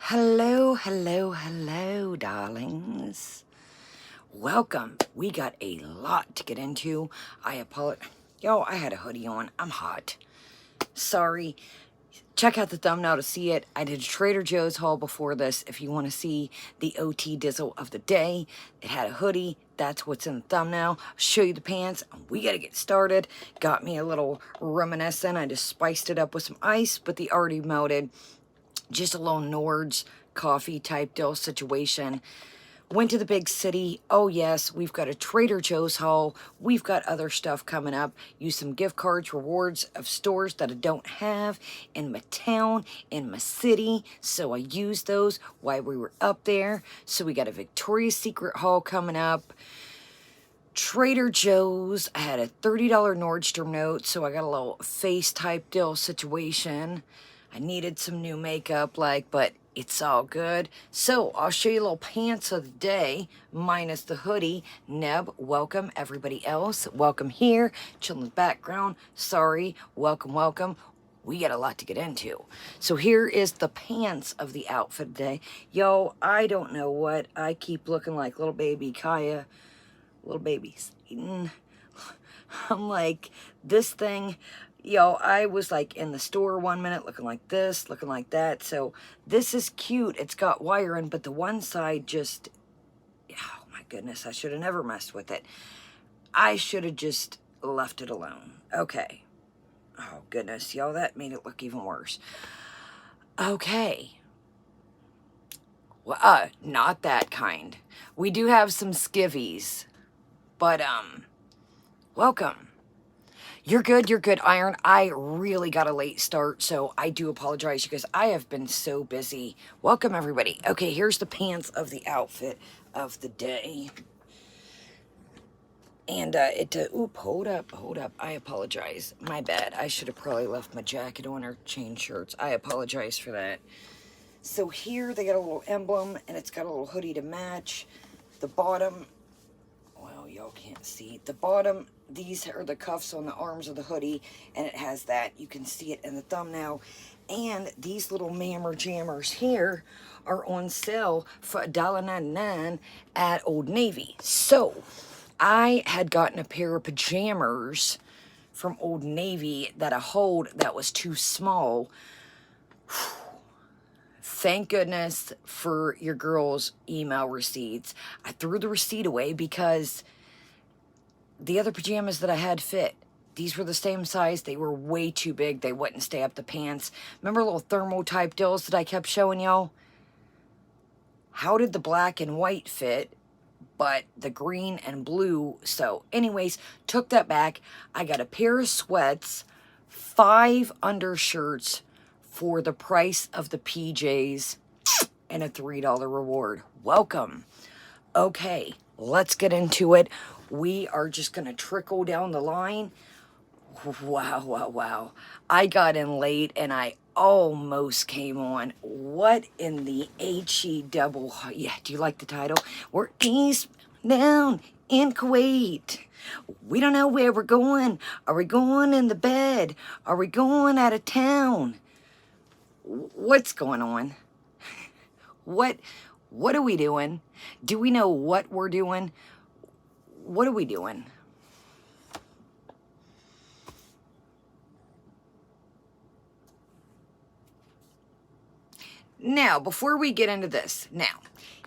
Hello, hello, hello, darlings. Welcome. We got a lot to get into. I apologize. Yo, I had a hoodie on. I'm hot. Sorry. Check out the thumbnail to see it. I did a Trader Joe's haul before this. If you want to see the OT Dizzle of the day, it had a hoodie. That's what's in the thumbnail. I'll show you the pants. We got to get started. Got me a little reminiscent. I just spiced it up with some ice, but the already melted. Just a little Nord's coffee type deal situation. Went to the big city. Oh yes, we've got a Trader Joe's haul. We've got other stuff coming up. Use some gift cards, rewards of stores that I don't have in my town, in my city. So I used those while we were up there. So we got a Victoria's Secret haul coming up. Trader Joe's. I had a $30 Nordstrom note, so I got a little face type deal situation. I needed some new makeup, but it's all good. So I'll show you a little pants of the day, minus the hoodie. Neb, welcome. Everybody else, welcome here. Chill in the background. Sorry, welcome, welcome. We got a lot to get into. So here is the pants of the outfit today. Yo, I don't know what. I keep looking like little baby Kaya. Little baby Satan. I'm like, this thing, I was like in the store one minute looking like this, looking like that. So this is cute. It's got wiring, but the one side just, oh my goodness, I should have never messed with it. I should have just left it alone. Okay. Oh goodness, y'all, that made it look even worse. Okay. Well, not that kind. We do have some skivvies, but, welcome. You're good, Iron. I really got a late start, so I do apologize because I have been so busy. Welcome, everybody. Okay, here's the pants of the outfit of the day. And, oop, hold up. I apologize. My bad. I should have probably left my jacket on or chain shirts. I apologize for that. So here they got a little emblem, and it's got a little hoodie to match. The bottom, well, y'all can't see. The bottom, these are the cuffs on the arms of the hoodie, and it has that. You can see it in the thumbnail. And these little mammer jammers here are on sale for $1.99 at Old Navy. So, I had gotten a pair of pajamas from Old Navy that I hold that was too small. Thank goodness for your girls' email receipts. I threw the receipt away because the other pajamas that I had fit. These were the same size. They were way too big. They wouldn't stay up the pants. Remember little thermal type deals that I kept showing y'all? How did the black and white fit, but the green and blue? So anyways, took that back. I got a pair of sweats, 5 undershirts for the price of the PJs, and a $3 reward. Welcome. Okay, let's get into it. We are just going to trickle down the line. Wow. I got in late and I almost came on. What in the HE double? Yeah, do you like the title? We're east down in Kuwait. We don't know where we're going. Are we going in the bed? Are we going out of town? What's going on? What are we doing? Do we know what we're doing? What are we doing? Now, before we get into this,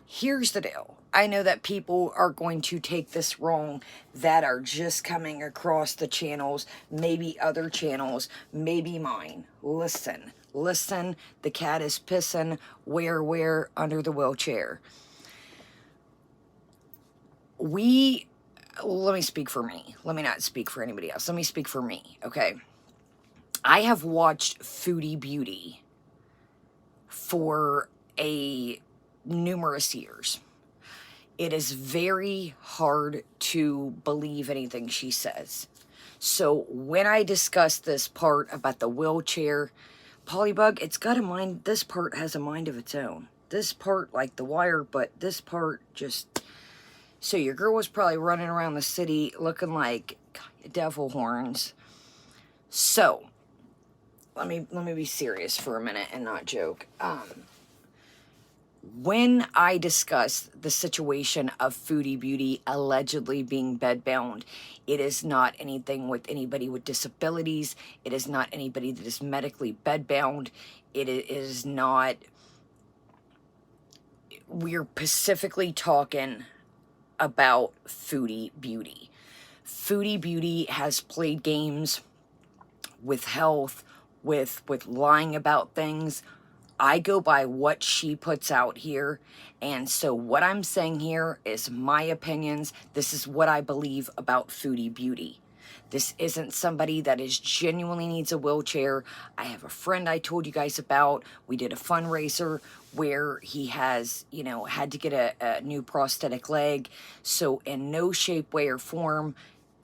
here's the deal. I know that people are going to take this wrong that are just coming across the channels, maybe other channels, maybe mine. Listen, the cat is pissing where under the wheelchair. Let me speak for me. Let me not speak for anybody else. Let me speak for me, okay? I have watched Foodie Beauty for numerous years. It is very hard to believe anything she says. So when I discuss this part about the wheelchair, Polybug, it's got a mind. This part has a mind of its own. This part, like the wire, but this part just... So your girl was probably running around the city looking like devil horns. So, let me be serious for a minute and not joke. when I discuss the situation of Foodie Beauty allegedly being bedbound, it is not anything with anybody with disabilities. It is not anybody that is medically bedbound. It is not, we're specifically talking about Foodie Beauty. Foodie Beauty has played games with health, with lying about things. I go by what she puts out here, and so what I'm saying here is my opinions. This is what I believe about Foodie Beauty. This isn't somebody that is genuinely needs a wheelchair. I have a friend I told you guys about. We did a fundraiser where he has, you know, had to get a new prosthetic leg. So in no shape, way, or form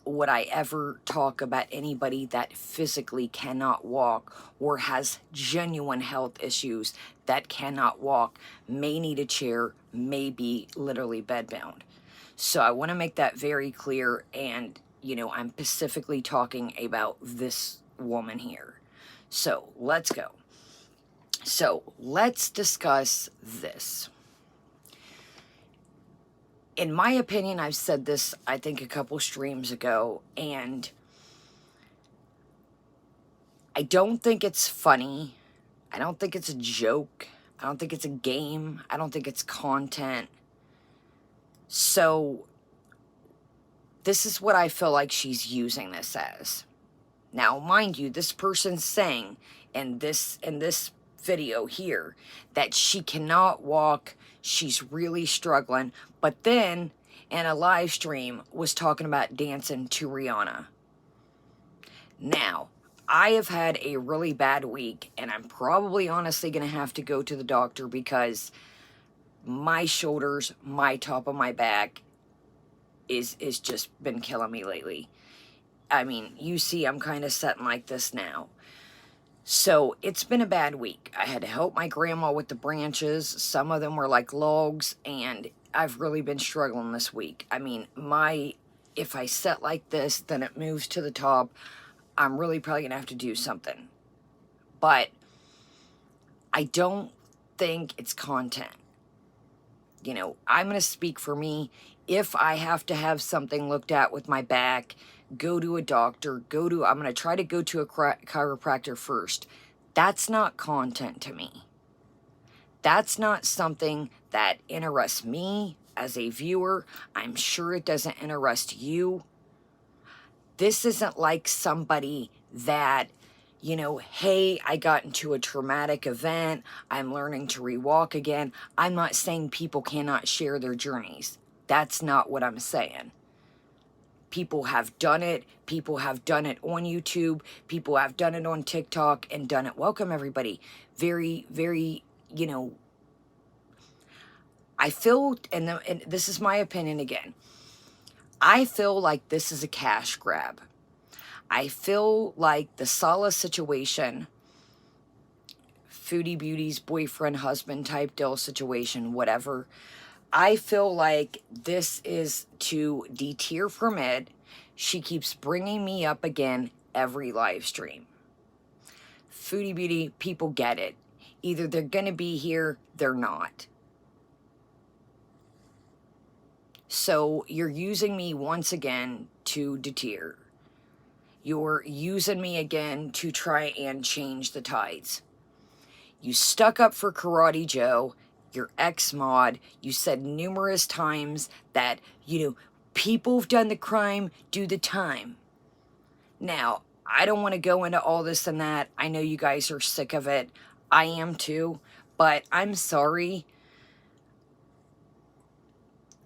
would I ever talk about anybody that physically cannot walk or has genuine health issues that cannot walk, may need a chair, may be literally bedbound. So I want to make that very clear, and you know, I'm specifically talking about this woman here. So let's go. So let's discuss this. In my opinion, I've said this, I think, a couple streams ago, and I don't think it's funny. I don't think it's a joke. I don't think it's a game. I don't think it's content. So this is what I feel like she's using this as. Now, mind you, this person's saying in this video here that she cannot walk, she's really struggling, but then in a live stream was talking about dancing to Rihanna. Now, I have had a really bad week, and I'm probably honestly going to have to go to the doctor because my shoulders, my top of my back is just been killing me lately. I mean, you see I'm kind of sitting like this now. So it's been a bad week. I had to help my grandma with the branches. Some of them were like logs, and I've really been struggling this week. I mean, if I sit like this, then it moves to the top. I'm really probably gonna have to do something. But I don't think it's content. You know, I'm gonna speak for me. If I have to have something looked at with my back, go to a doctor, I'm going to try to go to a chiropractor first. That's not content to me. That's not something that interests me as a viewer. I'm sure it doesn't interest you. This isn't like somebody that, you know, hey, I got into a traumatic event, I'm learning to rewalk again. I'm not saying people cannot share their journeys. That's not what I'm saying. People have done it. People have done it on YouTube. People have done it on TikTok and done it. Welcome, everybody. Very, very, you know, I feel, and this is my opinion again, I feel like this is a cash grab. I feel like the Sala situation, Foodie Beauty's boyfriend, husband type deal situation, whatever, I feel like this is to deter from it. She keeps bringing me up again every live stream. Foodie Beauty, people get it. Either they're going to be here, they're not. So you're using me once again to deter. You're using me again to try and change the tides. You stuck up for Karate Joe, your ex-mod. You said numerous times that, you know, people who've done the crime do the time. Now, I don't want to go into all this and that. I know you guys are sick of it. I am too. But I'm sorry.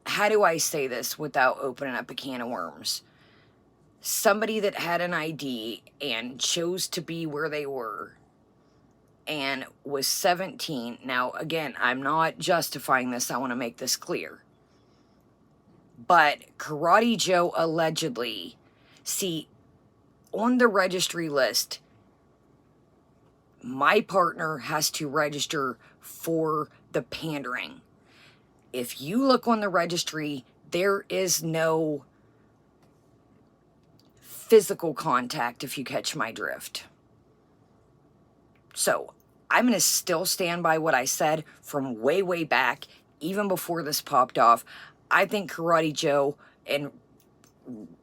How do I say this without opening up a can of worms? Somebody that had an ID and chose to be where they were and was 17. Now, again, I'm not justifying this. I want to make this clear. But Karate Joe allegedly, see, on the registry list, my partner has to register for the pandering. If you look on the registry, there is no physical contact, if you catch my drift. So, I'm going to still stand by what I said from way, way back, even before this popped off. I think Karate Joe, and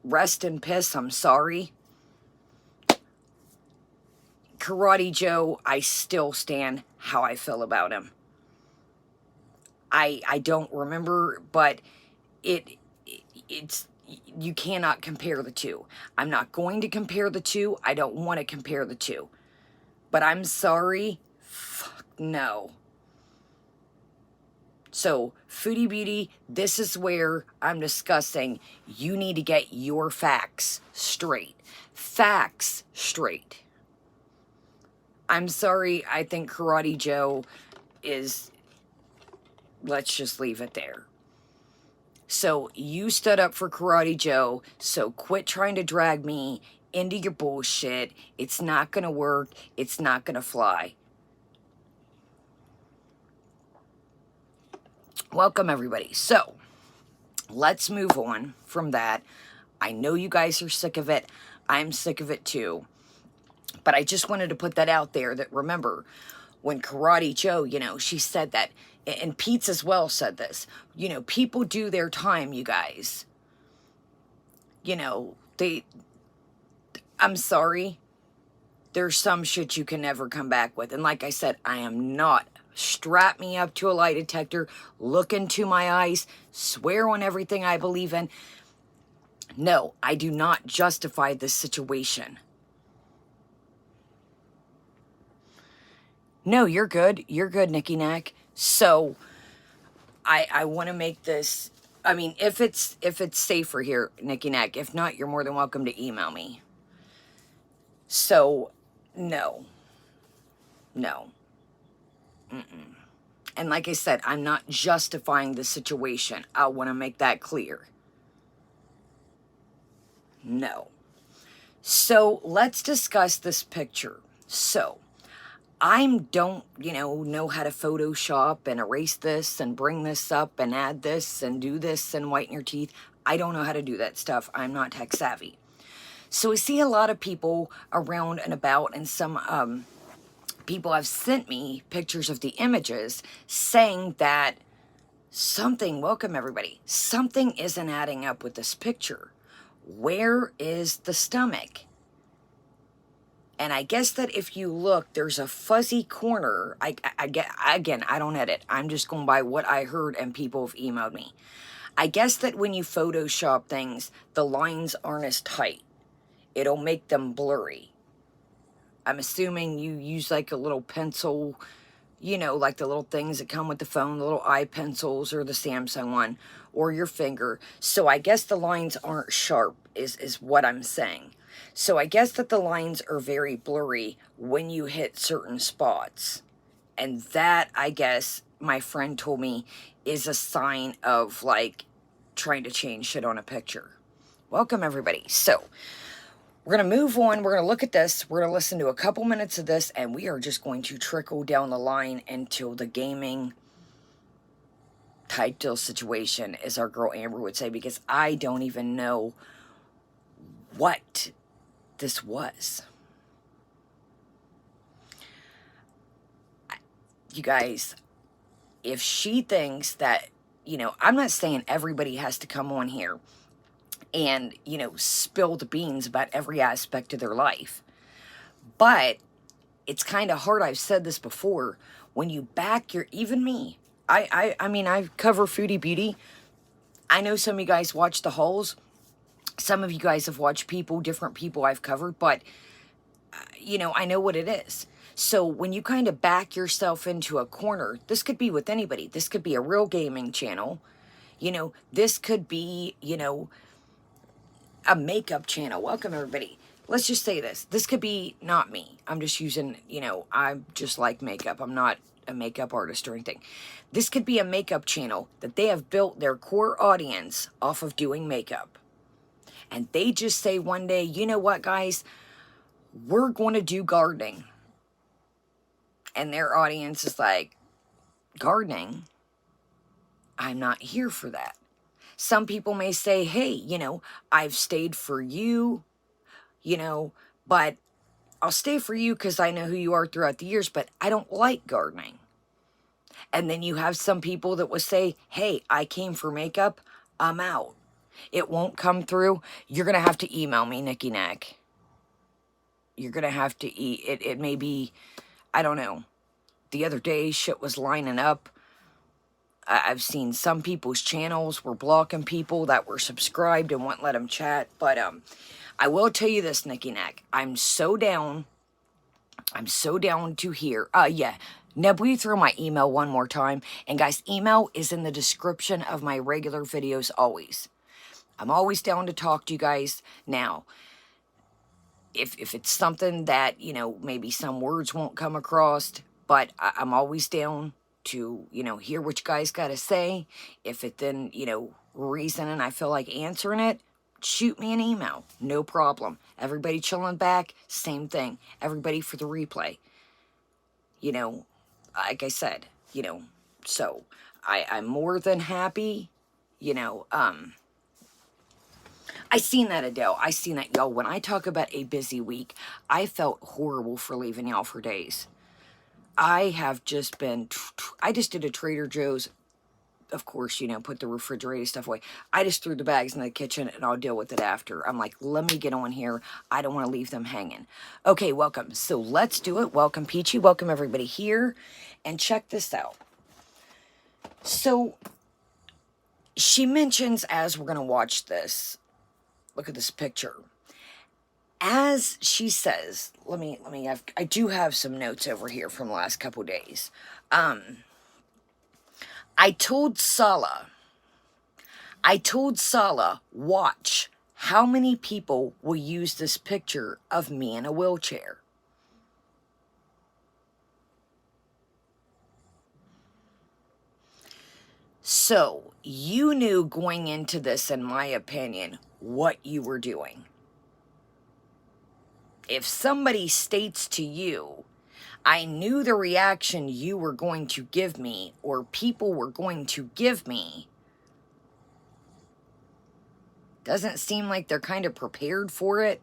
rest in piss, I'm sorry. Karate Joe, I still stand how I feel about him. I don't remember, but it's, you cannot compare the two. I'm not going to compare the two. I don't want to compare the two. But I'm sorry, fuck no. So, Foodie Beauty, this is where I'm discussing you need to get your facts straight. Facts straight. I'm sorry, I think Karate Joe is, let's just leave it there. So, you stood up for Karate Joe, so quit trying to drag me into your bullshit. It's not gonna work. It's not gonna fly. Welcome, everybody. So, let's move on from that. I know you guys are sick of it. I'm sick of it too. But I just wanted to put that out there that, remember, when Karate Joe, you know, she said that, and Pete's as well said this, you know, people do their time, you guys. You know, I'm sorry, there's some shit you can never come back with. And like I said, I am not, strap me up to a lie detector, look into my eyes, swear on everything I believe in. No, I do not justify this situation. No, you're good. You're good, Nicky Knack. So, I want to make this, I mean, if it's safer here, Nicky Knack. If not, you're more than welcome to email me. So, no. No. Mm-mm. And like I said, I'm not justifying the situation. I want to make that clear. No. So, let's discuss this picture. So, I don't, you know how to Photoshop and erase this and bring this up and add this and do this and whiten your teeth. I don't know how to do that stuff. I'm not tech savvy. So I see a lot of people around and about, and some people have sent me pictures of the images saying that something, welcome everybody, something isn't adding up with this picture. Where is the stomach? And I guess that if you look, there's a fuzzy corner. I get, again, I don't edit. I'm just going by what I heard and people have emailed me. I guess that when you Photoshop things, the lines aren't as tight. It'll make them blurry. I'm assuming you use like a little pencil, you know, like the little things that come with the phone, the little eye pencils or the Samsung one, or your finger. So I guess the lines aren't sharp is what I'm saying. So I guess that the lines are very blurry when you hit certain spots. And that, I guess, my friend told me, is a sign of, like, trying to change shit on a picture. Welcome, everybody. So, we're going to move on. We're going to look at this. We're going to listen to a couple minutes of this, and we are just going to trickle down the line until the gaming title situation, as our girl Amber would say, because I don't even know what this was. You guys, if she thinks that, you know, I'm not saying everybody has to come on here and, you know, spill the beans about every aspect of their life. But it's kind of hard. I've said this before. When you back your, even me, I mean, I cover Foodie Beauty. I know some of you guys watch the hauls. Some of you guys have watched different people I've covered, but, you know, I know what it is. So when you kind of back yourself into a corner, this could be with anybody. This could be a real gaming channel. You know, this could be, you know, a makeup channel. Welcome, everybody. Let's just say this. This could be not me. I'm just using, you know, I just like makeup. I'm not a makeup artist or anything. This could be a makeup channel that they have built their core audience off of doing makeup. And they just say one day, you know what, guys? We're going to do gardening. And their audience is like, gardening? I'm not here for that. Some people may say, hey, you know, I've stayed for you, you know, but I'll stay for you because I know who you are throughout the years, but I don't like gardening. And then you have some people that will say, hey, I came for makeup, I'm out. It won't come through. You're going to have to email me, Nikki Nack. You're going to have to it may be, I don't know. The other day, shit was lining up. I've seen some people's channels were blocking people that were subscribed and wouldn't let them chat. But I will tell you this, Nikki Nack. I'm so down to hear. Yeah. Neb, will you throw my email one more time? And guys, email is in the description of my regular videos always. I'm always down to talk to you guys. Now, if it's something that, you know, maybe some words won't come across, but I'm always down to, you know, hear what you guys got to say. If it then, you know, reason and I feel like answering it, shoot me an email. No problem. Everybody chilling back, same thing. Everybody for the replay. You know, like I said, you know, so I'm more than happy, you know, I seen that, Adele. I seen that, y'all. When I talk about a busy week, I felt horrible for leaving y'all for days. I have just been, I just did a Trader Joe's, of course, you know, put the refrigerated stuff away. I just threw the bags in the kitchen and I'll deal with it after. I'm like, let me get on here. I don't want to leave them hanging. Okay, welcome. So let's do it. Welcome, Peachy. Welcome, everybody here. And check this out. So she mentions, as we're going to watch this, look at this picture. As she says, I do have some notes over here from the last couple days. I told Sala, watch how many people will use this picture of me in a wheelchair. So, you knew going into this, in my opinion, what you were doing. If somebody states to you, I knew the reaction you were going to give me, or people were going to give me, doesn't seem like they're kind of prepared for it.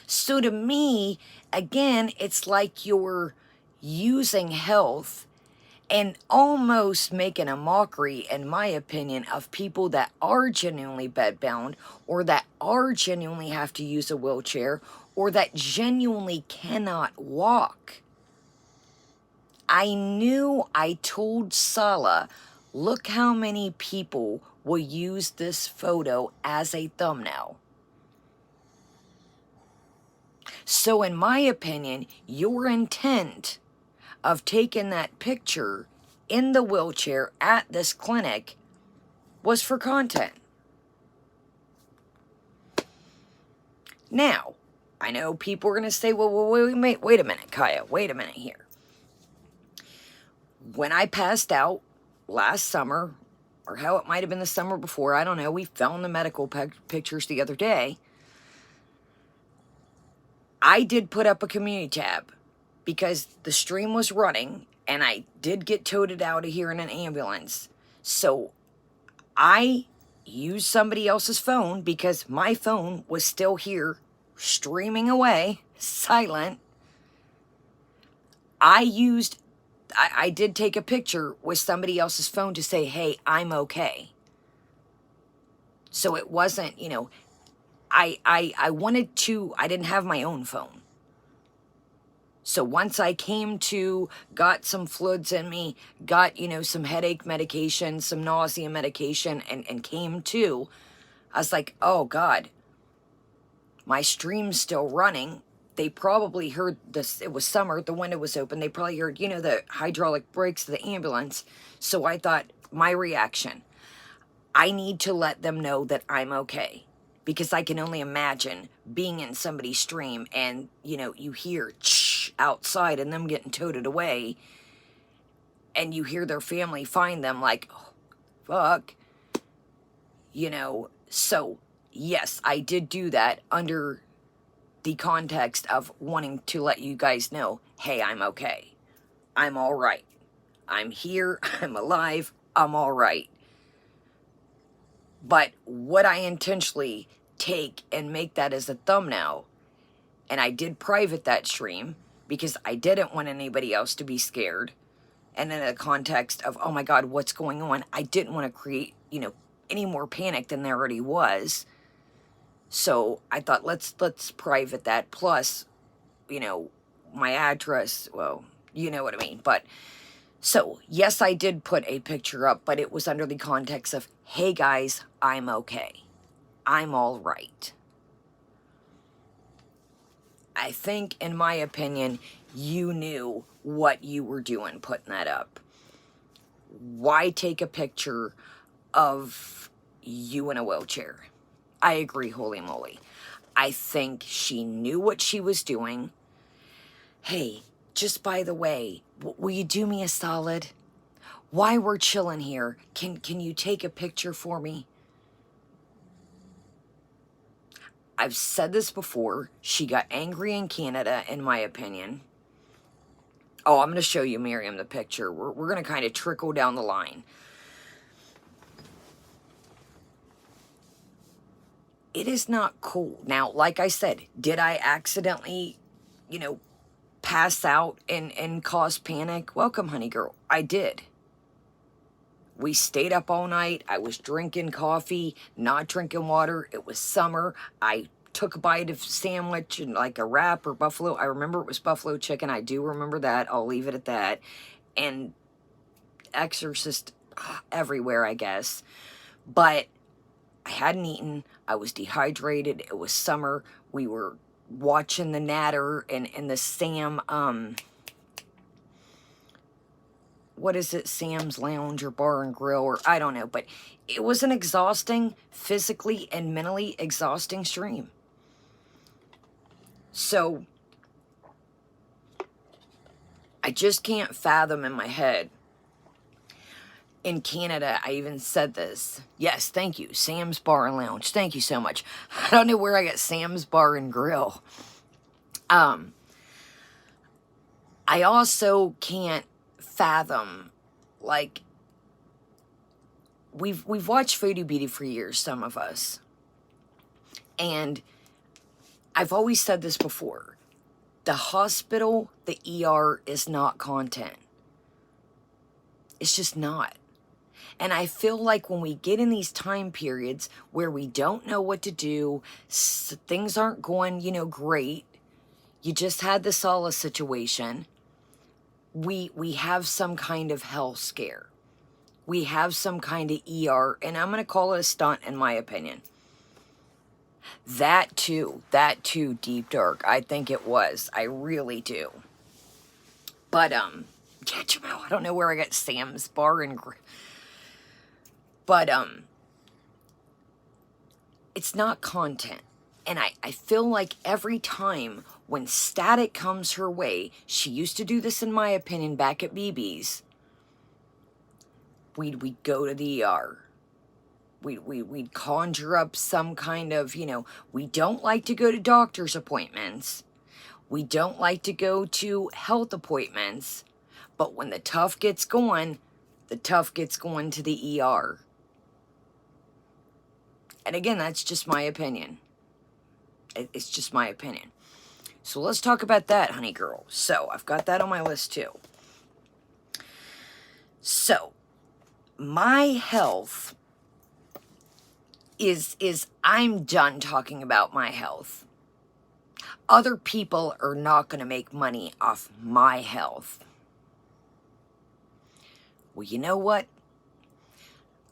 So to me, again, it's like you're using health and almost making a mockery, in my opinion, of people that are genuinely bedbound, or that are genuinely have to use a wheelchair, or that genuinely cannot walk. I knew, I told Sala, look how many people will use this photo as a thumbnail. So in my opinion, your intent of taking that picture in the wheelchair at this clinic was for content. Now, I know people are going to say, well, wait a minute, Kaya, wait a minute here. When I passed out last summer, or how it might have been the summer before, I don't know, we found the medical pictures the other day, I did put up a community tab because the stream was running and I did get toted out of here in an ambulance. So I used somebody else's phone because my phone was still here streaming away, silent. I did take a picture with somebody else's phone to say, hey, I'm okay. So it wasn't, you know, I wanted to, I didn't have my own phone. So once I came to, got some fluids in me, got, you know, some headache medication, some nausea medication, and came to, I was like, oh God, my stream's still running. They probably heard this, it was summer, the window was open. They probably heard, you know, the hydraulic brakes of the ambulance. So I thought, my reaction, I need to let them know that I'm okay. Because I can only imagine being in somebody's stream and, you know, you hear outside and them getting toted away. And you hear their family find them like, oh, fuck. You know, so yes, I did do that under the context of wanting to let you guys know, hey, I'm okay. I'm all right. I'm here. I'm alive. I'm all right. But what I intentionally take and make that as a thumbnail. And I did private that stream because I didn't want anybody else to be scared. And in the context of, oh my God, what's going on? I didn't want to create, any more panic than there already was. So I thought, let's private that. Plus, my address, well, you know what I mean. But, so, yes, I did put a picture up, but it was under the context of, hey guys, I'm okay. I'm all right. I think, in my opinion, you knew what you were doing putting that up. Why take a picture of you in a wheelchair? I agree, holy moly. I think she knew what she was doing. Hey, just by the way, will you do me a solid? While we're chilling here, can you take a picture for me? I've said this before. She got angry in Canada, in my opinion. Oh, I'm going to show you, Miriam, the picture. We're going to kind of trickle down the line. It is not cool. Now, like I said, did I accidentally, pass out and cause panic? Welcome, honey girl. I did. We stayed up all night. I was drinking coffee, not drinking water. It was summer. I took a bite of sandwich and like a wrap or buffalo. I remember it was buffalo chicken. I do remember that. I'll leave it at that. And exorcist everywhere, I guess. But I hadn't eaten. I was dehydrated. It was summer. We were watching the Natter and the Sam, what is it, Sam's Lounge or Bar and Grill, or I don't know, but it was an exhausting, physically and mentally exhausting stream. So, I just can't fathom in my head. In Canada, I even said this. Yes, thank you, Sam's Bar and Lounge. Thank you so much. I don't know where I got Sam's Bar and Grill. I also can't fathom, like, we've watched Foodie Beauty for years, some of us, and I've always said this before, the hospital, the ER is not content. It's just not. And I feel like when we get in these time periods where we don't know what to do, things aren't going, great, you just had the Solace situation, we have some kind of hell scare. We have some kind of ER, and I'm going to call it a stunt in my opinion. That too, deep dark. I think it was. I really do. But, yeah, Jamal, I don't know where I got Sam's Bar and Grill. But, it's not content. And I feel like every time when static comes her way, she used to do this in my opinion back at BB's, we'd go to the ER. We'd conjure up some kind of, we don't like to go to doctor's appointments. We don't like to go to health appointments. But when the tough gets going, the tough gets going to the ER. And again, that's just my opinion. It's just my opinion. So let's talk about that, honey girl. So I've got that on my list too. So my health is I'm done talking about my health. Other people are not going to make money off my health. Well, you know what?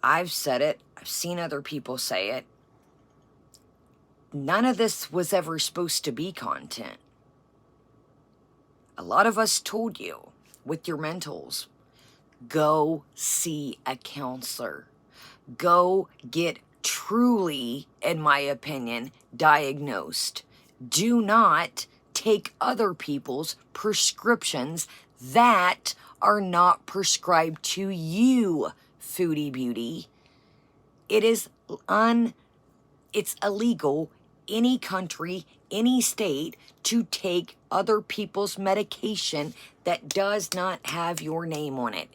I've said it. I've seen other people say it. None of this was ever supposed to be content. A lot of us told you with your mentals, go see a counselor. Go get truly, in my opinion, diagnosed. Do not take other people's prescriptions that are not prescribed to you, Foodie Beauty. It is it's illegal, any country, any state, to take other people's medication that does not have your name on it.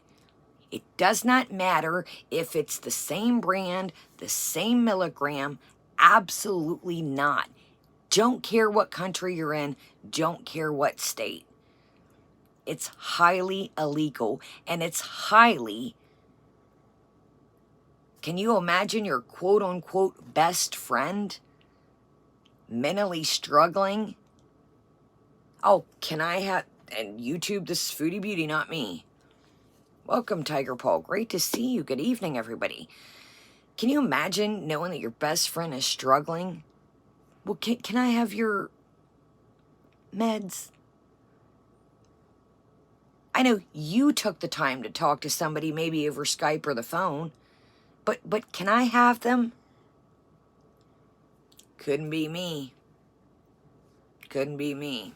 It does not matter if it's the same brand, the same milligram, Absolutely not. Don't care what country you're in. Don't care what state. It's highly illegal, and it's highly... Can you imagine your quote-unquote best friend mentally struggling? Oh, can I have... And YouTube, this is Foodie Beauty, not me. Welcome, Tiger Paul. Great to see you. Good evening, everybody. Can you imagine knowing that your best friend is struggling? Well, can I have your meds? I know you took the time to talk to somebody, maybe over Skype or the phone, but can I have them? Couldn't be me. Couldn't be me.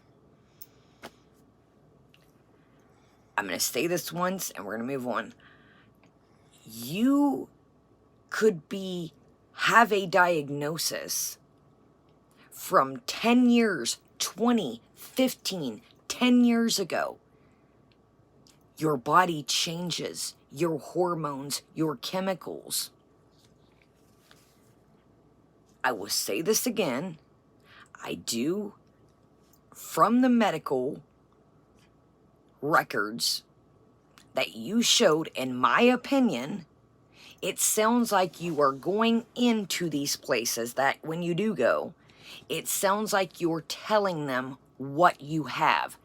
I'm going to say this once, and we're going to move on. You could have a diagnosis from 10 years, 20, 15, 10 years ago. Your body changes, your hormones, your chemicals. I will say this again. I do, from the medical records that you showed, in my opinion, it sounds like you are going into these places that when you do go, it sounds like you're telling them what you have.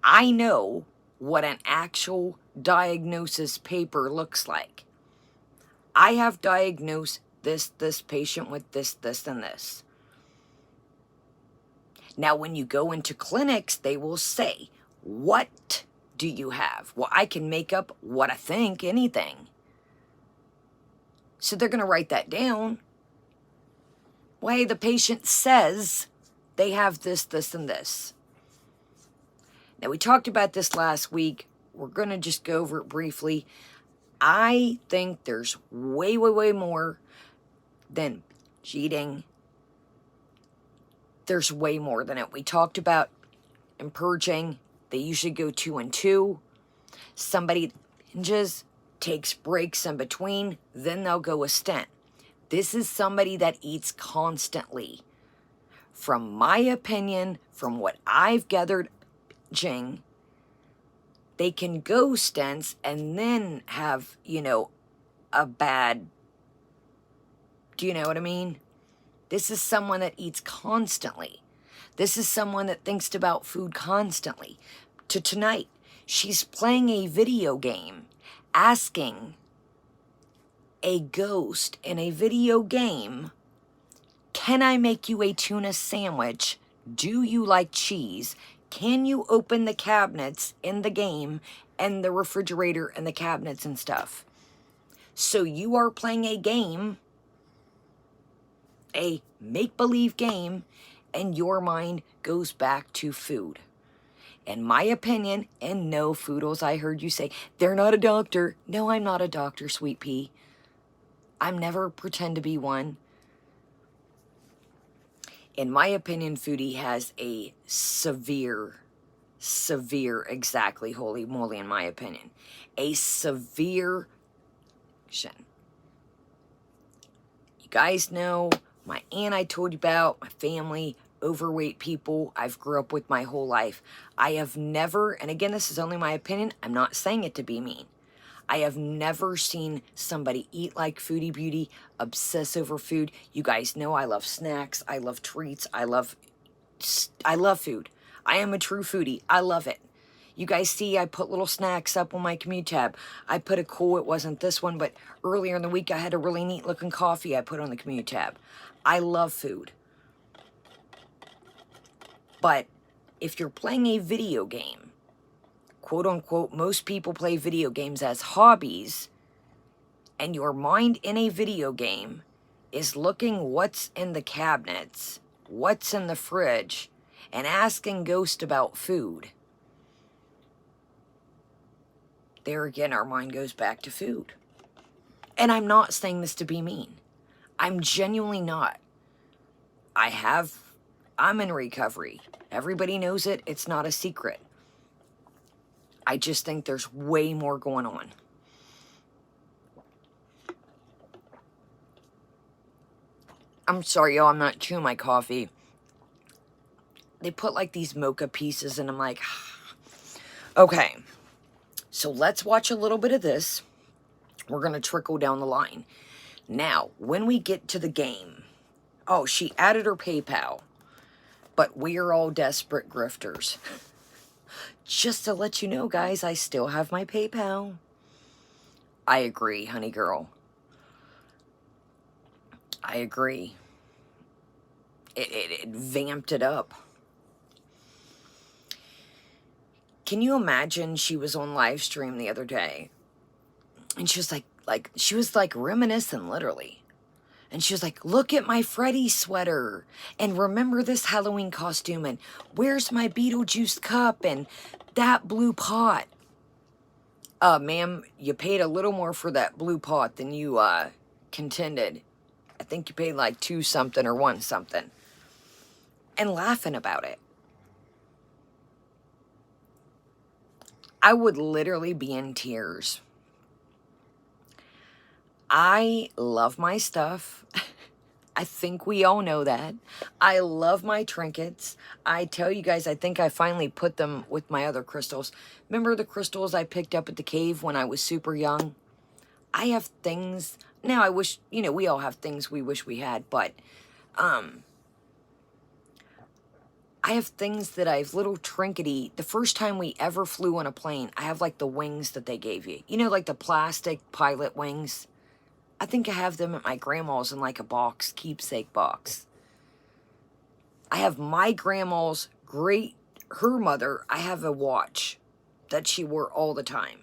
I know what an actual diagnosis paper looks like. I have diagnosed this patient with this, and this. Now, when you go into clinics, they will say, what do you have? Well, I can make up what I think, anything. So they're going to write that down. Well, hey, the patient says they have this, and this. Now, we talked about this last week. We're going to just go over it briefly. I think there's way, way, way more than cheating. There's way more than it. We talked about in purging. They usually go 2 and 2. Somebody binges, takes breaks in between, then they'll go a stint. This is somebody that eats constantly. From my opinion, from what I've gathered, they can go stints and then have, a bad... Do you know what I mean? This is someone that eats constantly. This is someone that thinks about food constantly. Tonight, she's playing a video game, asking a ghost in a video game, can I make you a tuna sandwich? Do you like cheese? Can you open the cabinets in the game and the refrigerator and the cabinets and stuff? So you are playing a game, a make-believe game, and your mind goes back to food. In my opinion, and no, Foodles, I heard you say, they're not a doctor. No, I'm not a doctor, Sweet Pea. I'm never pretend to be one. In my opinion, Foodie has a severe, exactly, holy moly, in my opinion, a severe... You guys know, my aunt I told you about, my family, overweight people I've grew up with my whole life. I have never, and again, this is only my opinion, I'm not saying it to be mean. I have never seen somebody eat like Foodie Beauty, obsess over food. You guys know I love snacks, I love treats, I love food. I am a true foodie. I love it. You guys see I put little snacks up on my commute tab. I put a cool, it wasn't this one, but earlier in the week I had a really neat looking coffee I put on the commute tab. I love food. But if you're playing a video game, quote unquote, most people play video games as hobbies, and your mind in a video game is looking what's in the cabinets, what's in the fridge, and asking ghosts about food. There again, our mind goes back to food. And I'm not saying this to be mean. I'm genuinely not. I'm in recovery. Everybody knows it. It's not a secret. I just think there's way more going on. I'm sorry, y'all, I'm not chewing my coffee. They put like these mocha pieces and I'm like, okay, so let's watch a little bit of this. We're going to trickle down the line. Now, when we get to the game, oh, she added her PayPal, but we are all desperate grifters. Just to let you know, guys, I still have my PayPal. I agree, honey girl. I agree. It vamped it up. Can you imagine she was on live stream the other day and she was she was like reminiscing literally. And she was like, look at my Freddy sweater and remember this Halloween costume and where's my Beetlejuice cup and that blue pot. Ma'am, you paid a little more for that blue pot than you contended. I think you paid like 2 something or 1 something. And laughing about it. I would literally be in tears. I love my stuff. I think we all know that. I love my trinkets. I tell you guys, I think I finally put them with my other crystals. Remember the crystals I picked up at the cave when I was super young? I have things. Now I wish, you know, we all have things we wish we had, but I have things that I've little trinkety. The first time we ever flew on a plane, I have like the wings that they gave you. You know, like the plastic pilot wings. I think I have them at my grandma's in like a box, keepsake box. I have my grandma's her mother, I have a watch that she wore all the time.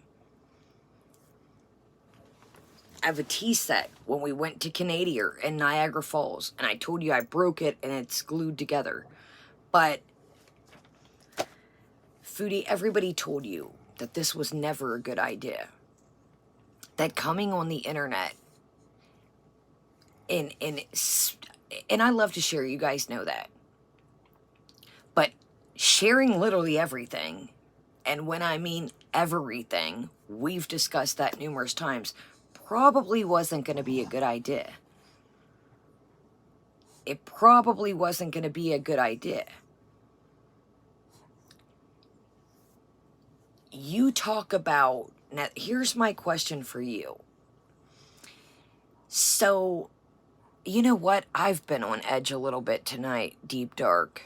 I have a tea set when we went to Canada in Niagara Falls, and I told you I broke it and it's glued together. But, Foodie, everybody told you that this was never a good idea. That coming on the internet, and I love to share, you guys know that. But sharing literally everything, and when I mean everything, we've discussed that numerous times, probably wasn't going to be a good idea. It probably wasn't going to be a good idea. You talk about, now here's my question for you. So, you know what? I've been on edge a little bit tonight, deep dark.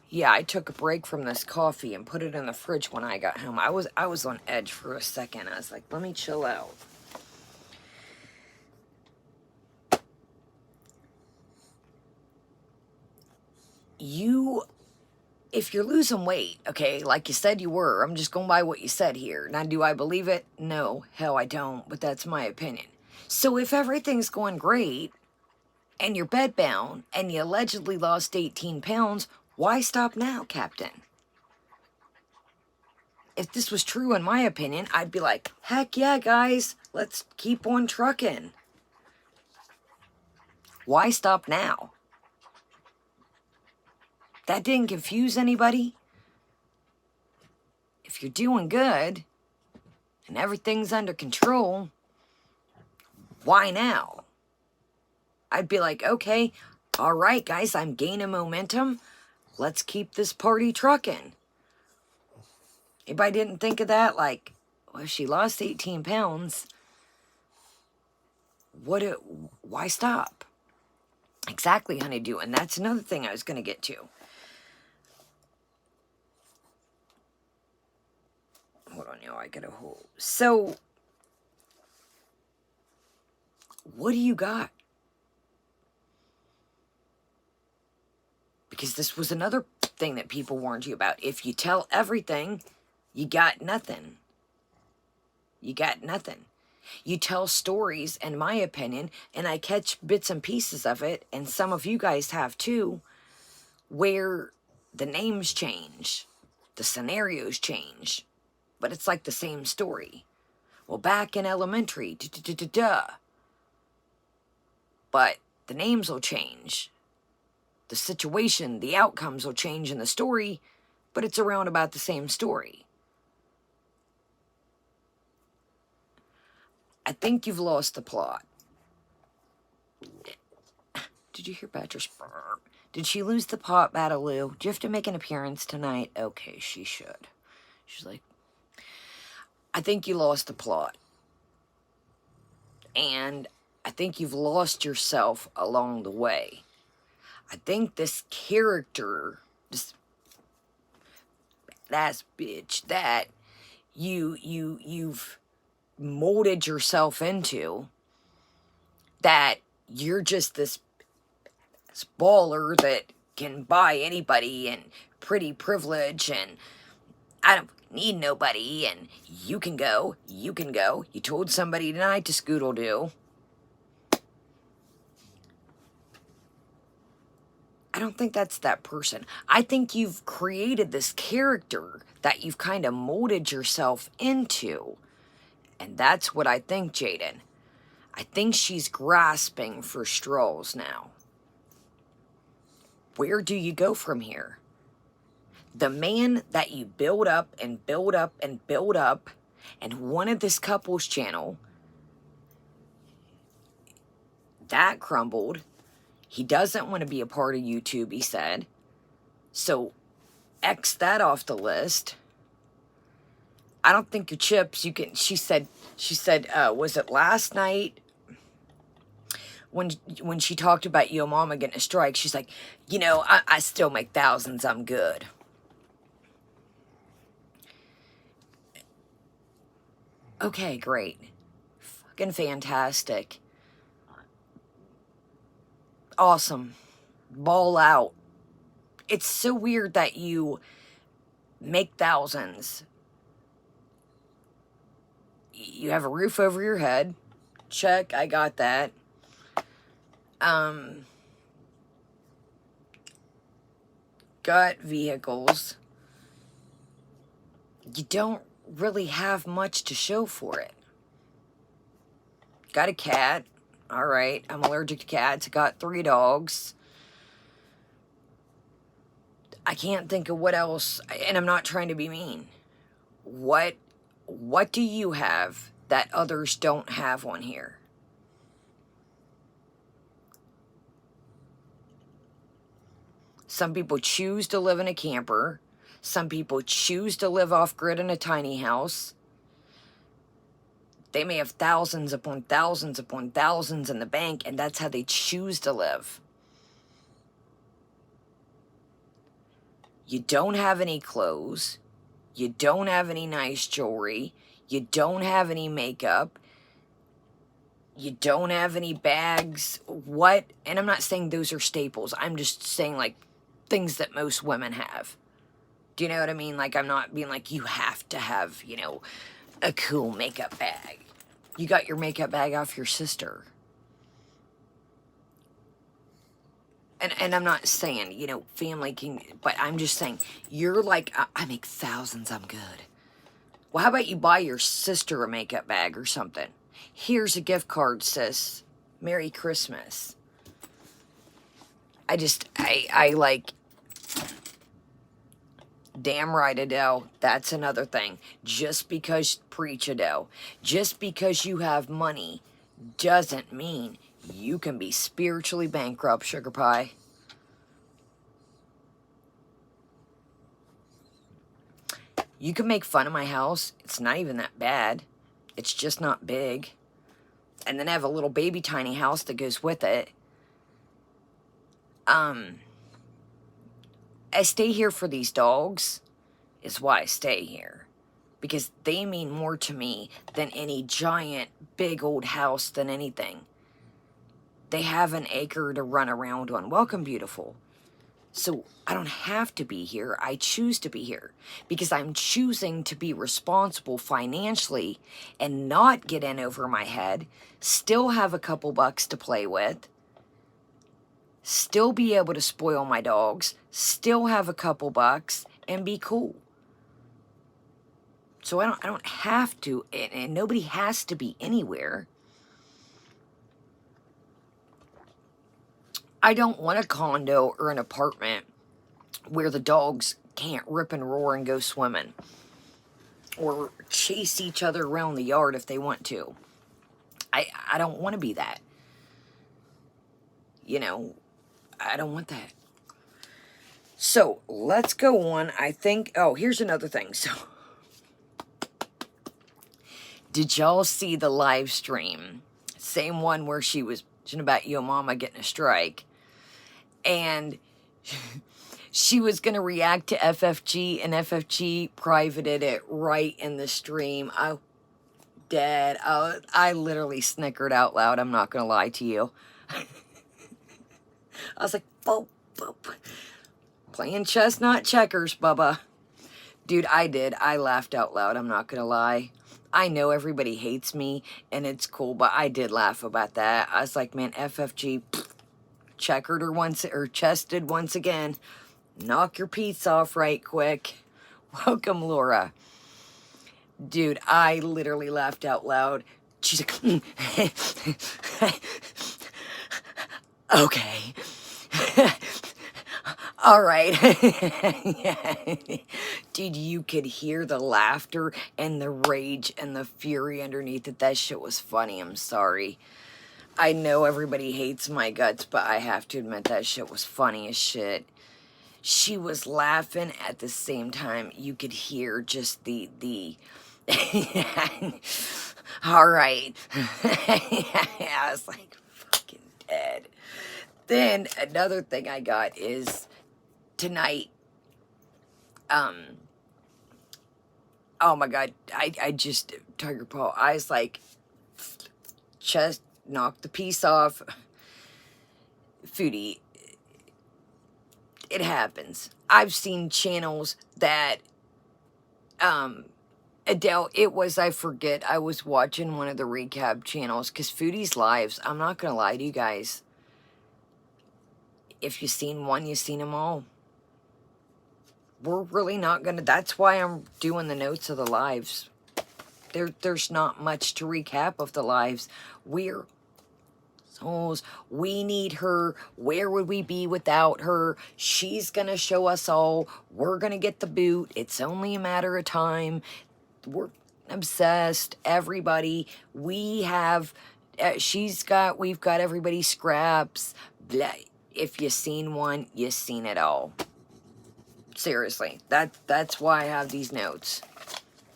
Yeah, I took a break from this coffee and put it in the fridge when I got home. I was on edge for a second. I was like, let me chill out. If you're losing weight, okay, like you said you were, I'm just going by what you said here. Now, do I believe it? No, hell I don't, but that's my opinion. So if everything's going great, and you're bedbound, and you allegedly lost 18 pounds, why stop now, Captain? If this was true, in my opinion, I'd be like, heck yeah, guys, let's keep on trucking. Why stop now? That didn't confuse anybody? If you're doing good, and everything's under control, why now? I'd be like, okay, all right, guys, I'm gaining momentum. Let's keep this party trucking. Anybody didn't think of that? Like, well, if she lost 18 pounds, why stop? Exactly, honeydew. And that's another thing I was going to get to. Hold on, y'all. I got a hold. So, what do you got? Because this was another thing that people warned you about. If you tell everything, you got nothing. You got nothing. You tell stories, in my opinion, and I catch bits and pieces of it, and some of you guys have too, where the names change, the scenarios change, but it's like the same story. Well, back in elementary, but the names will change. The situation, the outcomes will change in the story, but it's around about the same story. I think you've lost the plot. did you hear Badger's burp? Did she lose the pot, Bataloo? Do you have to make an appearance tonight? Okay, she should. She's like, I think you lost the plot. And I think you've lost yourself along the way. I think this character, this badass bitch that you've molded yourself into, that you're just this baller that can buy anybody and pretty privilege and I don't need nobody and you can go. You told somebody tonight to scoodle-doo. I don't think that's that person. I think you've created this character that you've kind of molded yourself into. And that's what I think, Jaden. I think she's grasping for straws now. Where do you go from here? The man that you build up and build up and build up and wanted this couple's channel, that crumbled. He doesn't want to be a part of YouTube, he said. So, X that off the list. I don't think your chips, you can, she said, was it last night when she talked about your mama getting a strike, she's like, you know, I still make thousands, I'm good. Okay, great. Fucking fantastic. Awesome. Ball out. It's so weird that you make thousands. You have a roof over your head. Check, I got that. Got vehicles. You don't really have much to show for it. Got a cat. All right, I'm allergic to cats. I got 3 dogs. I can't think of what else, and I'm not trying to be mean. What do you have that others don't have on here? Some people choose to live in a camper. Some people choose to live off-grid in a tiny house. They may have thousands upon thousands upon thousands in the bank, and that's how they choose to live. You don't have any clothes. You don't have any nice jewelry. You don't have any makeup. You don't have any bags. What? And I'm not saying those are staples. I'm just saying, like, things that most women have. Do you know what I mean? Like, I'm not being like, you have to have, you know, a cool makeup bag. You got your makeup bag off your sister. And I'm not saying, you know, family can, but I'm just saying, you're like, I make thousands, I'm good. Well, how about you buy your sister a makeup bag or something? Here's a gift card, sis. Merry Christmas. I like, damn right, Adele. That's another thing. Just because, preach, Adele. Just because you have money doesn't mean you can be spiritually bankrupt, sugar pie. You can make fun of my house. It's not even that bad. It's just not big. And then I have a little baby tiny house that goes with it. I stay here for these dogs, is why I stay here. Because they mean more to me than any giant, big old house than anything. They have an acre to run around on. Welcome, beautiful. So I don't have to be here. I choose to be here. Because I'm choosing to be responsible financially and not get in over my head. Still have a couple bucks to play with. Still be able to spoil my dogs. Still have a couple bucks and be cool. So I don't have to, and nobody has to be anywhere. I don't want a condo or an apartment where the dogs can't rip and roar and go swimming. Or chase each other around the yard if they want to. I don't want to be that. You know, I don't want that. So, let's go on. I think, oh, here's another thing. So, did y'all see the live stream? Same one where she was about your mama getting a strike. And she was going to react to FFG, and FFG privated it right in the stream. Dad, I literally snickered out loud. I'm not going to lie to you. I was like, boop, boop. Playing chess, not checkers, Bubba. Dude, I did. I laughed out loud. I'm not going to lie. I know everybody hates me, and it's cool, but I did laugh about that. I was like, man, FFG checkered her once, or chested once again. Knock your piece off right quick. Welcome, Laura. Dude, I literally laughed out loud. She's like, okay. All right. Dude, you could hear the laughter and the rage and the fury underneath it. That shit was funny. I'm sorry. I know everybody hates my guts, but I have to admit that shit was funny as shit. She was laughing at the same time. You could hear just the all right. I was like fucking dead. Then another thing I got is tonight. Oh my God. I just, Tiger Paw, I was like, chest, knocked the piece off. Foodie. It happens. I've seen channels that, Adele, it was, I forget, I was watching one of the recap channels, because Foodie's lives, I'm not going to lie to you guys. If you've seen one, you've seen them all. We're really not going to, that's why I'm doing the notes of the lives. There's not much to recap of the lives. We're souls. We need her. Where would we be without her? She's going to show us all. We're going to get the boot. It's only a matter of time. We're obsessed. Everybody. We have, we've got everybody scraps. Blah. If you've seen one, you've seen it all. Seriously. That's why I have these notes.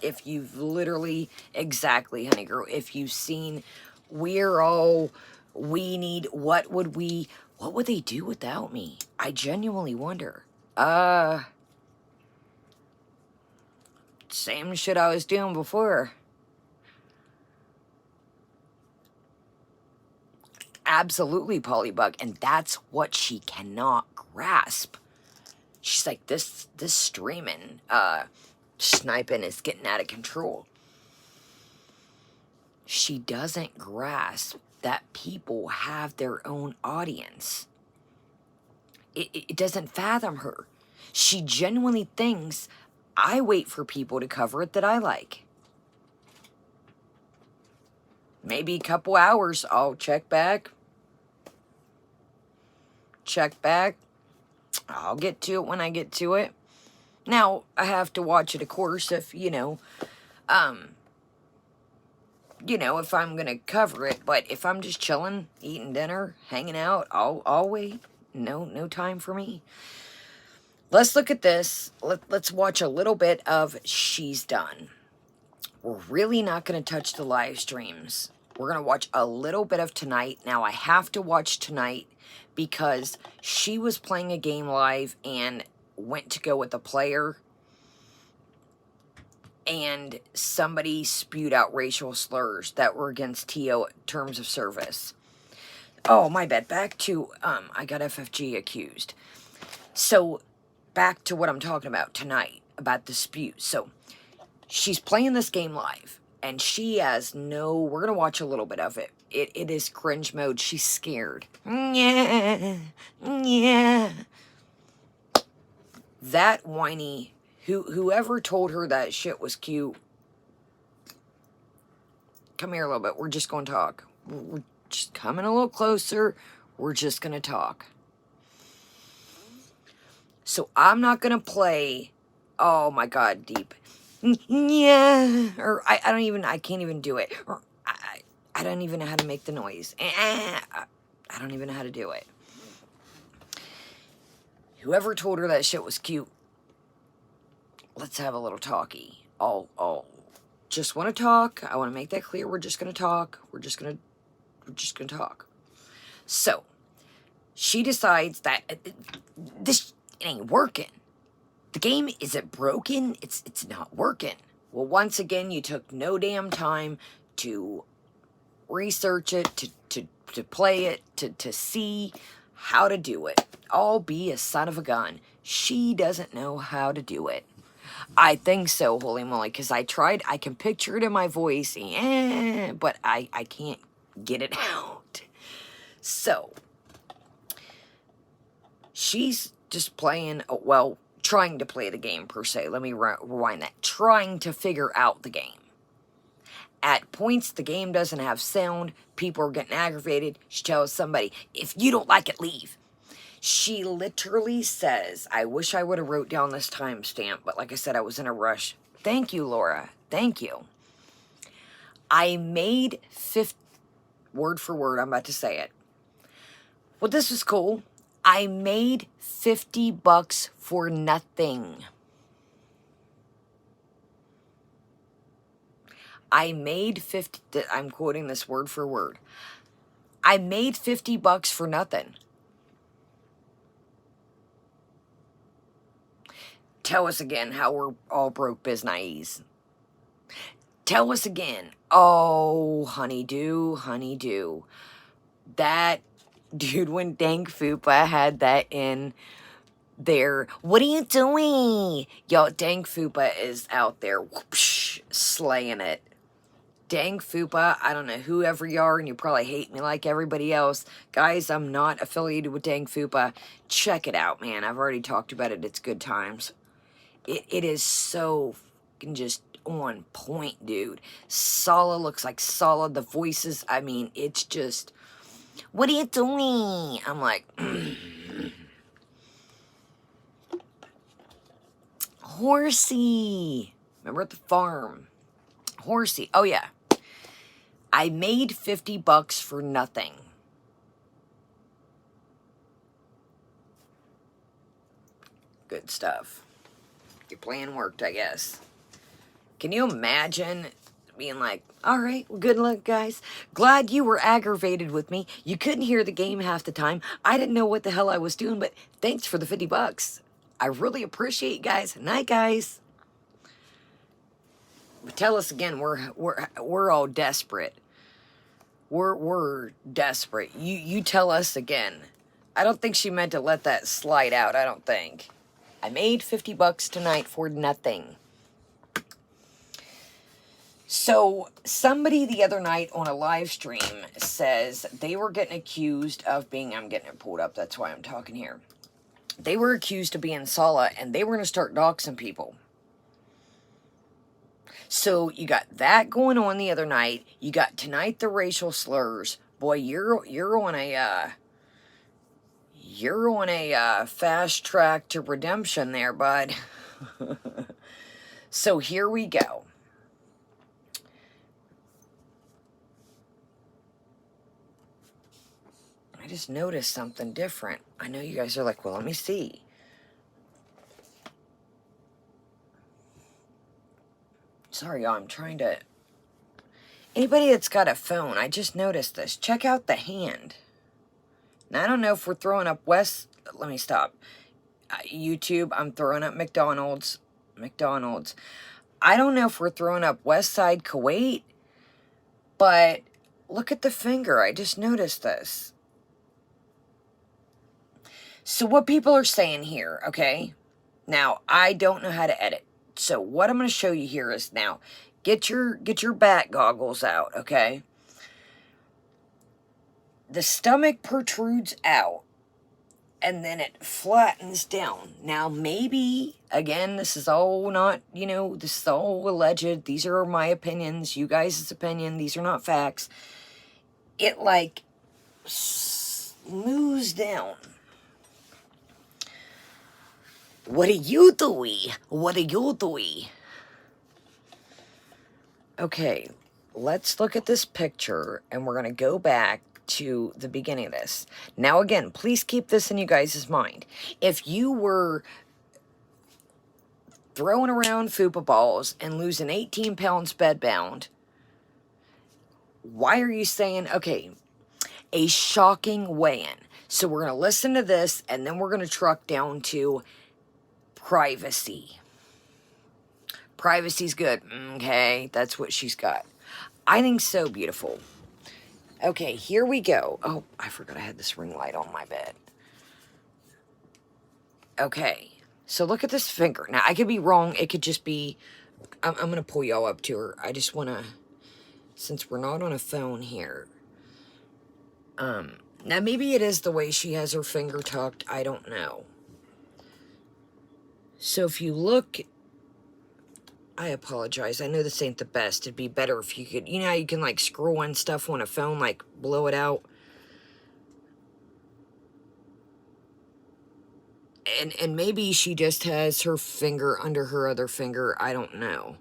If you've literally, exactly, honey girl, if you've seen, we're all, we need, what would they do without me? I genuinely wonder. Same shit I was doing before. Absolutely, Polybug, and that's what she cannot grasp. She's like, this streaming, sniping is getting out of control. She doesn't grasp that people have their own audience. It doesn't fathom her. She genuinely thinks I wait for people to cover it that I like. Maybe a couple hours, I'll check back. Check back. I'll get to it when I get to it. Now, I have to watch it, of course, if, if I'm going to cover it. But if I'm just chilling, eating dinner, hanging out, I'll wait. No time for me. Let's look at this. Let's watch a little bit of She's Done. We're really not going to touch the live streams. We're going to watch a little bit of tonight. Now, I have to watch tonight because she was playing a game live and went to go with a player. And somebody spewed out racial slurs that were against TO terms of service. Oh, my bad. Back to, I got FFG accused. So, back to what I'm talking about tonight, about the spew. So, she's playing this game live, and she has no, we're going to watch a little bit of it. It is cringe mode. She's scared. Yeah. That whiny, whoever told her that shit was cute, come here a little bit. We're just going to talk. We're just coming a little closer. We're just going to talk. So I'm not going to play, oh my God, deep. Yeah, or I can't even do it. Or I don't even know how to make the noise. I don't even know how to do it. Whoever told her that shit was cute, let's have a little talkie. I'll just want to talk. I want to make that clear. We're just going to talk. We're just going to talk. So, she decides that this ain't working. The game isn't broken. It's not working. Well, once again, you took no damn time to research it, to play it, to see how to do it. I'll be a son of a gun. She doesn't know how to do it. I think so, holy moly, because I tried. I can picture it in my voice, but I can't get it out. So, she's just playing, well, trying to play the game, per se. Let me rewind that. Trying to figure out the game. At points, the game doesn't have sound. People are getting aggravated. She tells somebody, if you don't like it, leave. She literally says, I wish I would have wrote down this timestamp, but like I said, I was in a rush. Thank you, Laura. Thank you. I made 50, word for word, I'm about to say it. Well, this was cool. I made $50 for nothing. I made 50, I'm quoting this word for word. I made $50 for nothing. Tell us again how we're all broke biz-naives. Tell us again. Oh, honeydew, honeydew. That dude, when Dank Fupa had that in there, what are you doing? Yo, Dank Fupa is out there whoopsh, slaying it. Dank Fupa, I don't know whoever you are, and you probably hate me like everybody else. Guys, I'm not affiliated with Dank Fupa. Check it out, man. I've already talked about it. It's good times. It is so fucking just on point, dude. Solid looks like solid. The voices, I mean, it's just, what are you doing? I'm like, Horsey. Remember at the farm? Horsey. Oh, yeah. I made $50 for nothing. Good stuff. Your plan worked, I guess. Can you imagine being like, all right, well, good luck, guys. Glad you were aggravated with me. You couldn't hear the game half the time. I didn't know what the hell I was doing, but thanks for the $50. I really appreciate you guys. Night, guys. Tell us again. We're all desperate. We're desperate. You tell us again. I don't think she meant to let that slide out. I don't think. I made $50 tonight for nothing. So, somebody the other night on a live stream says they were getting accused of being, I'm getting it pulled up, that's why I'm talking here. They were accused of being Sala, and they were going to start doxing people. So, you got that going on the other night. You got tonight the racial slurs. Boy, you're on a fast track to redemption there, bud. So here we go. I just noticed something different. I know you guys are like, well, let me see. Sorry, y'all, I'm trying to... Anybody that's got a phone, I just noticed this. Check out the hand. Now, I don't know if we're throwing up West... Let me stop. YouTube, I'm throwing up McDonald's. I don't know if we're throwing up West Side Kuwait, but look at the finger. I just noticed this. So what people are saying here, okay? Now, I don't know how to edit. So what I'm going to show you here is now, get your bat goggles out, okay? The stomach protrudes out, and then it flattens down. Now, maybe, again, this is all not, this is all alleged. These are my opinions, you guys' opinion. These are not facts. It, like, smooths down. What are you doing? What are you doing? Okay, let's look at this picture, and we're going to go back to the beginning of this. Now, again, please keep this in you guys' mind. If you were throwing around fupa balls and losing 18 pounds bedbound, why are you saying, okay, a shocking weigh-in? So we're going to listen to this, and then we're going to truck down to privacy. Privacy's good. Okay, that's what she's got. I think so, beautiful. Okay, here we go. Oh, I forgot I had this ring light on my bed. Okay, so look at this finger. Now, I could be wrong. It could just be... I'm going to pull y'all up to her. I just want to... Since we're not on a phone here... Now, maybe it is the way she has her finger tucked. I don't know. So, if you look... I apologize. I know this ain't the best. It'd be better if you could... You know how you can, like, scroll in stuff on a phone, like, blow it out? And maybe she just has her finger under her other finger. I don't know.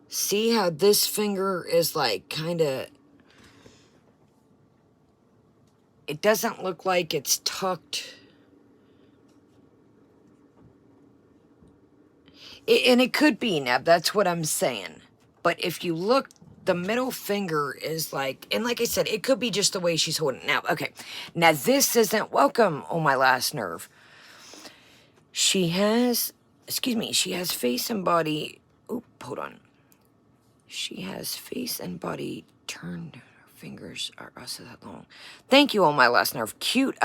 See how this finger is, like, kind of... It doesn't look like it's tucked. And it could be, now, that's what I'm saying. But if you look, the middle finger is like... And like I said, it could be just the way she's holding it. Now, okay. Now, this isn't welcome on my last nerve. She has... Excuse me. She has face and body... Oop, hold on. She has face and body turned. Her fingers are also that long. Thank you on my last nerve. Cute,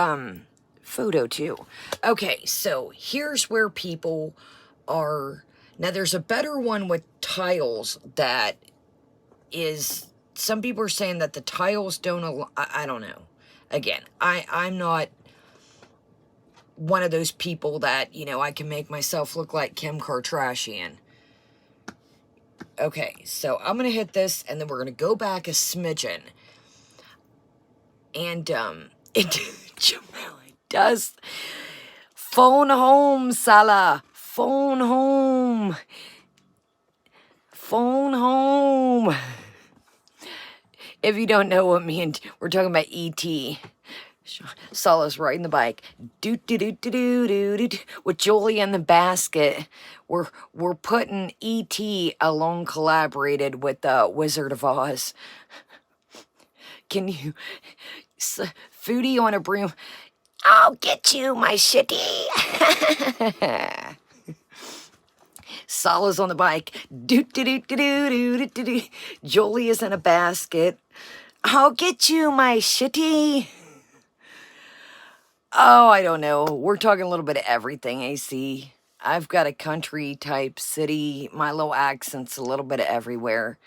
photo, too. Okay, so here's where people are... Now, there's a better one with tiles that is... Some people are saying that the tiles don't... I don't know. Again, I'm not one of those people that, you know, I can make myself look like Kim Kardashian. Okay, so I'm going to hit this, and then we're going to go back a smidgen. And, Jamal, it does. Phone home, Salah. Phone home. Phone home. If you don't know what we're talking about E.T. Salah's riding the bike. With Julie in the basket. We're putting E.T. along collaborated with the Wizard of Oz. Can you... Foodie on a broom. I'll get you, my shitty. Salah's on the bike. Jolie is in a basket. I'll get you, my shitty. Oh, I don't know. We're talking a little bit of everything, AC. I've got a country type city. My little accent's a little bit of everywhere.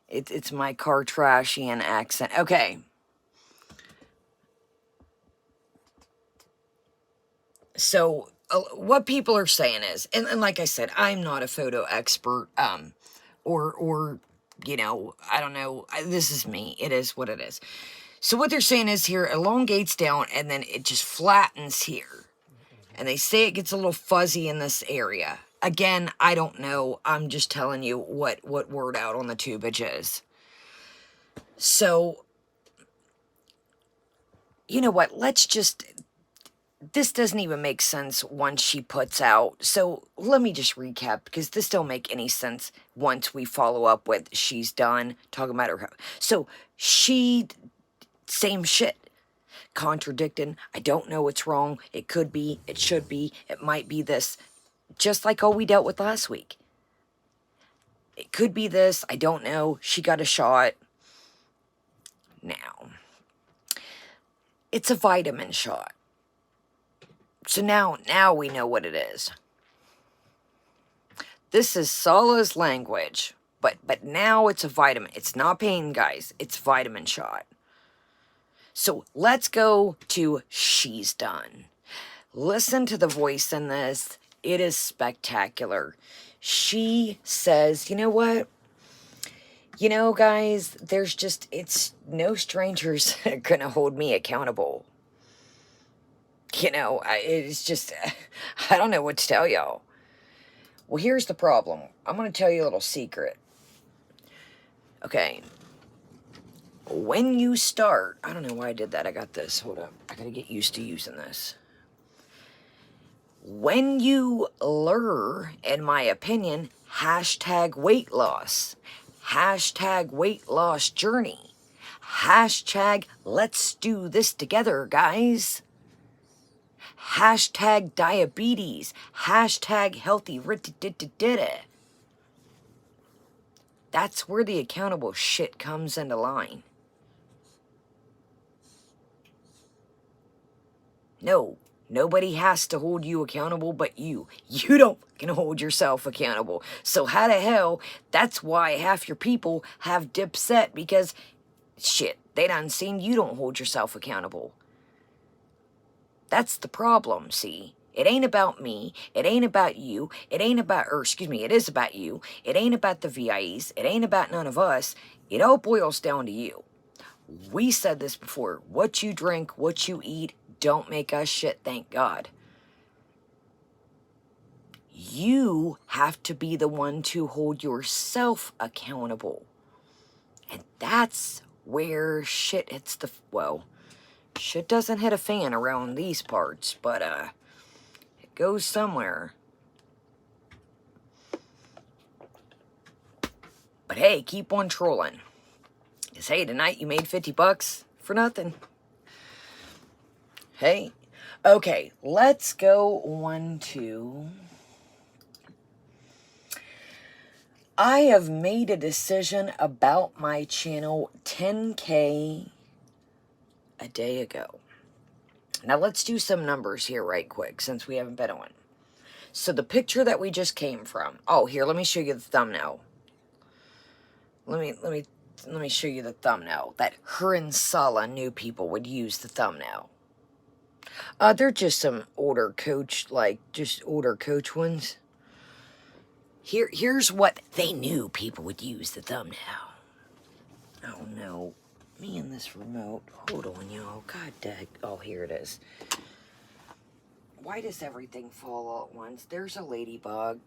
It's my Kardashian accent. Okay. So, what people are saying is, and like I said, I'm not a photo expert, or, you know, I don't know, this is me, it is what it is. So what they're saying is here, it elongates down, and then it just flattens here, and they say it gets a little fuzzy in this area. Again, I don't know, I'm just telling you what word out on the tubage is. So, you know what, let's just... This doesn't even make sense once she puts out. So let me just recap, because this don't make any sense once we follow up with she's done talking about her. So she, same shit, contradicting. I don't know what's wrong. It could be, it should be, it might be this. Just like all we dealt with last week. It could be this. I don't know. She got a shot. Now, it's a vitamin shot. So now we know what it is. This is Salah's language, but now it's a vitamin. It's not pain, guys. It's vitamin shot. So let's go to she's done. Listen to the voice in this. It is spectacular. She says, you know what? You know, guys, it's no strangers gonna hold me accountable. You know, it's just, I don't know what to tell y'all. Well, here's the problem. I'm going to tell you a little secret. Okay. When you start, I don't know why I did that. I got this. Hold up. I gotta get used to using this. When you lure, in my opinion, hashtag weight loss, hashtag weight loss journey, hashtag let's do this together, guys, hashtag diabetes, hashtag healthy, that's where the accountable shit comes into line. No, nobody has to hold you accountable but you. You don't fucking hold yourself accountable. So how the hell, that's why half your people have Dipset, because shit, they done seen you don't hold yourself accountable. That's the problem, see? It ain't about me. It ain't about you. It ain't about, or excuse me, it is about you. It ain't about the VIEs. It ain't about none of us. It all boils down to you. We said this before. What you drink, what you eat, don't make us shit, thank God. You have to be the one to hold yourself accountable. And that's where shit hits the, well, shit doesn't hit a fan around these parts, but it goes somewhere. But hey, keep on trolling. Because hey, tonight you made 50 bucks for nothing. Hey. Okay, let's go on to... I have made a decision about my channel 10K a day ago. Now let's do some numbers here right quick since we haven't been on. So the picture that we just came from. Oh, here, let me show you the thumbnail. Let me show you the thumbnail that her and Sala knew people would use the thumbnail. They're just some older coach, like just older coach ones. Here's what they knew people would use the thumbnail. Oh no, me and this remote. Hold on, y'all. God dang. Oh, here it is. Why does everything fall all at once? There's a ladybug.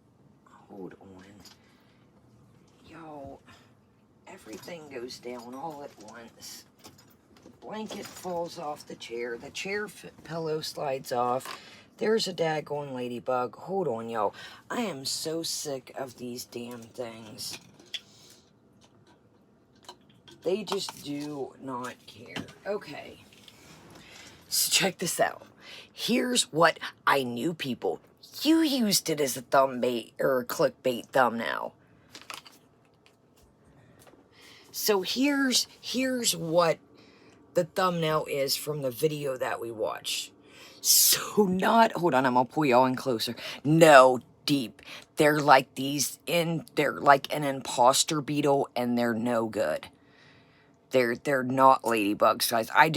Hold on. Y'all, everything goes down all at once. The blanket falls off the chair. The chair pillow slides off. There's a daggone ladybug. Hold on, y'all. I am so sick of these damn things. They just do not care. Okay. So check this out. Here's what I knew people. You used it as a thumbbait or a clickbait thumbnail. So here's what the thumbnail is from the video that we watched. So not, hold on, I'm gonna pull y'all in closer. No, deep. They're like they're like an imposter beetle and they're no good. They're not ladybugs, guys. I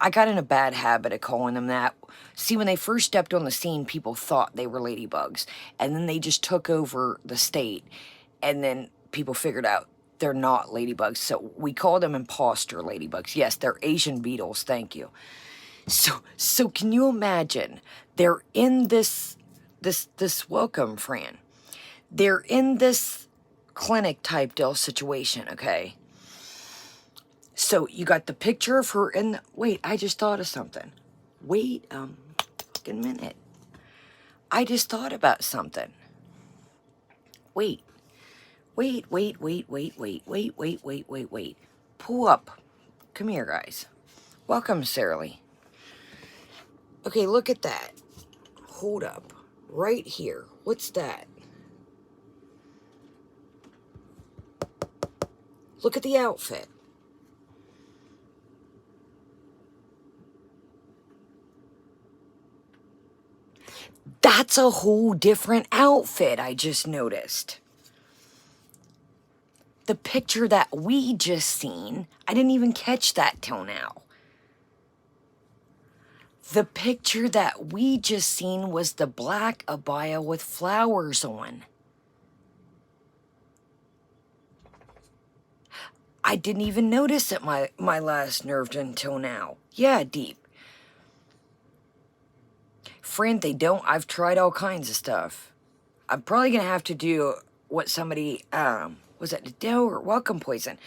got in a bad habit of calling them that. See, when they first stepped on the scene, people thought they were ladybugs. And then they just took over the state. And then people figured out they're not ladybugs. So we call them imposter ladybugs. Yes, they're Asian beetles. Thank you. So can you imagine? They're in this welcome, Fran. They're in this clinic type deal situation, okay? So you got the picture of her in the... Wait, I just thought of something. Wait fucking minute. I just thought about something. Wait. Wait. Pull up. Come here, guys. Welcome, Sarah Lee. Okay, look at that. Hold up. Right here. What's that? Look at the outfit. That's a whole different outfit, I just noticed. The picture that we just seen, I didn't even catch that till now. The picture that we just seen was the black abaya with flowers on. I didn't even notice it my last nerve until now. Yeah, deep. Friend, they don't. I've tried all kinds of stuff. I'm probably going to have to do what somebody, Was it the dough or welcome poison?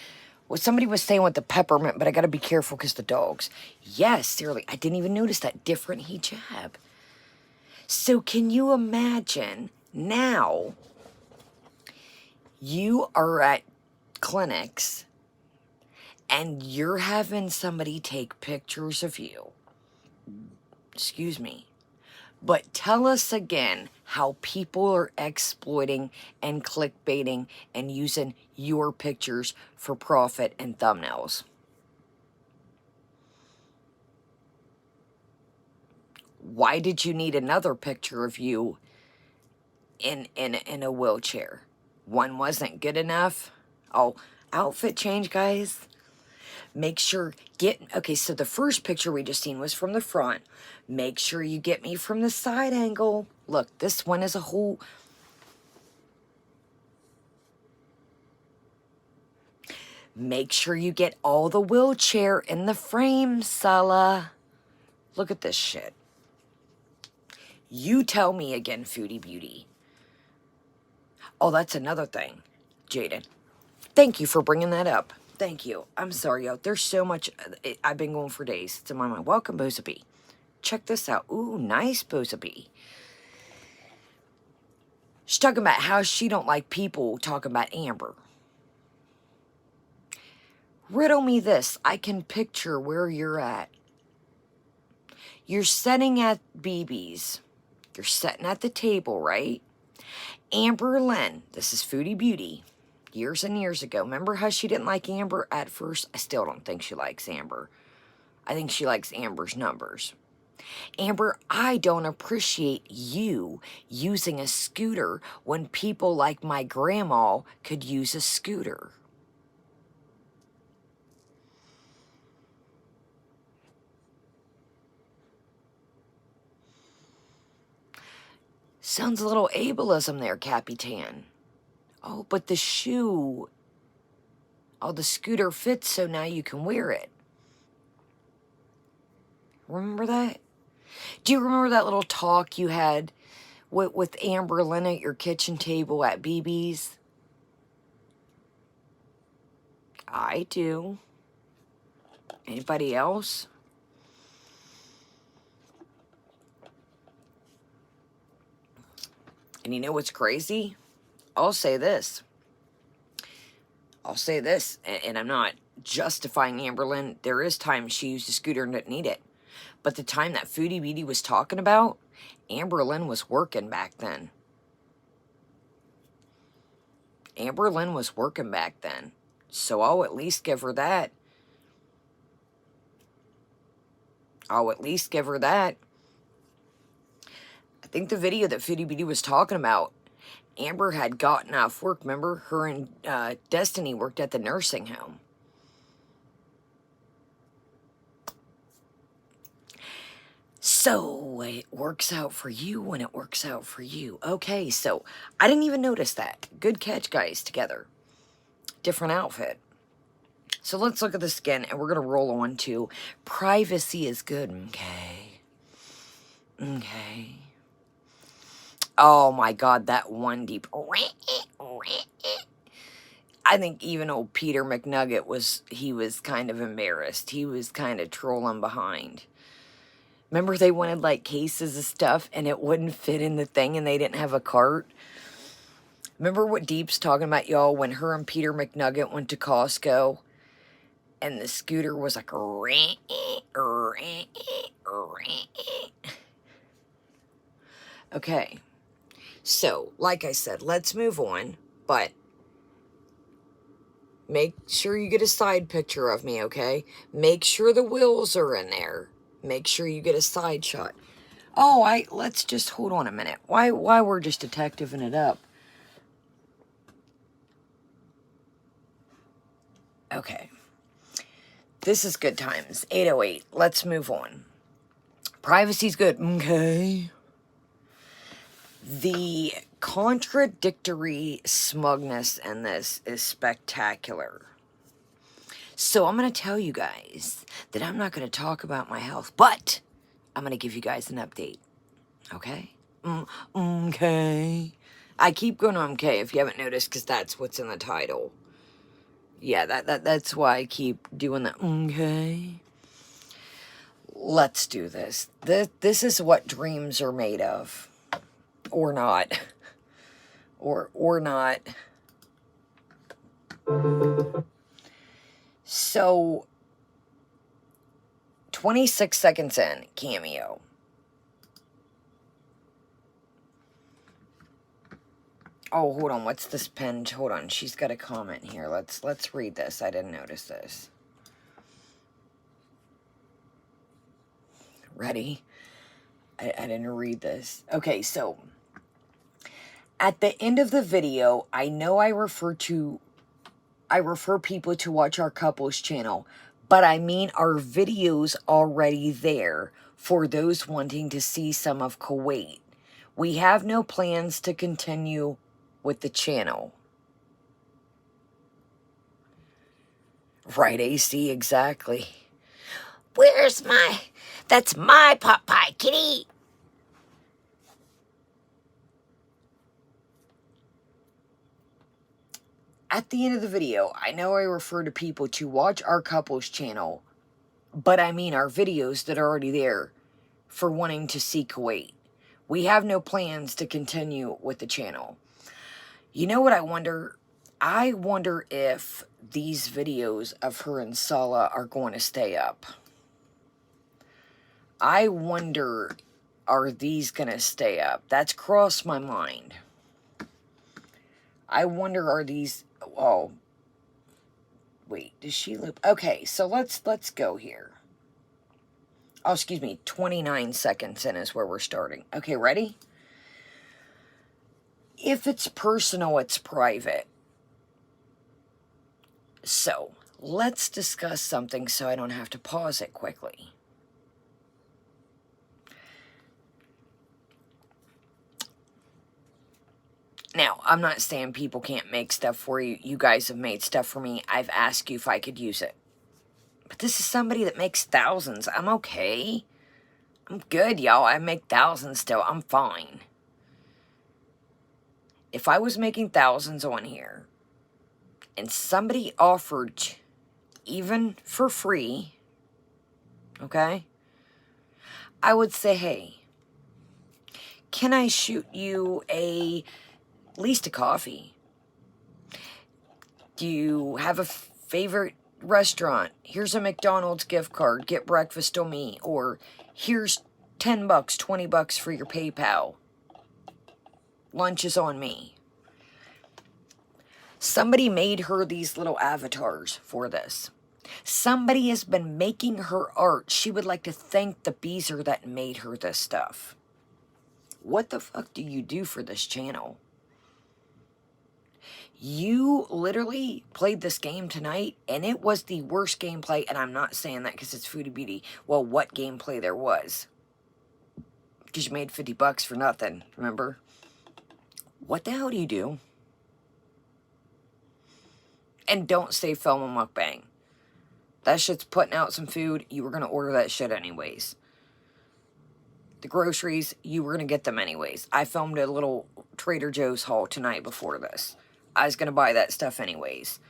Well, somebody was saying with the peppermint, but I got to be careful because the dogs. Yes, seriously, I didn't even notice that different hijab. So can you imagine now you are at clinics and you're having somebody take pictures of you. Excuse me. But tell us again how people are exploiting and clickbaiting and using your pictures for profit and thumbnails. Why did you need another picture of you in a wheelchair? One wasn't good enough. Oh, outfit change, guys. Make sure, okay, so the first picture we just seen was from the front. Make sure you get me from the side angle. Look, this one is a whole... Make sure you get all the wheelchair in the frame, Sala. Look at this shit. You tell me again, Foodie Beauty. Oh, that's another thing, Jaden. Thank you for bringing that up. Thank you. I'm sorry, yo. There's so much. I've been going for days. It's in my mind. Welcome, Bozabee. Check this out. Ooh, nice, Bozabee. She's talking about how she don't like people talking about Amber. Riddle me this. I can picture where you're at. You're sitting at BB's. You're sitting at the table, right? Amber Lynn. This is Foodie Beauty. Years and years ago. Remember how she didn't like Amber at first? I still don't think she likes Amber. I think she likes Amber's numbers. Amber, I don't appreciate you using a scooter when people like my grandma could use a scooter. Sounds a little ableism there, Capitan. Oh, but the shoe... Oh, the scooter fits, so now you can wear it. Remember that? Do you remember that little talk you had with Amber Lynn at your kitchen table at BB's? I do. Anybody else? And you know what's crazy? I'll say this. And I'm not justifying Amber Lynn. There is times she used a scooter and didn't need it. But the time that Foodie Beauty was talking about, Amber Lynn was working back then. Amber Lynn was working back then. So I'll at least give her that. I think the video that Foodie Beauty was talking about, Amber had gotten off work. Remember, her and Destiny worked at the nursing home. So it works out for you when it works out for you. Okay, so I didn't even notice that. Good catch, guys, together. Different outfit. So let's look at this again, and we're going to roll on to privacy is good, okay? Okay. Oh my God, that one deep... I think even old Peter McNugget was kind of embarrassed. He was kind of trolling behind. Remember they wanted like cases of stuff and it wouldn't fit in the thing and they didn't have a cart? Remember what Deep's talking about, y'all, when her and Peter McNugget went to Costco and the scooter was like... Okay. So, like I said, let's move on, but make sure you get a side picture of me, okay? Make sure the wheels are in there. Make sure you get a side shot. Oh, let's just hold on a minute. Why we're just detectiving it up? Okay. This is good times. 8:08. Let's move on. Privacy's good. Okay. The contradictory smugness in this is spectacular. So I'm going to tell you guys that I'm not going to talk about my health, but I'm going to give you guys an update. Okay? Okay. I keep going on K if you haven't noticed, because that's what's in the title. Yeah, that's why I keep doing the okay. Let's do this. This is what dreams are made of. Or not. Or not. So, 26 seconds in, cameo. Oh, hold on. What's this pinned? Hold on. She's got a comment here. Let's read this. I didn't notice this. Ready? I didn't read this. Okay, so at the end of the video, I know I refer people to watch our couples channel, but I mean our videos already there for those wanting to see some of Kuwait. We have no plans to continue with the channel. Right, AC, exactly. That's my pot pie, kitty. At the end of the video, I know I refer to people to watch our couples channel, but I mean our videos that are already there for wanting to see Kuwait. We have no plans to continue with the channel. You know what I wonder? I wonder if these videos of her and Salah are going to stay up. I wonder, are these going to stay up? That's crossed my mind. I wonder, are these... Oh, wait, does she live? Okay, so let's go here. Oh, excuse me, 29 seconds in is where we're starting. Okay, ready? If it's personal, it's private. So, let's discuss something so I don't have to pause it quickly. Now, I'm not saying people can't make stuff for you. You guys have made stuff for me. I've asked you if I could use it. But this is somebody that makes thousands. I'm okay. I'm good, y'all. I make thousands still. I'm fine. If I was making thousands on here, and somebody offered, even for free, okay, I would say, hey, can I shoot you at least a coffee? Do you have a favorite restaurant? Here's a McDonald's gift card. Get breakfast on me. Or here's $10, $20 for your PayPal. Lunch is on me. Somebody made her these little avatars for this. Somebody has been making her art. She would like to thank the Beezer that made her this stuff. What the fuck do you do for this channel? You literally played this game tonight, and it was the worst gameplay, and I'm not saying that because it's Foodie Beauty. Well, what gameplay there was? Because you made $50 for nothing, remember? What the hell do you do? And don't say film a mukbang. That shit's putting out some food. You were going to order that shit anyways. The groceries, you were going to get them anyways. I filmed a little Trader Joe's haul tonight before this. I was going to buy that stuff anyways.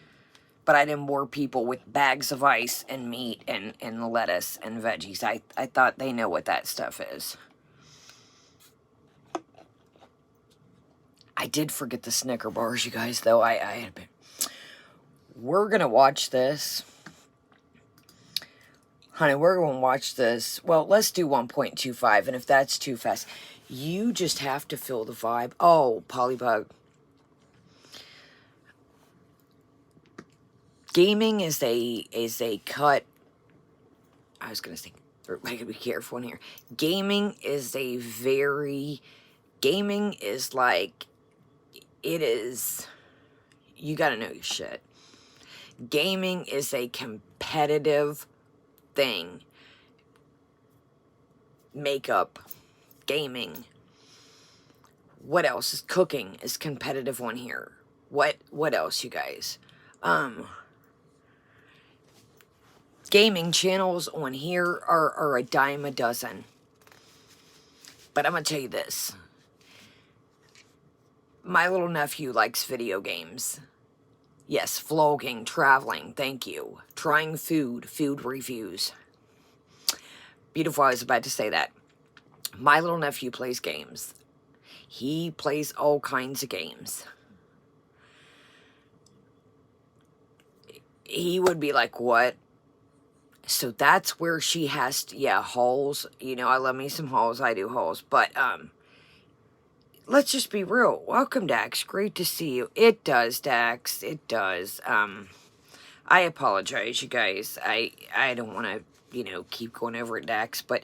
But I didn't bore people with bags of ice and meat and lettuce and veggies. I thought they know what that stuff is. I did forget the Snicker bars, you guys, though. I had been... We're going to watch this. Honey, we're going to watch this. Well, let's do 1.25, and if that's too fast, you just have to feel the vibe. Oh, Polybug. Gaming is a cut. I was going to say, I got to be careful in here. Gaming is like, it is, you got to know your shit. Gaming is a competitive thing. Makeup, gaming. What else? Is cooking is competitive on here. What else, you guys? Gaming channels on here are a dime a dozen. But I'm going to tell you this. My little nephew likes video games. Yes, vlogging, traveling, thank you. Trying food reviews. Beautiful, I was about to say that. My little nephew plays games. He plays all kinds of games. He would be like, what? So that's where she has to, yeah, hauls. You know, I love me some hauls. I do hauls. But, let's just be real. Welcome, Dax. Great to see you. It does, Dax. It does. I apologize, you guys. I don't want to, you know, keep going over it, Dax. But,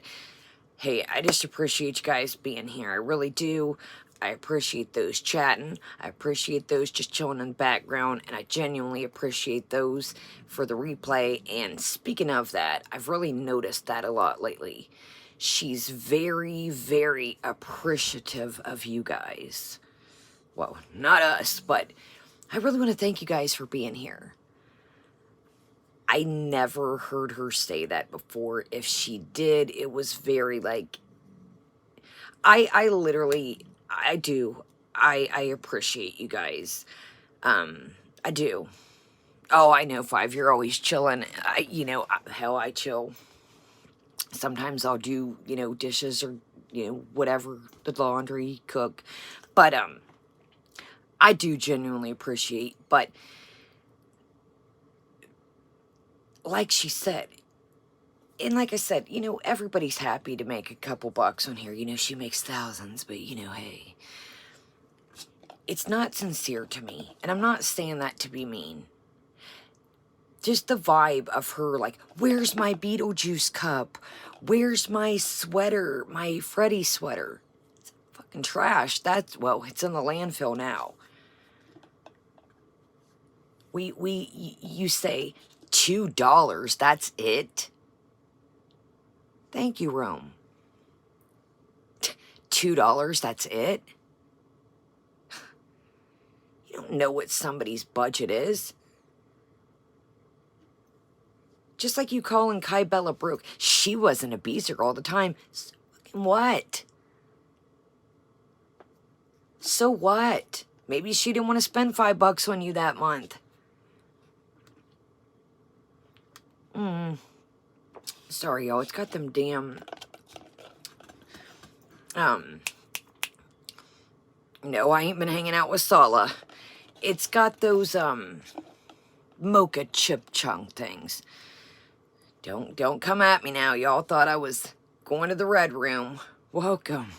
hey, I just appreciate you guys being here. I really do. I appreciate those chatting. I appreciate those just chilling in the background. And I genuinely appreciate those for the replay. And speaking of that, I've really noticed that a lot lately. She's very, very appreciative of you guys. Well, not us, but I really want to thank you guys for being here. I never heard her say that before. If she did, it was very like, I literally, I do. I appreciate you guys. I do. Oh, I know, 5. You're always chilling. You know, hell, I chill. Sometimes I'll do, you know, dishes or, you know, whatever, the laundry, cook. But, I do genuinely appreciate, but like she said, and like I said, you know, everybody's happy to make a couple bucks on here. You know, she makes thousands, but, you know, hey, it's not sincere to me. And I'm not saying that to be mean. Just the vibe of her, like, where's my Beetlejuice cup? Where's my sweater, my Freddy sweater? It's fucking trash. That's, well, it's in the landfill now. You say $2, that's it? Thank you, Rome. $2, that's it? You don't know what somebody's budget is. Just like you calling Kai Bella broke. She wasn't a beezer all the time. So what? So what? Maybe she didn't want to spend $5 on you that month. Sorry, y'all. It's got them damn... No, I ain't been hanging out with Sala. It's got those, mocha chip chunk things. Don't come at me now. Y'all thought I was going to the red room. Welcome.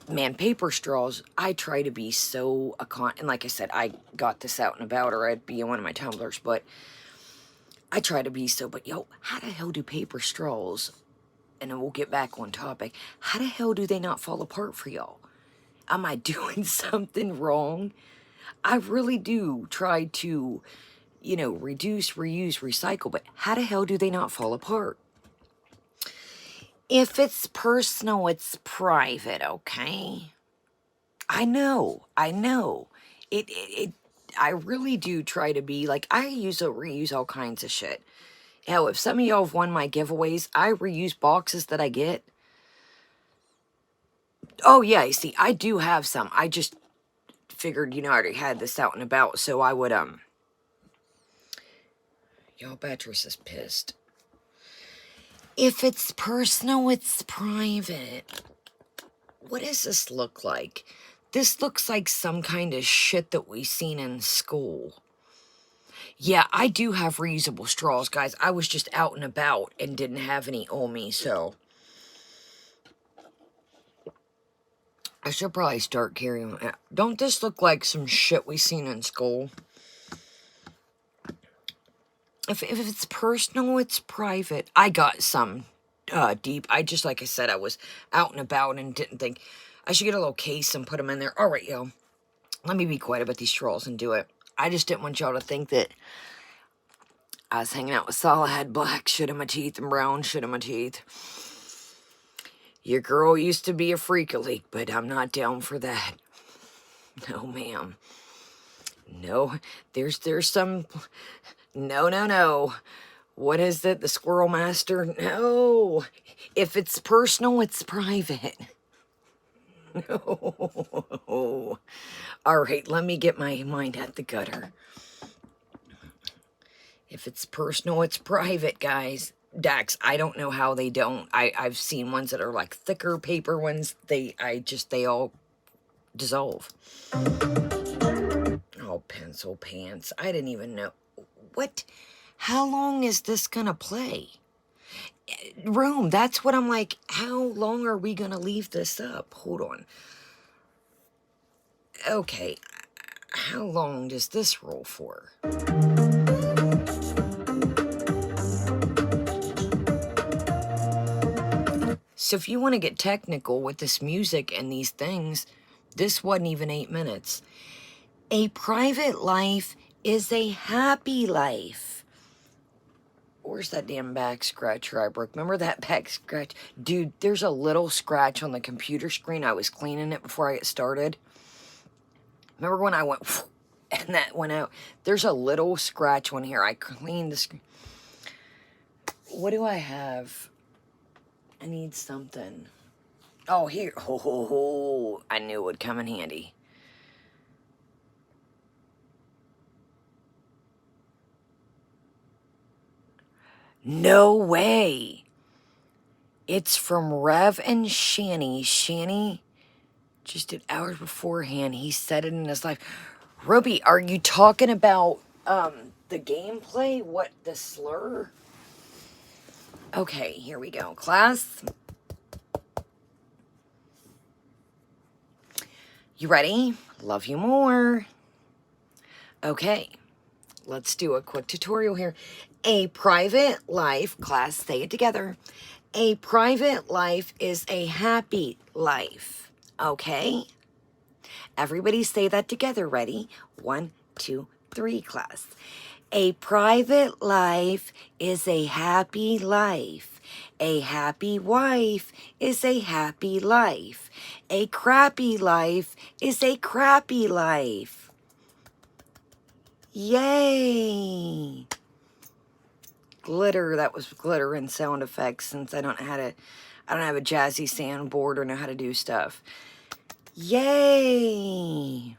Man, paper straws, I try to be so and like I said, I got this out and about, or I'd be in one of my tumblers, but I try to be so, but yo, how the hell do paper straws, and then we'll get back on topic, how the hell do they not fall apart for y'all? Am I doing something wrong? I really do try to, you know, reduce, reuse, recycle, but how the hell do they not fall apart? If it's personal, it's private, okay? I know. I really do try to be, like, I reuse all kinds of shit. Hell, if some of y'all have won my giveaways, I reuse boxes that I get. Oh, yeah, you see, I do have some. I just figured, you know, I already had this out and about, so I would, Y'all, Beatrice is pissed. If it's personal, it's private. What does this look like? This looks like some kind of shit that we seen in school. Yeah, I do have reusable straws, guys. I was just out and about and didn't have any on me, so I should probably start carrying them. Don't this look like some shit we seen in school? If it's personal, it's private. I got some deep. Like I said, I was out and about and didn't think I should get a little case and put them in there. All right, yo. Let me be quiet about these straws and do it. I just didn't want y'all to think that I was hanging out with Salah, had black shit in my teeth and brown shit in my teeth. Your girl used to be a freak-a-leak, but I'm not down for that. No, ma'am. No, there's some... No. What is it? The Squirrel Master? No. If it's personal, it's private. No. All right, let me get my mind at the gutter. If it's personal, it's private, guys. Dax, I don't know how they don't. I've seen ones that are like thicker paper ones. They all dissolve. Oh, pencil pants. I didn't even know. What? How long is this gonna play? Room, that's what I'm like. How long are we gonna leave this up? Hold on. Okay. How long does this roll for? So if you want to get technical with this music and these things, this wasn't even 8 minutes. A private life is a happy life. Where's that damn back scratcher I broke? Remember that back scratch? Dude, there's a little scratch on the computer screen. I was cleaning it before I get started. Remember when I went and that went out? There's a little scratch on here. I cleaned the screen. What do I have? I need something. Oh, here. Oh, I knew it would come in handy. No way. It's from Rev and Shanny. Shanny just did hours beforehand. He said it in his life. Ruby, are you talking about the gameplay? What, the slur? Okay, here we go. Class, you ready? Love you more. Okay, let's do a quick tutorial here. A private life, class, say it together. A private life is a happy life. Okay? Everybody say that together. Ready? 1, 2, 3, class. A private life is a happy life. A happy wife is a happy life. A crappy life is a crappy life. Yay! Glitter, that was glitter and sound effects, since I don't have a jazzy soundboard or know how to do stuff. Yay!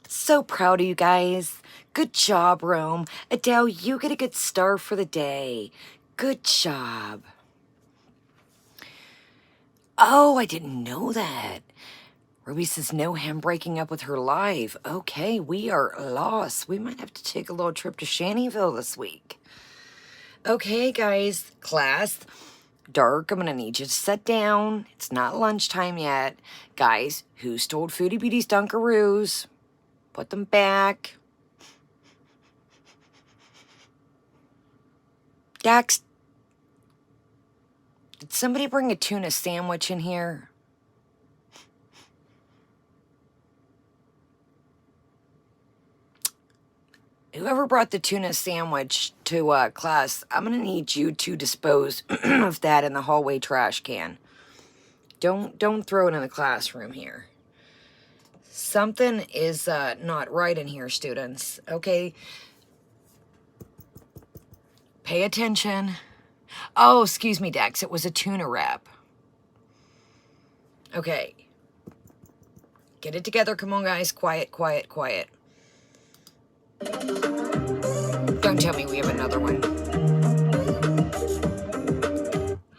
So proud of you guys. Good job, Rome. Adele, you get a good star for the day. Good job. Oh, I didn't know that. Ruby says no ham breaking up with her live. Okay, we are lost. We might have to take a little trip to Shannyville this week. Okay, guys, class, Dark, I'm going to need you to sit down. It's not lunchtime yet. Guys, who stole Foodie Beauty's Dunkaroos? Put them back. Dax, did somebody bring a tuna sandwich in here? Whoever brought the tuna sandwich to class, I'm going to need you to dispose of that in the hallway trash can. Don't throw it in the classroom here. Something is not right in here, students. Okay? Pay attention. Oh, excuse me, Dex. It was a tuna wrap. Okay. Get it together. Come on, guys. Quiet, quiet, quiet. Don't tell me we have another one.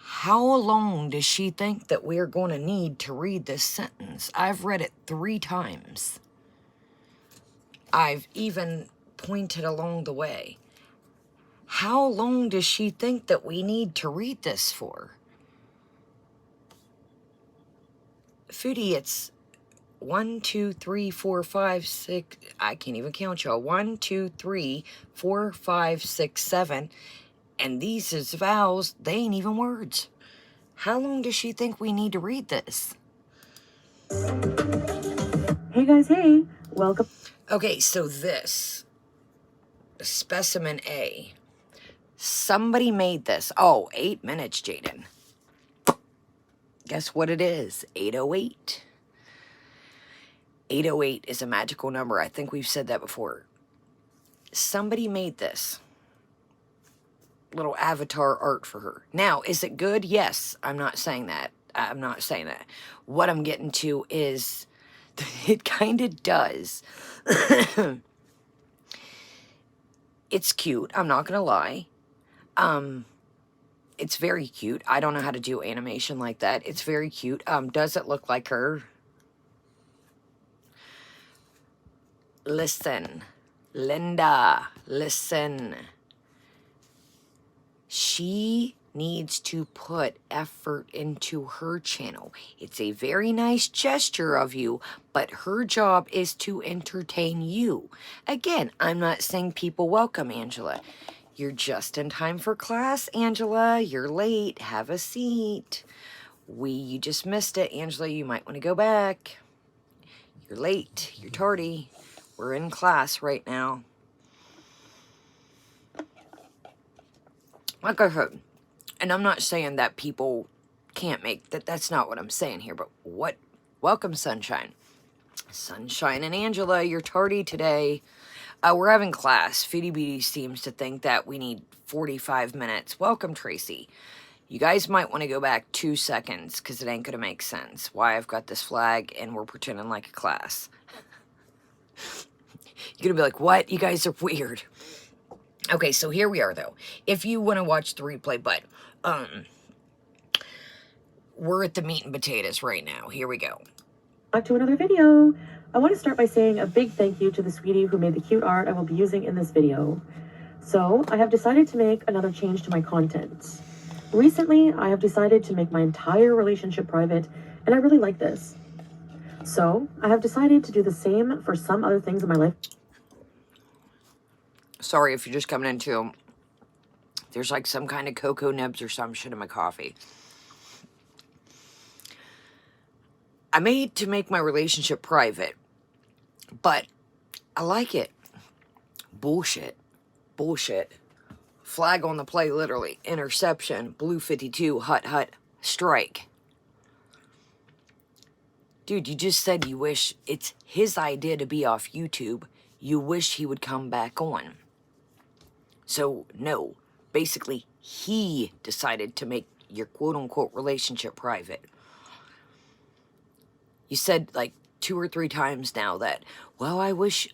How long does she think that we're going to need to read this sentence? I've read it 3 times. I've even pointed along the way. How long does she think that we need to read this for? Foodie, it's 1, 2, 3, 4, 5, 6. I can't even count y'all. 1, 2, 3, 4, 5, 6, 7. And these is vowels. They ain't even words. How long does she think we need to read this? Hey guys, hey. Welcome. Okay, so this. Specimen A. Somebody made this. Oh, 8 minutes, Jaden. Guess what it is? 808. 808 is a magical number. I think we've said that before. Somebody made this little avatar art for her. Now, is it good? Yes. I'm not saying that. I'm not saying that. What I'm getting to is, it kind of does. It's cute, I'm not gonna lie. It's very cute. I don't know how to do animation like that. It's very cute. Does it look like her? Listen, Linda, listen. She needs to put effort into her channel. It's a very nice gesture of you, but her job is to entertain you. Again, I'm not saying people welcome Angela. You're just in time for class, Angela. You're late. Have a seat. You just missed it, Angela. You might want to go back. You're late. You're tardy. We're in class right now. Like I said, and I'm not saying that people can't make that. That's not what I'm saying here. But what? Welcome, Sunshine. Sunshine and Angela, you're tardy today. We're having class. Foodie Beauty seems to think that we need 45 minutes. Welcome, Tracy. You guys might want to go back 2 seconds because it ain't going to make sense why I've got this flag and we're pretending like a class. You're going to be like, what? You guys are weird. Okay, so here we are, though. If you want to watch the replay, but we're at the meat and potatoes right now. Here we go. Back to another video. I want to start by saying a big thank you to the sweetie who made the cute art I will be using in this video. So, I have decided to make another change to my content. Recently, I have decided to make my entire relationship private, and I really like this. So, I have decided to do the same for some other things in my life. Sorry if you're just coming into, there's like some kind of cocoa nibs or some shit in my coffee. I made to make my relationship private, but I like it. Bullshit. Bullshit. Flag on the play, literally. Interception. Blue 52. Hut, hut. Strike. Dude, you just said you wish it's his idea to be off YouTube. You wish he would come back on. So, no. Basically, he decided to make your quote-unquote relationship private. You said like 2 or 3 times now that, well, I wish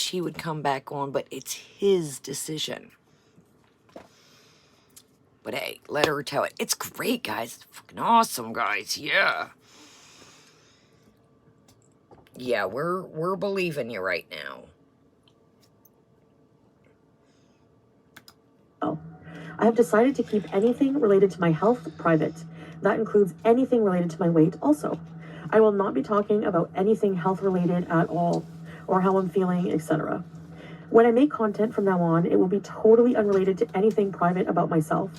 he would come back on, but it's his decision. But hey, let her tell it. It's great, guys. It's fucking awesome, guys. Yeah. Yeah, we're believing you right now. Oh, I have decided to keep anything related to my health private. That includes anything related to my weight also. I will not be talking about anything health related at all, or how I'm feeling, etc. When I make content from now on, it will be totally unrelated to anything private about myself.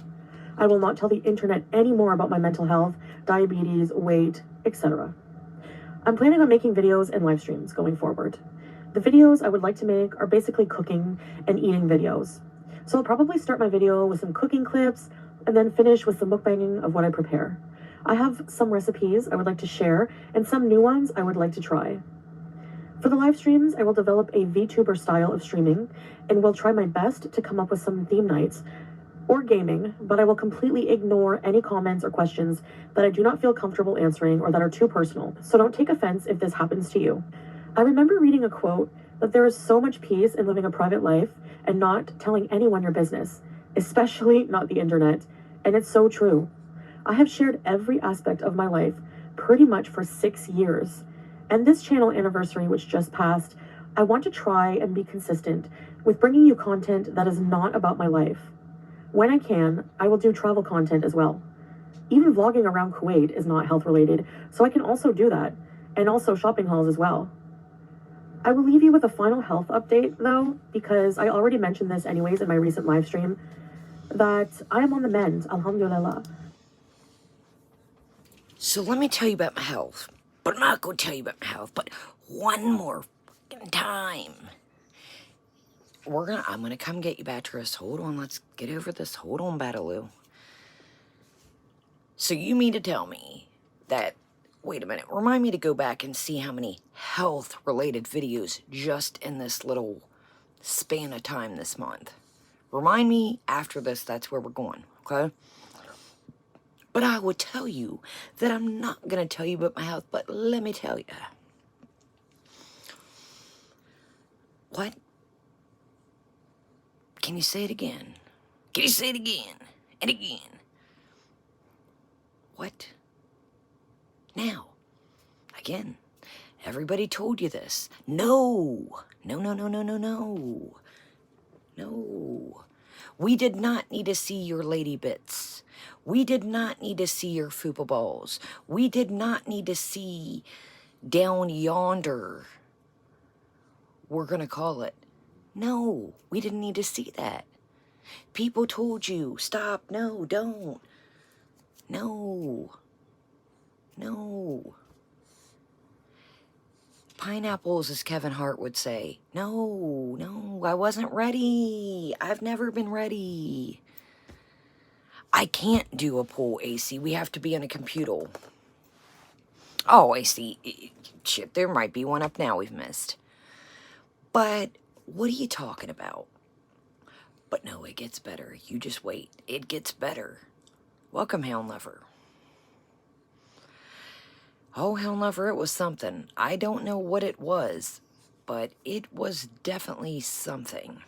I will not tell the internet any more about my mental health, diabetes, weight, etc. I'm planning on making videos and live streams going forward. The videos I would like to make are basically cooking and eating videos. So I'll probably start my video with some cooking clips and then finish with some mukbanging of what I prepare. I have some recipes I would like to share and some new ones I would like to try. For the live streams, I will develop a VTuber style of streaming and will try my best to come up with some theme nights or gaming, but I will completely ignore any comments or questions that I do not feel comfortable answering or that are too personal, so don't take offense if this happens to you. I remember reading a quote that there is so much peace in living a private life and not telling anyone your business, especially not the internet, and it's so true. I have shared every aspect of my life pretty much for 6 years, and this channel anniversary which just passed, I want to try and be consistent with bringing you content that is not about my life. When I can, I will do travel content as well. Even vlogging around Kuwait is not health related, so I can also do that, and also shopping hauls as well. I will leave you with a final health update though, because I already mentioned this anyways in my recent live stream, that I am on the mend, alhamdulillah. So let me tell you about my health. But I'm not going to tell you about my health, but one more fucking time. I'm gonna come get you, Beatrice. Hold on, let's get over this. Hold on, Bataloo. So you mean to tell me that, wait a minute, remind me to go back and see how many health-related videos just in this little span of time this month. Remind me after this, that's where we're going, okay? But I will tell you that I'm not going to tell you about my health, but let me tell you. What? Can you say it again? Can you say it again? And again? What? Now. Again. Everybody told you this. No. No, no, no, no, no, no. No. We did not need to see your lady bits. We did not need to see your fupa balls. We did not need to see down yonder, we're gonna call it. No, we didn't need to see that. People told you, stop, no, don't. No. No. Pineapples, as Kevin Hart would say. No, no, I wasn't ready. I've never been ready. I can't do a pool, AC. We have to be on a computer. Oh, AC. Shit, there might be one up now we've missed. But what are you talking about? But no, it gets better. You just wait. It gets better. Welcome, Hound Lover. Oh, Hound Lover, it was something. I don't know what it was, but it was definitely something.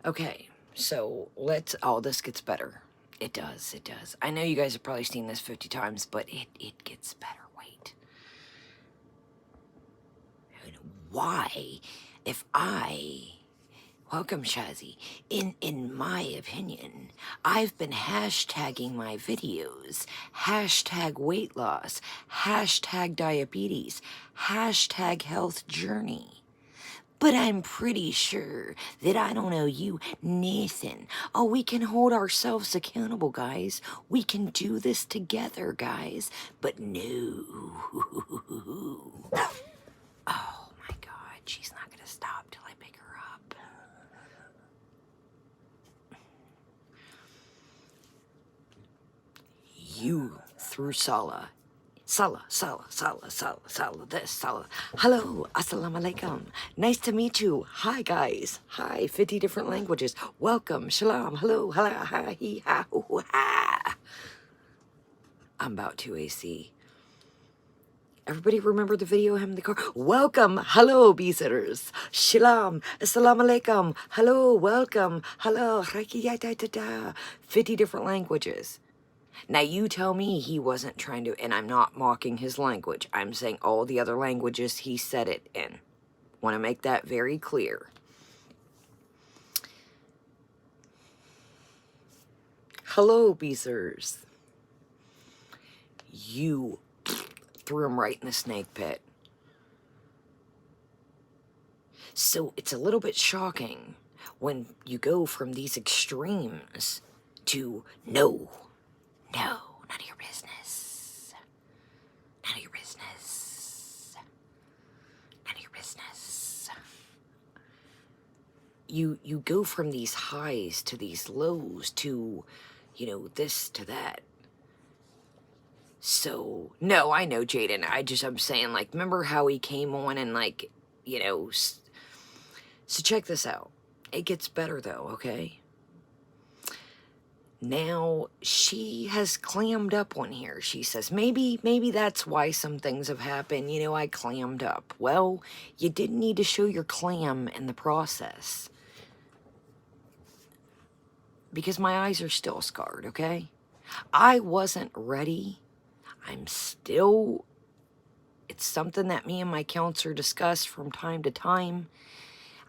Okay, so let's... Oh, this gets better. It does, it does. I know you guys have probably seen this 50 times, but it gets better. Wait. Why, if I... Welcome, Shazzy. In my opinion, I've been hashtagging my videos. Hashtag weight loss. Hashtag diabetes. Hashtag health journey. But I'm pretty sure that I don't owe you nothing. Oh, we can hold ourselves accountable, guys. We can do this together, guys. But no. Oh my God, she's not gonna stop till I pick her up. You through Salah. Salah, this, Salah. Hello, assalamu alaikum. Nice to meet you. Hi, guys. Hi, 50 different languages. Welcome, shalom, hello, hala, ha, he, ha, hoo, ha. I'm about to, AC. Everybody remember the video of him in the car? Welcome, hello, B-sitters. Shalom, assalamu alaikum. Hello, welcome, hello, 50 different languages. Now you tell me he wasn't trying to, and I'm not mocking his language. I'm saying all the other languages he said it in. Want to make that very clear. Hello, Beezers. You threw him right in the snake pit. So it's a little bit shocking when you go from these extremes to no, none of your business. None of your business. None of your business. You go from these highs to these lows to, you know, this to that. So, no, I know, Jaden. I'm saying, like, remember how he came on and, like, you know, so check this out. It gets better, though, okay? Now, she has clammed up on here. She says, maybe that's why some things have happened. You know, I clammed up. Well, you didn't need to show your clam in the process. Because my eyes are still scarred, okay? I wasn't ready. I'm still... It's something that me and my counselor discuss from time to time.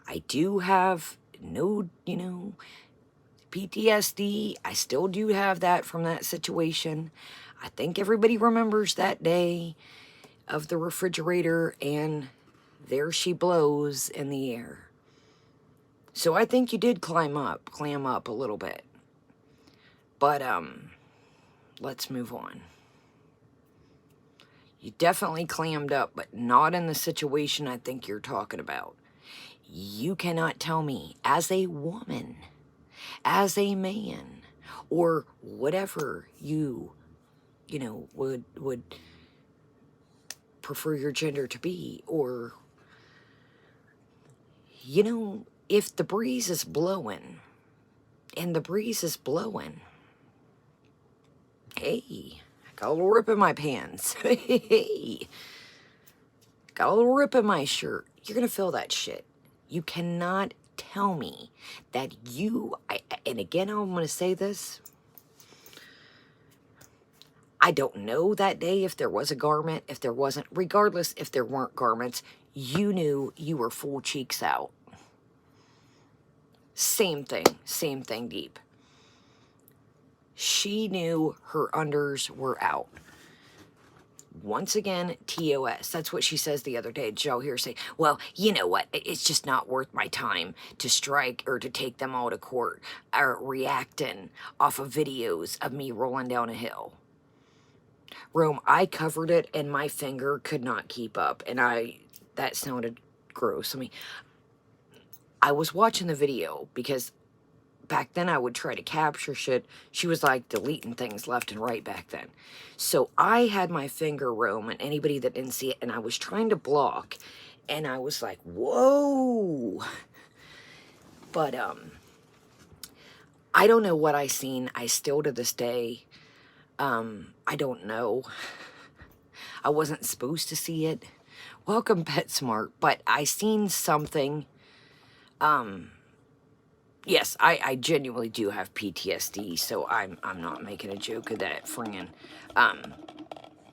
I do have no, you know... PTSD, I still do have that from that situation. I think everybody remembers that day of the refrigerator and there she blows in the air. So I think you did clam up a little bit. But, let's move on. You definitely clammed up, but not in the situation I think you're talking about. You cannot tell me, as a woman... as a man, or whatever you know, would prefer your gender to be, or, you know, if the breeze is blowing, and the breeze is blowing, Hey, got a little rip in my pants. Hey, got a little rip in my shirt. You're gonna feel that shit. You cannot tell me that and again, I'm gonna say this. I don't know that day if there was a garment, if there wasn't. Regardless, if there weren't garments, you knew you were full cheeks out. Same thing, deep. She knew her unders were out. Once again, TOS. That's what she says the other day. Did y'all hear her say, well, you know what? It's just not worth my time to strike or to take them all to court or reacting off of videos of me rolling down a hill. Rome, I covered it and my finger could not keep up. And that sounded gross. I mean, I was watching the video because back then I would try to capture shit. She was like deleting things left and right back then. So I had my finger, Rome, and anybody that didn't see it, and I was trying to block, and I was like, whoa. But, I don't know what I seen. I still to this day, I don't know. I wasn't supposed to see it. Welcome, PetSmart. But I seen something, yes, I genuinely do have PTSD, so I'm not making a joke of that, friend.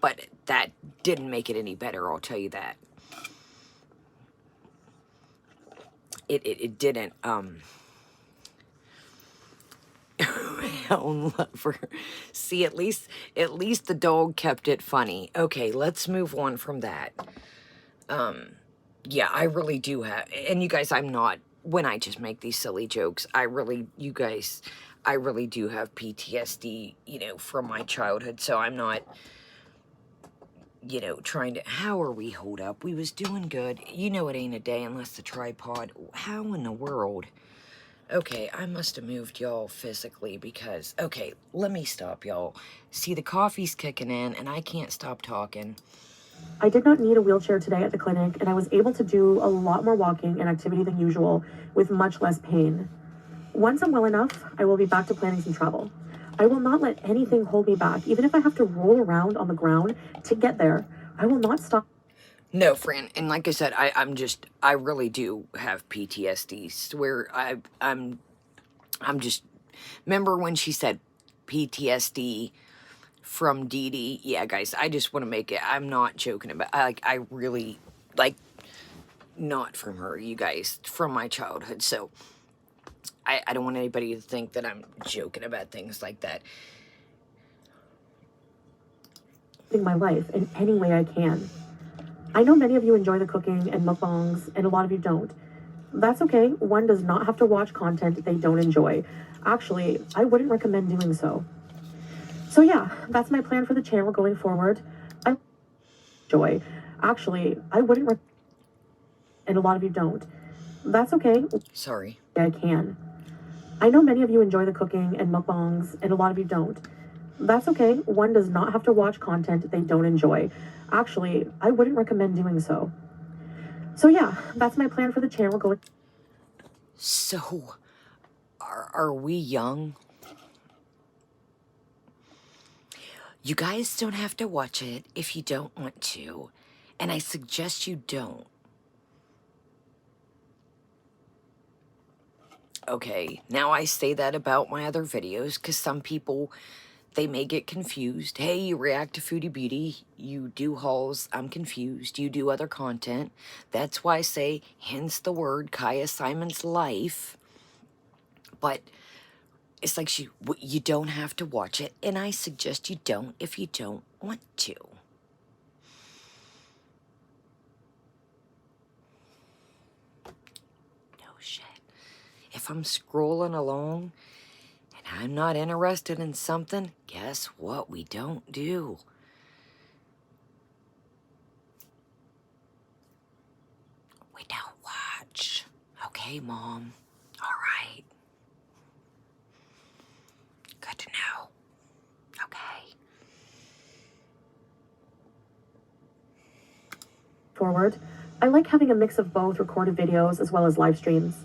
But that didn't make it any better, I'll tell you that. It didn't, own lover. See, at least the dog kept it funny. Okay, let's move on from that. Yeah, I really do have, and you guys, I'm not, when I just make these silly jokes, I really do have PTSD, you know, from my childhood, so I'm not, you know, trying to, how are we hold up? We was doing good. You know it ain't a day unless the tripod, how in the world? Okay, I must have moved y'all physically because, okay, let me stop y'all. See, the coffee's kicking in and I can't stop talking. I did not need a wheelchair today at the clinic, and I was able to do a lot more walking and activity than usual with much less pain. Once I'm well enough, I will be back to planning some travel. I will not let anything hold me back, even if I have to roll around on the ground to get there. I will not stop. No, Fran, and like I said, I really do have PTSD. Swear, I'm just, remember when she said PTSD from Dee Dee? Yeah, guys, I just want to make it, I'm not joking about, I really, like, not from her, you guys, from my childhood, so I don't want anybody to think that I'm joking about things like that. My life in any way I can. I know many of you enjoy the cooking and mukbangs, and a lot of you don't. That's okay. One does not have to watch content they don't enjoy. Actually, I wouldn't recommend doing so. So yeah, that's my plan for the channel going forward. I enjoy. Actually, I wouldn't and a lot of you don't. That's okay. Sorry. I can. I know many of you enjoy the cooking and mukbangs, and a lot of you don't. That's okay. One does not have to watch content they don't enjoy. Actually, I wouldn't recommend doing so. So yeah, that's my plan for the channel going. So, are we young? You guys don't have to watch it if you don't want to, and I suggest you don't. Okay, now I say that about my other videos because some people, they may get confused. Hey, you react to Foodie Beauty, you do hauls, I'm confused, you do other content. That's why I say, hence the word Kaya Simon's life. But it's like you don't have to watch it, and I suggest you don't if you don't want to. No shit. If I'm scrolling along and I'm not interested in something, guess what we don't do? We don't watch. Okay, Mom. All right. Good to know. Okay. Forward, I like having a mix of both recorded videos as well as live streams.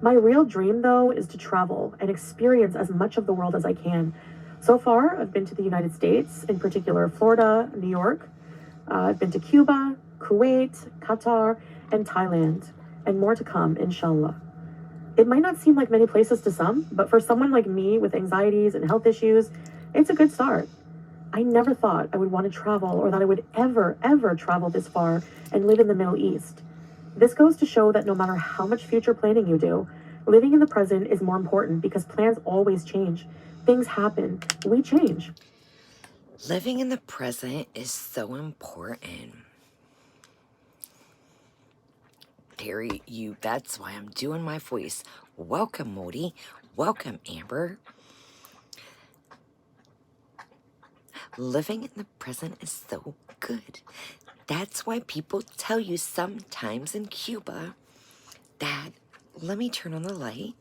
My real dream, though, is to travel and experience as much of the world as I can. So far, I've been to the United States, in particular Florida, New York. I've been to Cuba, Kuwait, Qatar, and Thailand, and more to come, inshallah. It might not seem like many places to some, but for someone like me with anxieties and health issues, it's a good start. I never thought I would want to travel or that I would ever travel this far and live in the Middle East. This goes to show that no matter how much future planning you do, living in the present is more important because plans always change. Things happen. We change. Living in the present is so important. Terry, that's why I'm doing my voice. Welcome, Modi. Welcome, Amber. Living in the present is so good. That's why people tell you sometimes in Cuba that, let me turn on the light.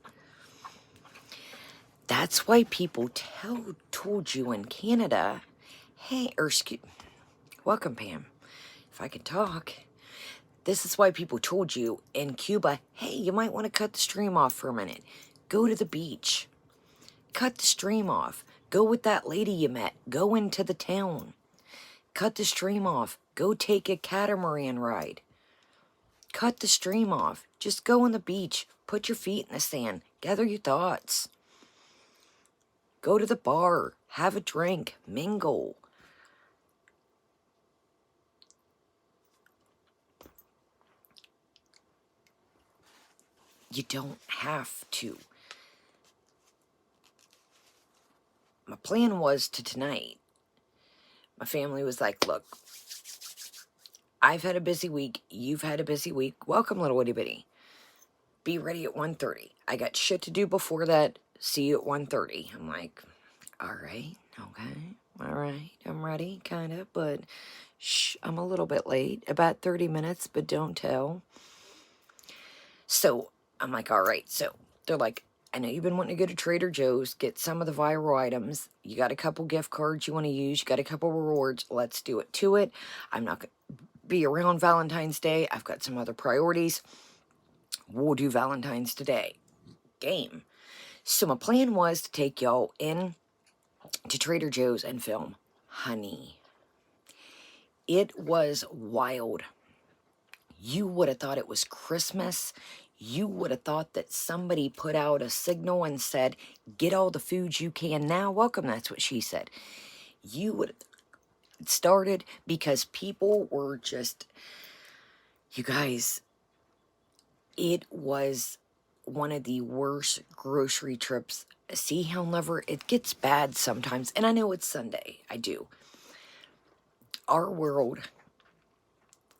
That's why people told you in Canada, hey, welcome, Pam. If I could talk. This is why people told you in Cuba, hey, you might want to cut the stream off for a minute. Go to the beach. Cut the stream off. Go with that lady you met. Go into the town. Cut the stream off. Go take a catamaran ride. Cut the stream off. Just go on the beach. Put your feet in the sand. Gather your thoughts. Go to the bar. Have a drink. Mingle. You don't have to. My plan was to tonight. My family was like, look, I've had a busy week. You've had a busy week. Welcome, little itty bitty. Be ready at 1:30. I got shit to do before that. See you at 1:30. I'm like, all right, okay, all right. I'm ready, kind of, but shh, I'm a little bit late. About 30 minutes, but don't tell. So I'm like, all right. So they're like, I know you've been wanting to go to Trader Joe's, get some of the viral items. You got a couple gift cards you want to use. You got a couple rewards. Let's do it to it. I'm not going to be around Valentine's Day. I've got some other priorities. We'll do Valentine's today. Game. So my plan was to take y'all in to Trader Joe's and film Honey. It was wild. You would have thought it was Christmas. You would have thought that somebody put out a signal and said, get all the food you can now. Welcome, that's what she said. You would have started because people were just, you guys, it was one of the worst grocery trips. See how never, it gets bad sometimes. And I know it's Sunday. I do. Our world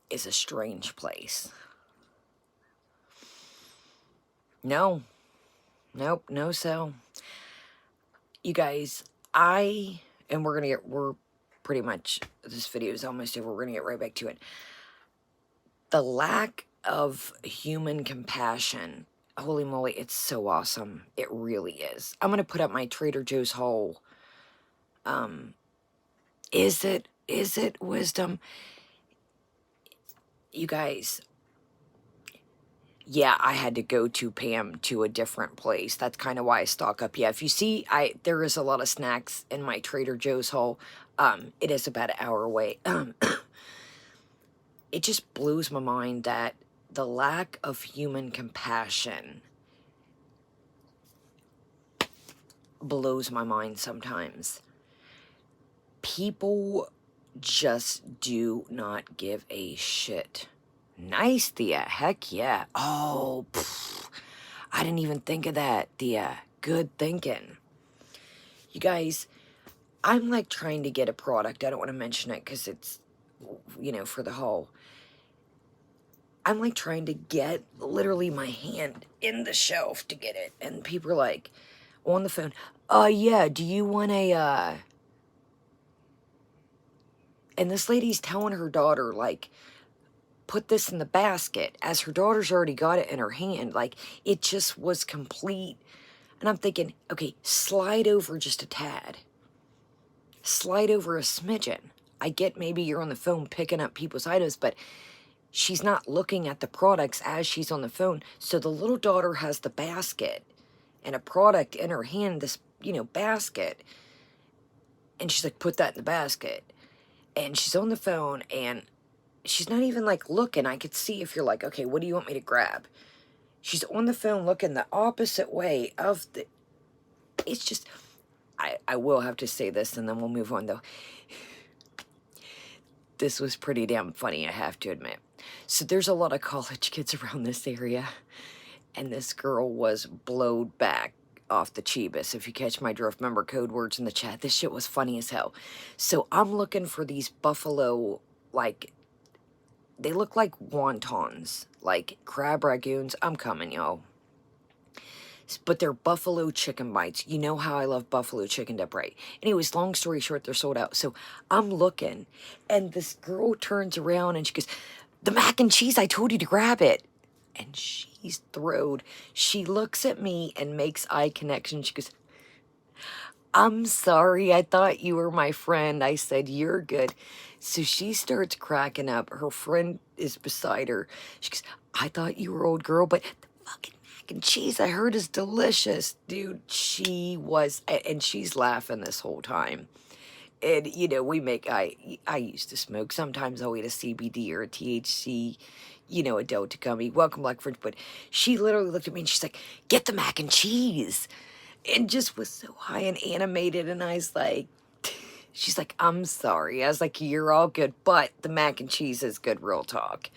is a strange place. No. Nope, no so. You guys, we're pretty much, this video is almost over. We're gonna get right back to it. The lack of human compassion, holy moly, it's so awesome. It really is. I'm gonna put up my Trader Joe's haul. Is it wisdom? You guys, yeah, I had to go to Pam to a different place. That's kind of why I stock up. Yeah, if you see, there is a lot of snacks in my Trader Joe's haul. It is about an hour away. It just blows my mind that the lack of human compassion blows my mind sometimes. People just do not give a shit. Nice, Thea. Heck yeah. Oh, I didn't even think of that, Thea. Good thinking. You guys, I'm like trying to get a product. I don't want to mention it because it's, for the haul. I'm like trying to get literally my hand in the shelf to get it. And people are like on the phone, yeah, do you want a, and this lady's telling her daughter, like, put this in the basket, as her daughter's already got it in her hand. Like, it just was complete. And I'm thinking, okay, slide over just a tad. Slide over a smidgen. I get maybe you're on the phone picking up people's items, but she's not looking at the products as she's on the phone. So the little daughter has the basket and a product in her hand, this, basket. And she's like, put that in the basket. And she's on the phone, and she's not even, like, looking. I could see if you're like, okay, what do you want me to grab? She's on the phone looking the opposite way of the... It's just... I will have to say this, and then we'll move on, though. This was pretty damn funny, I have to admit. So there's a lot of college kids around this area, and this girl was blowed back off the Chibis. If you catch my drift, remember code words in the chat. This shit was funny as hell. So I'm looking for these buffalo, like, they look like wontons, like crab ragoons. I'm coming, y'all. But they're buffalo chicken bites. You know how I love buffalo chicken dip, right? Anyways, long story short, they're sold out. So I'm looking, and this girl turns around and she goes, the mac and cheese, I told you to grab it. And she's thrilled. She looks at me and makes eye connection. She goes, I'm sorry, I thought you were my friend. I said, you're good. So she starts cracking up. Her friend is beside her. She goes, I thought you were old girl, but the fucking mac and cheese I heard is delicious. Dude, she was, and she's laughing this whole time. And, you know, I used to smoke. Sometimes I'll eat a CBD or a THC, you know, a Delta gummy. Welcome, Black French. But she literally looked at me and she's like, get the mac and cheese. And just was so high and animated. And I was like, she's like, I'm sorry. I was like, you're all good. But the mac and cheese is good, real talk.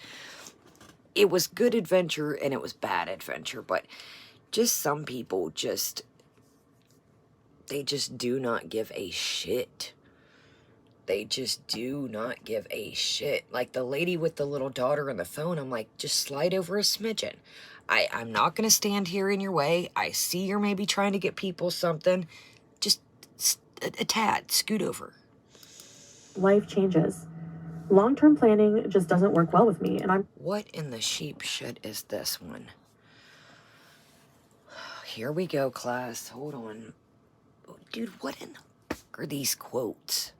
It was good adventure and it was bad adventure. But just some people just, they just do not give a shit. They just do not give a shit. Like the lady with the little daughter on the phone, I'm like, just slide over a smidgen. I'm not going to stand here in your way. I see you're maybe trying to get people something. Just a tad, scoot over. Life changes. Long-term planning just doesn't work well with me, and I'm... What in the sheep shit is this one? Here we go, class. Hold on. Dude, what in the fuck are these quotes?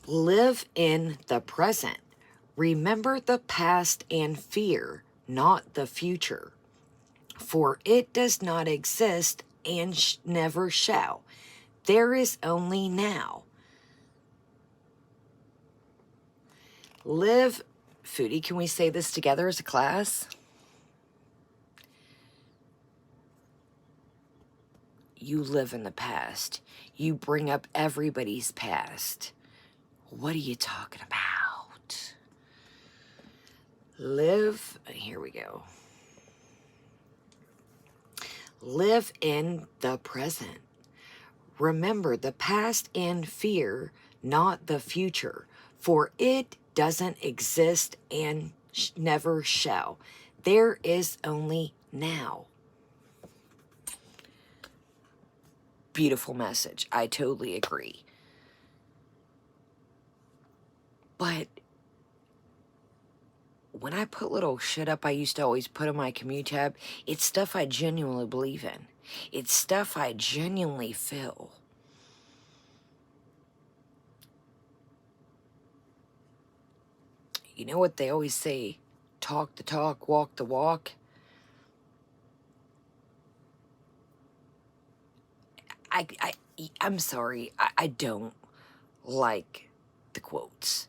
Live in the present. Remember the past and fear, not the future. For it does not exist and never shall. There is only now. Live, Foodie, can we say this together as a class? You live in the past. You bring up everybody's past. What are you talking about? Live, here we go. Live in the present. Remember the past and fear, not the future, for it doesn't exist and never shall. There is only now. Beautiful message. I totally agree. But when I put little shit up I used to always put on my commute tab, it's stuff I genuinely believe in. It's stuff I genuinely feel. You know what they always say? Talk the talk, walk the walk. I'm sorry. I don't like the quotes.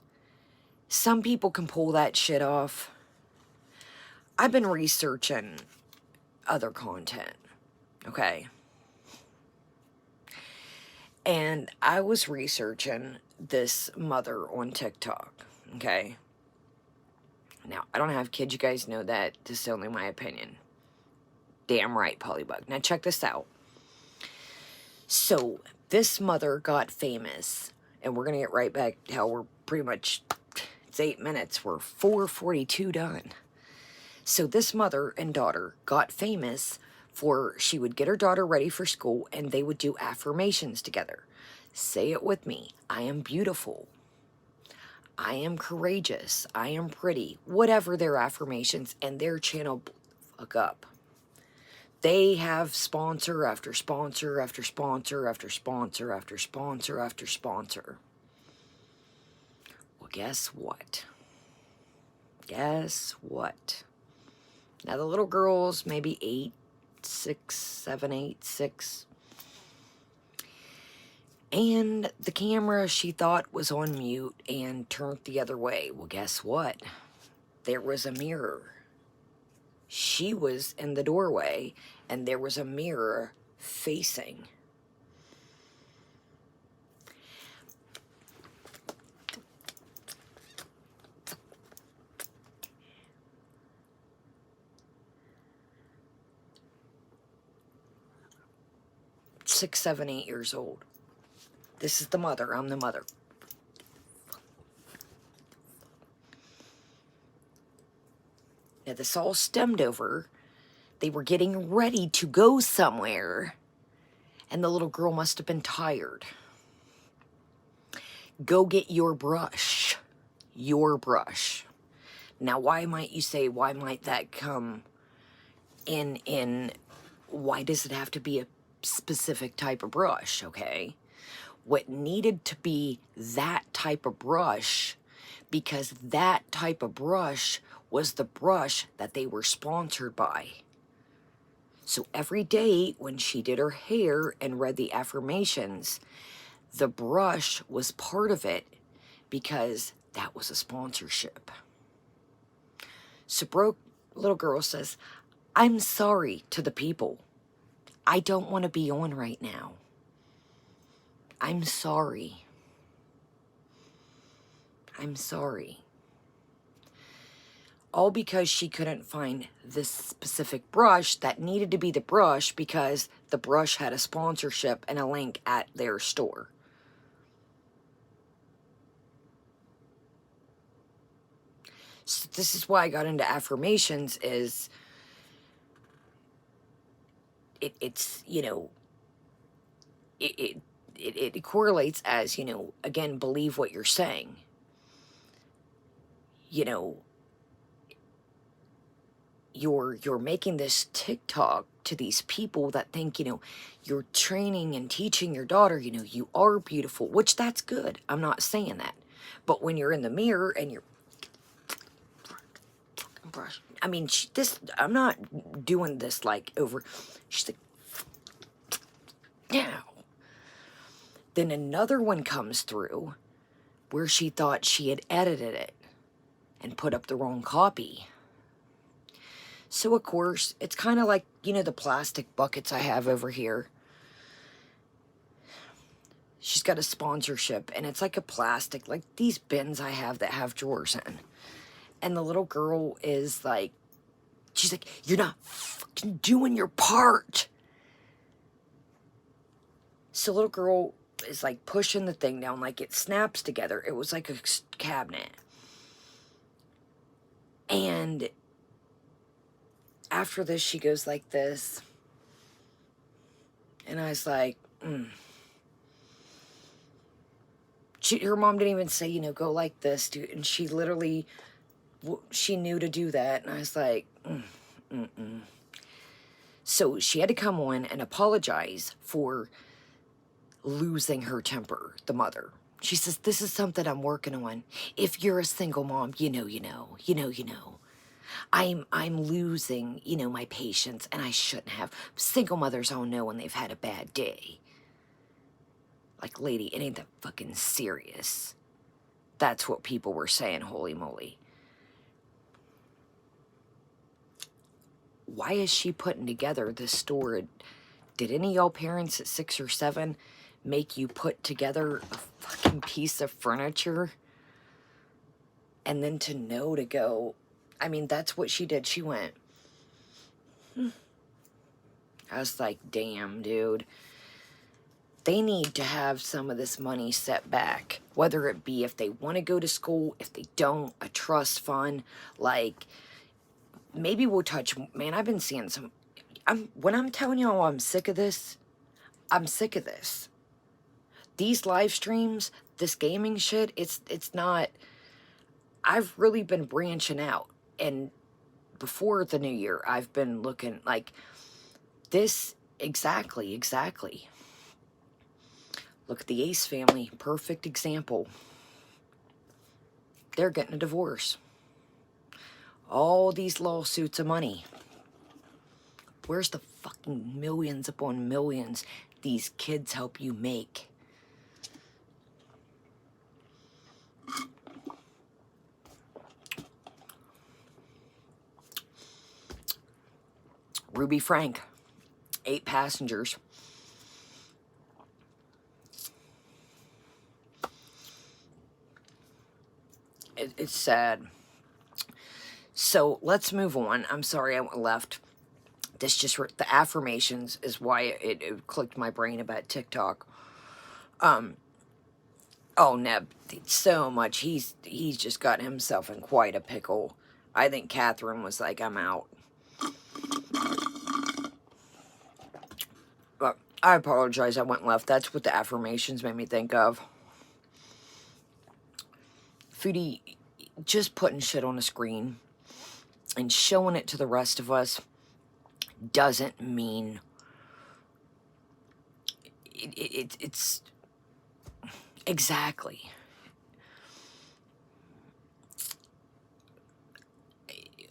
Some people can pull that shit off. I've been researching other content, okay? And I was researching this mother on TikTok, okay? Now, I don't have kids, you guys know that. This is only my opinion. Damn right, Polybug. Now, check this out. So, this mother got famous, and we're going to get right back to how we're pretty much... It's 8 minutes. We're 4:42 done. So this mother and daughter got famous for she would get her daughter ready for school and they would do affirmations together. Say it with me. I am beautiful. I am courageous. I am pretty. Whatever their affirmations, and their channel blew the fuck up. They have sponsor after sponsor after sponsor after sponsor after sponsor after sponsor. Well, guess what? Guess what? Now, the little girl's maybe 8, 6, 7, 8, 6. And the camera she thought was on mute and turned the other way. Well, guess what? There was a mirror. She was in the doorway, and there was a mirror facing. Six, 7, 8 years old. This is the mother. I'm the mother. Now, this all stemmed over. They were getting ready to go somewhere, and the little girl must have been tired. Go get your brush. Your brush. Now, why might you say, why might that come in, why does it have to be a specific type of brush, okay? What needed to be that type of brush, because that type of brush was the brush that they were sponsored by. So every day when she did her hair and read the affirmations, the brush was part of it because that was a sponsorship. So broke little girl says, I'm sorry to the people. I don't want to be on right now. I'm sorry. I'm sorry. All because she couldn't find this specific brush that needed to be the brush because the brush had a sponsorship and a link at their store. So this is why I got into affirmations is it's, you know, it correlates as, you know, again, believe what you're saying. You know, you're making this TikTok to these people that think, you know, you're training and teaching your daughter, you know, you are beautiful, which that's good. I'm not saying that. But when you're in the mirror and you're brush, I mean, I'm not doing this like over, she's like, now. Then another one comes through where she thought she had edited it and put up the wrong copy. So, of course, it's kind of like, you know, the plastic buckets I have over here. She's got a sponsorship, and it's like a plastic, like these bins I have that have drawers in. And the little girl is like, she's like, you're not fucking doing your part. So little girl is like pushing the thing down, like it snaps together. It was like a cabinet. And after this, she goes like this. And I was like, her mom didn't even say, you know, go like this, dude. And she literally, she knew to do that. And I was like, So she had to come on and apologize for losing her temper, the mother. She says, this is something I'm working on. If you're a single mom, you know. I'm losing, you know, my patience, and I shouldn't have. Single mothers all know when they've had a bad day. Like, lady, it ain't that fucking serious. That's what people were saying, holy moly. Why is she putting together this store? Did any of y'all parents at 6 or 7 make you put together a fucking piece of furniture? And then to know to go, I mean, that's what she did. She went, I was like, damn, dude. They need to have some of this money set back. Whether it be if they want to go to school, if they don't, a trust fund. Like, maybe we'll touch, man, I've been seeing some, when I'm telling y'all I'm sick of this, I'm sick of this. These live streams, this gaming shit, it's not, I've really been branching out. And before the new year, I've been looking like this, exactly. Look at the Ace family, perfect example. They're getting a divorce. All these lawsuits of money. Where's the fucking millions upon millions these kids help you make? Ruby Frank, 8 passengers. It's sad. So let's move on. I'm sorry I went left. This just, the affirmations is why it clicked my brain about TikTok. Oh, Neb, so much. He's just got himself in quite a pickle. I think Catherine was like, I'm out. But I apologize, I went left. That's what the affirmations made me think of. Foodie, just putting shit on a screen and showing it to the rest of us doesn't mean it's exactly.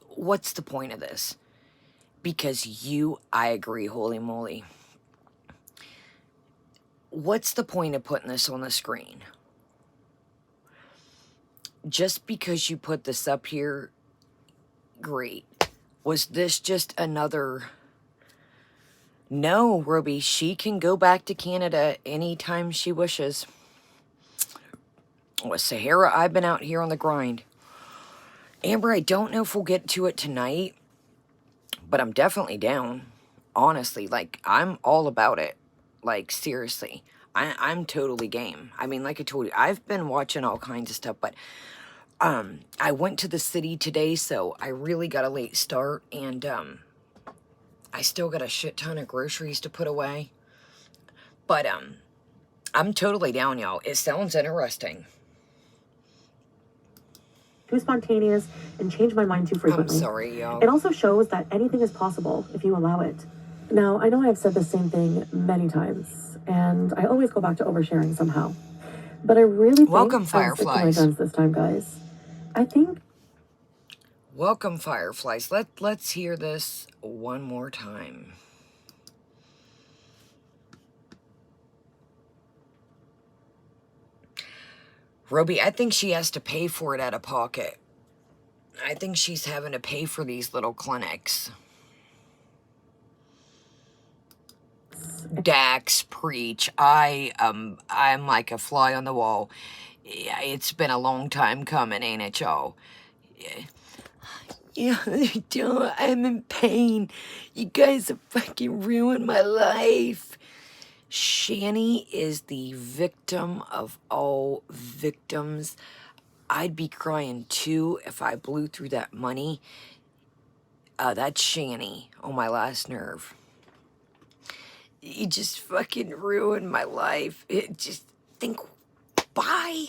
What's the point of this? Because I agree, holy moly. What's the point of putting this on the screen? Just because you put this up here, great. Was this just another... No, Ruby, she can go back to Canada anytime she wishes. With Sahara, I've been out here on the grind. Amber, I don't know if we'll get to it tonight, but I'm definitely down. Honestly, like, I'm all about it. Like, seriously. I'm totally game. I mean, like I told you, I've been watching all kinds of stuff, but I went to the city today, so I really got a late start, and I still got a shit ton of groceries to put away. But I'm totally down, y'all. It sounds interesting. Too spontaneous and change my mind too frequently. I'm sorry, y'all. It also shows that anything is possible if you allow it. Now, I know I've said the same thing many times, and I always go back to oversharing somehow. But I really think Welcome, I'll stick to my guns this time, guys. I think... Welcome, Fireflies. Let's hear this one more time. Roby, I think she has to pay for it out of pocket. I think she's having to pay for these little clinics. Dax, preach. I'm like a fly on the wall. Yeah, it's been a long time coming, ain't it, y'all? Yeah, I'm in pain. You guys have fucking ruined my life. Shani is the victim of all victims. I'd be crying too if I blew through that money. That's Shani on my last nerve. You just fucking ruined my life. Just think, bye.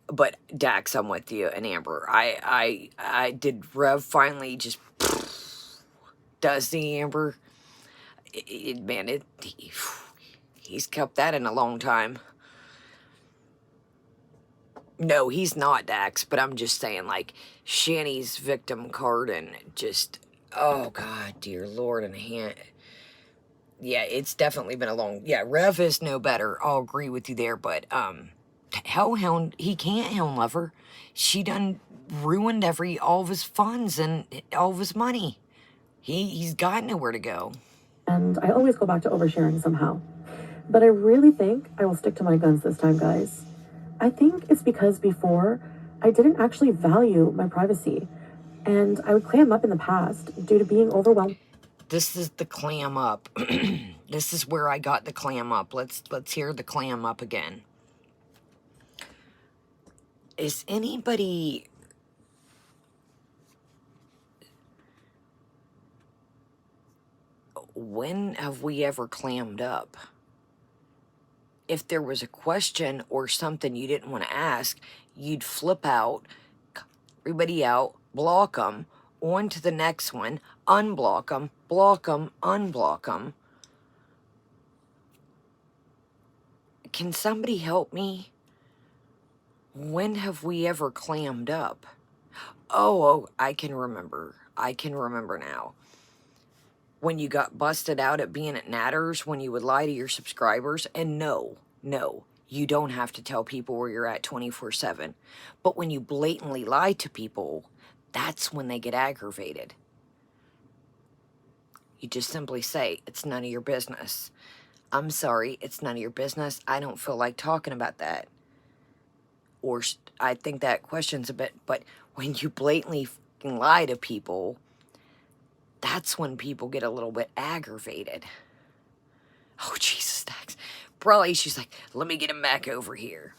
But Dax, I'm with you, and Amber. I did Rev finally just does the Amber. Man, he's kept that in a long time. No, he's not Dax, but I'm just saying, like, Shani's victim card and just, oh God, dear Lord, and yeah, it's definitely been a long, yeah, Rev is no better. I'll agree with you there, but, Hellhound, he can't Hound Lover. She done ruined all of his funds and all of his money. He's got nowhere to go. And I always go back to oversharing somehow. But I really think I will stick to my guns this time, guys. I think it's because before, I didn't actually value my privacy. And I would clam up in the past due to being overwhelmed. This is the clam up. This is where I got the clam up. Let's hear the clam up again. Is anybody... When have we ever clammed up? If there was a question or something you didn't want to ask, you'd flip out, everybody out, block them, on to the next one, unblock them, unblock them. Can somebody help me? When have we ever clammed up? Oh, I can remember. I can remember now. When you got busted out at being at Natters, when you would lie to your subscribers, and no, you don't have to tell people where you're at 24/7. But when you blatantly lie to people, that's when they get aggravated. You just simply say, it's none of your business. I'm sorry, it's none of your business. I don't feel like talking about that. Or I think that question's a bit, but when you blatantly fucking lie to people, that's when people get a little bit aggravated. Oh, Jesus, Dax. Probably she's like, let me get him back over here.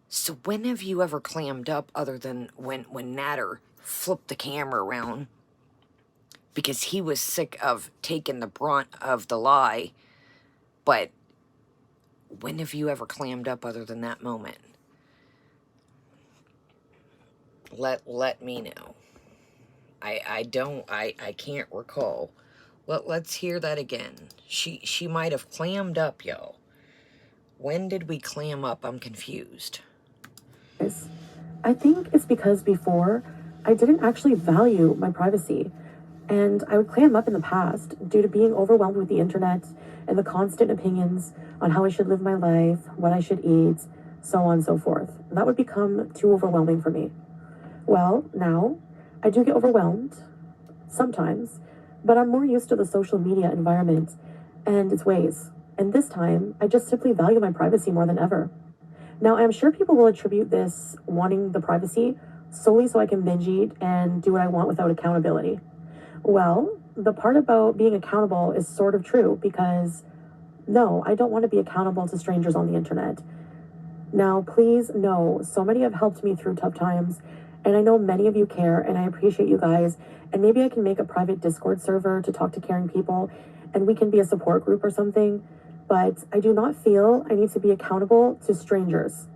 So when have you ever clammed up other than when Natter flipped the camera around because he was sick of taking the brunt of the lie? But when have you ever clammed up other than that moment? Let me know. I can't recall. Let's hear that again. She might have clammed up, y'all. When did we clam up? I'm confused. I think it's because before I didn't actually value my privacy, and I would clam up in the past due to being overwhelmed with the internet and the constant opinions on how I should live my life, what I should eat, so on and so forth. That would become too overwhelming for me. Well, now I do get overwhelmed sometimes, but I'm more used to the social media environment and its ways. And this time, I just simply value my privacy more than ever. Now, I'm sure people will attribute this wanting the privacy solely so I can binge eat and do what I want without accountability. Well, the part about being accountable is sort of true because no, I don't want to be accountable to strangers on the internet. Now, please know, so many have helped me through tough times, and I know many of you care, and I appreciate you guys. And maybe I can make a private Discord server to talk to caring people, and we can be a support group or something. But I do not feel I need to be accountable to strangers.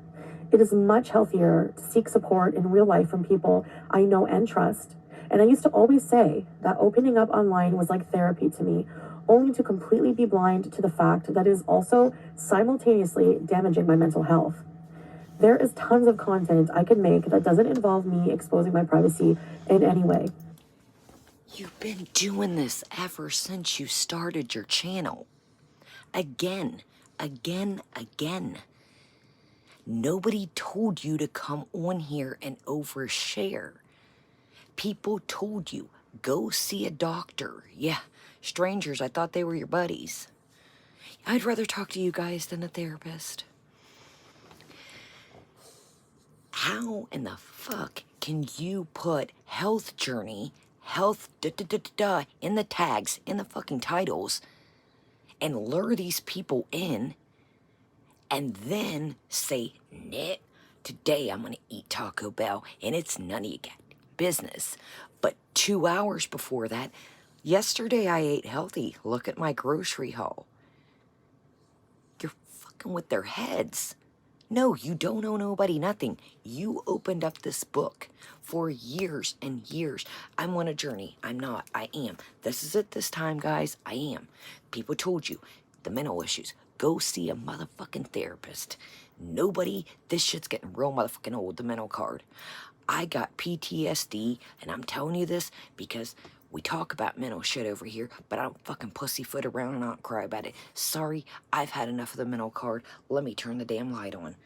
It is much healthier to seek support in real life from people I know and trust. And I used to always say that opening up online was like therapy to me, only to completely be blind to the fact that it is also simultaneously damaging my mental health. There is tons of content I can make that doesn't involve me exposing my privacy in any way. You've been doing this ever since you started your channel. Again. Nobody told you to come on here and overshare. People told you, go see a doctor. Yeah, strangers, I thought they were your buddies. I'd rather talk to you guys than a therapist. How in the fuck can you put health journey, health in the tags, in the fucking titles, and lure these people in, and then say, nah, today I'm gonna eat Taco Bell, and it's none of your business. But 2 hours before that, yesterday I ate healthy. Look at my grocery haul. You're fucking with their heads. No, you don't owe nobody nothing. You opened up this book for years and years. I'm on a journey. I'm not. I am. This is it this time, guys. I am. People told you the mental issues. Go see a motherfucking therapist. Nobody, this shit's getting real motherfucking old, the mental card. I got PTSD, and I'm telling you this because we talk about mental shit over here, but I don't fucking pussyfoot around and I don't cry about it. Sorry, I've had enough of the mental card. Let me turn the damn light on.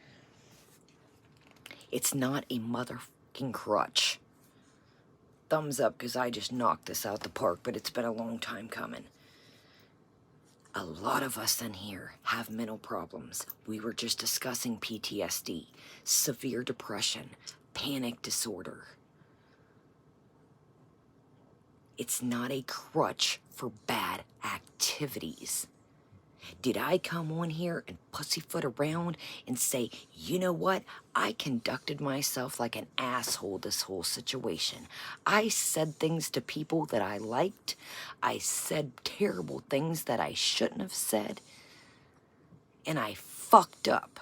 It's not a motherfucking crutch. Thumbs up because I just knocked this out the park, but it's been a long time coming. A lot of us in here have mental problems. We were just discussing PTSD, severe depression, panic disorder. It's not a crutch for bad activities. Did I come on here and pussyfoot around and say, you know what? I conducted myself like an asshole this whole situation. I said things to people that I liked. I said terrible things that I shouldn't have said. And I fucked up.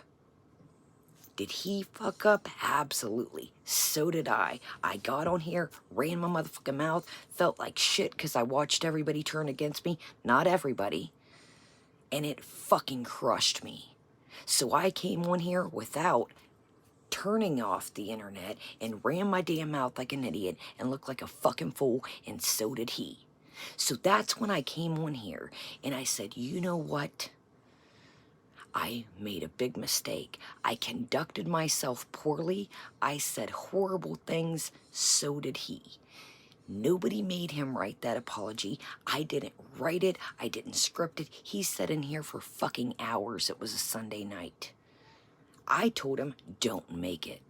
Did he fuck up? Absolutely. So did I. I got on here, ran my motherfucking mouth, felt like shit because I watched everybody turn against me. Not everybody. And it fucking crushed me. So I came on here without turning off the internet and ran my damn mouth like an idiot and looked like a fucking fool, and so did he. So that's when I came on here and I said, you know what? I made a big mistake. I conducted myself poorly. I said horrible things. So did he. Nobody made him write that apology. I didn't write it. I didn't script it. He sat in here for fucking hours. It was a Sunday night. I told him, don't make it.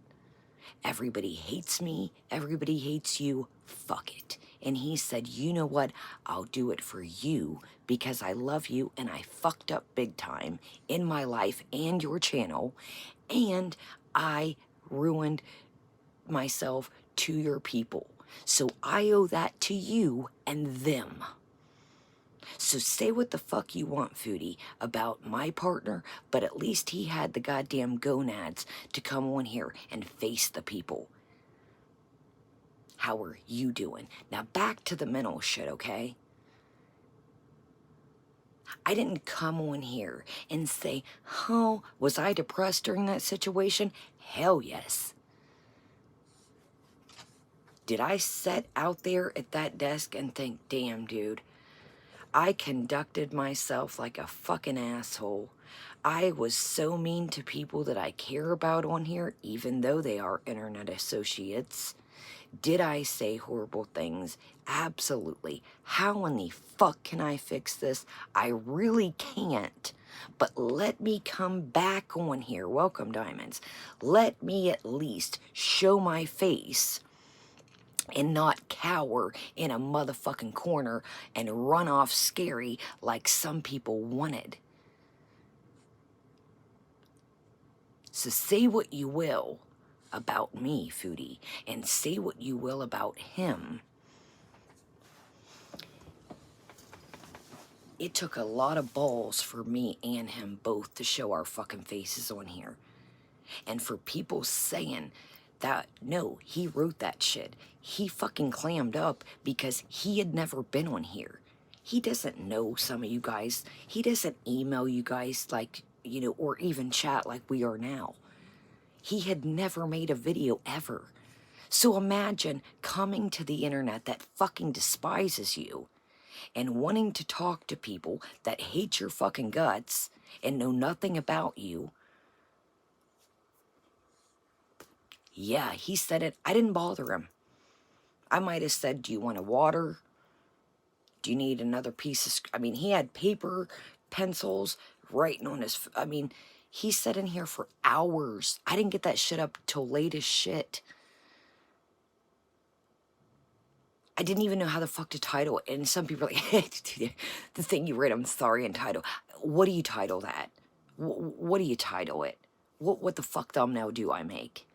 Everybody hates me. Everybody hates you. Fuck it. And he said, you know what? I'll do it for you because I love you and I fucked up big time in my life and your channel. And I ruined myself to your people. So I owe that to you and them. So say what the fuck you want, Foodie, about my partner, but at least he had the goddamn gonads to come on here and face the people. How are you doing? Now back to the mental shit, okay? I didn't come on here and say, oh, was I depressed during that situation? Hell yes. Did I sit out there at that desk and think, damn, dude, I conducted myself like a fucking asshole. I was so mean to people that I care about on here, even though they are internet associates. Did I say horrible things? Absolutely. How in the fuck can I fix this? I really can't. But let me come back on here. Welcome, Diamonds. Let me at least show my face and not cower in a motherfucking corner and run off scary like some people wanted. So say what you will about me, Foodie, and say what you will about him. It took a lot of balls for me and him both to show our fucking faces on here. And for people saying that, no, he wrote that shit. He fucking clammed up because he had never been on here. He doesn't know some of you guys. He doesn't email you guys like, you know, or even chat like we are now. He had never made a video ever. So imagine coming to the internet that fucking despises you and wanting to talk to people that hate your fucking guts and know nothing about you. Yeah, he said it. I didn't bother him. I might have said, do you want a water? Do you need another piece of... I mean, he had paper, pencils, writing on his... I mean, he sat in here for hours. I didn't get that shit up till late as shit. I didn't even know how the fuck to title it. And some people are like, the thing you read, I'm sorry, and title. What do you title that? What do you title it? What the fuck thumbnail do I make?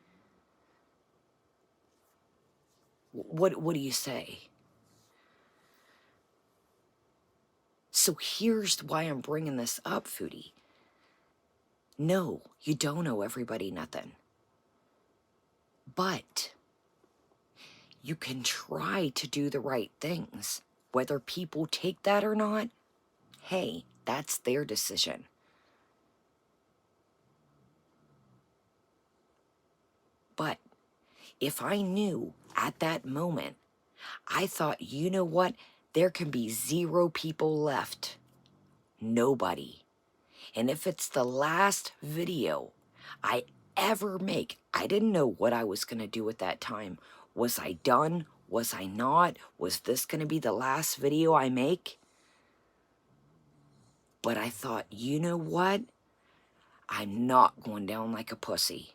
What do you say? So here's why I'm bringing this up, Foodie. No, you don't owe everybody nothing. But you can try to do the right things. Whether people take that or not, hey, that's their decision. But if I knew at that moment, I thought, you know what? There can be 0 people left. Nobody. And if it's the last video I ever make, I didn't know what I was going to do at that time. Was I done? Was I not? Was this going to be the last video I make? But I thought, you know what? I'm not going down like a pussy.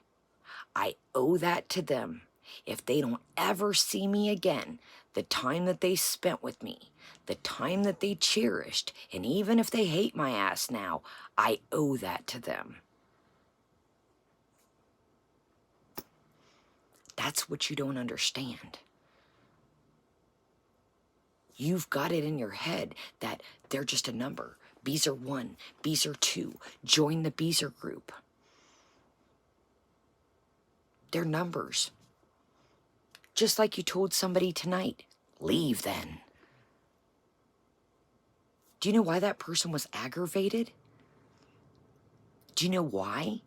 I owe that to them. If they don't ever see me again, the time that they spent with me, the time that they cherished, and even if they hate my ass now, I owe that to them. That's what you don't understand. You've got it in your head that they're just a number. Bees are 1, bees are 2. Join the Beezer group. They're numbers. Just like you told somebody tonight, leave then. Do you know why that person was aggravated? Do you know why?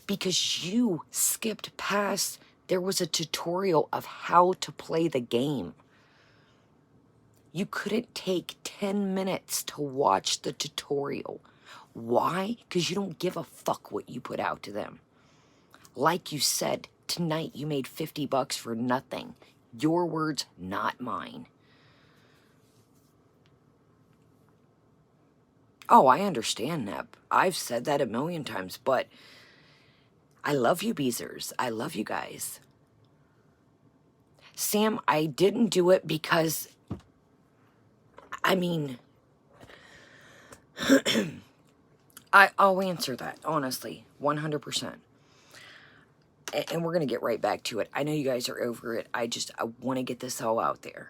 Because you skipped past, there was a tutorial of how to play the game. You couldn't take 10 minutes to watch the tutorial. Why? Because you don't give a fuck what you put out to them. Like you said, tonight you made $50 for nothing. Your words, not mine. Oh, I understand that. I've said that a million times, but I love you, Beezers. I love you guys. Sam, I didn't do it because, I mean, I'll answer that, honestly, 100%. And we're going to get right back to it. I know you guys are over it. I want to get this all out there.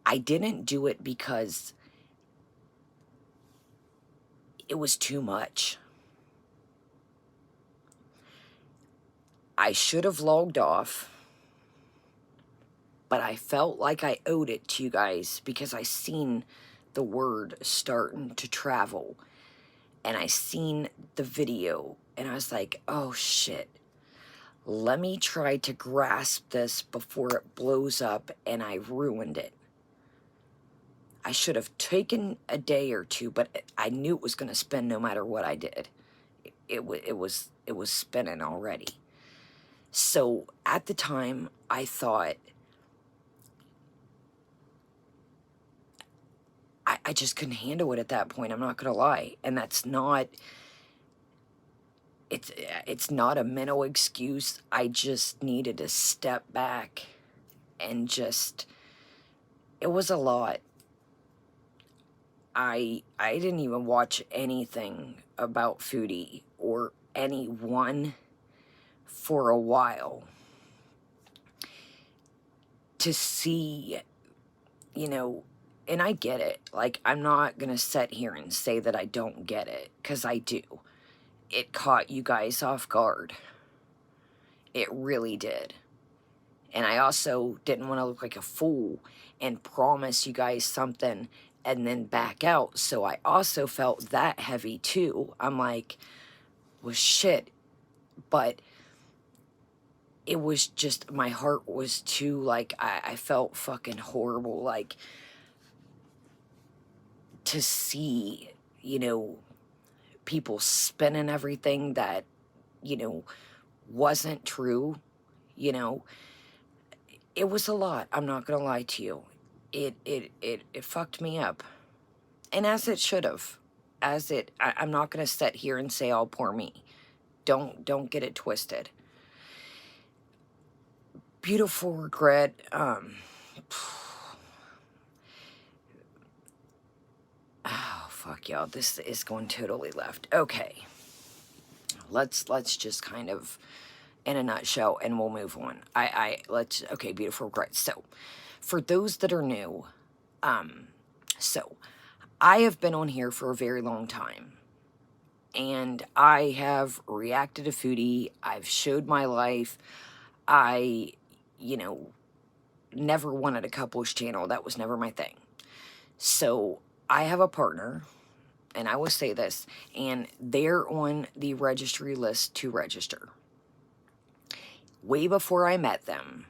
I didn't do it because it was too much. I should have logged off, but I felt like I owed it to you guys because I seen the word starting to travel, and I seen the video, and I was like, oh shit, let me try to grasp this before it blows up and I ruined it. I should have taken a day or two, but I knew it was going to spin no matter what I did. It was spinning already. So at the time, I thought, I just couldn't handle it at that point. I'm not going to lie. And that's not, it's not a mental excuse. I just needed to step back and just, it was a lot. I didn't even watch anything about Foodie or anyone for a while to see, you know, and I get it. Like, I'm not going to sit here and say that I don't get it, because I do. It caught you guys off guard. It really did. And I also didn't want to look like a fool and promise you guys something and then back out. So I also felt that heavy too. I'm like, well, shit. But it was just, my heart was too, like, I felt fucking horrible. Like, to see, you know, people spinning everything that, you know, wasn't true, you know. It was a lot. I'm not going to lie to you. It fucked me up. And as it should have. I'm not going to sit here and say, oh, poor me. Don't get it twisted. Beautiful regret. Oh, fuck, y'all. This is going totally left. Okay. Let's just kind of, in a nutshell, and we'll move on. Okay, beautiful regret. So, for those that are new, so, I have been on here for a very long time, and I have reacted to Foodie. I've showed my life. I, you know, never wanted a couples channel. That was never my thing. So, I have a partner, and I will say this, and they're on the registry list to register. Way before I met them,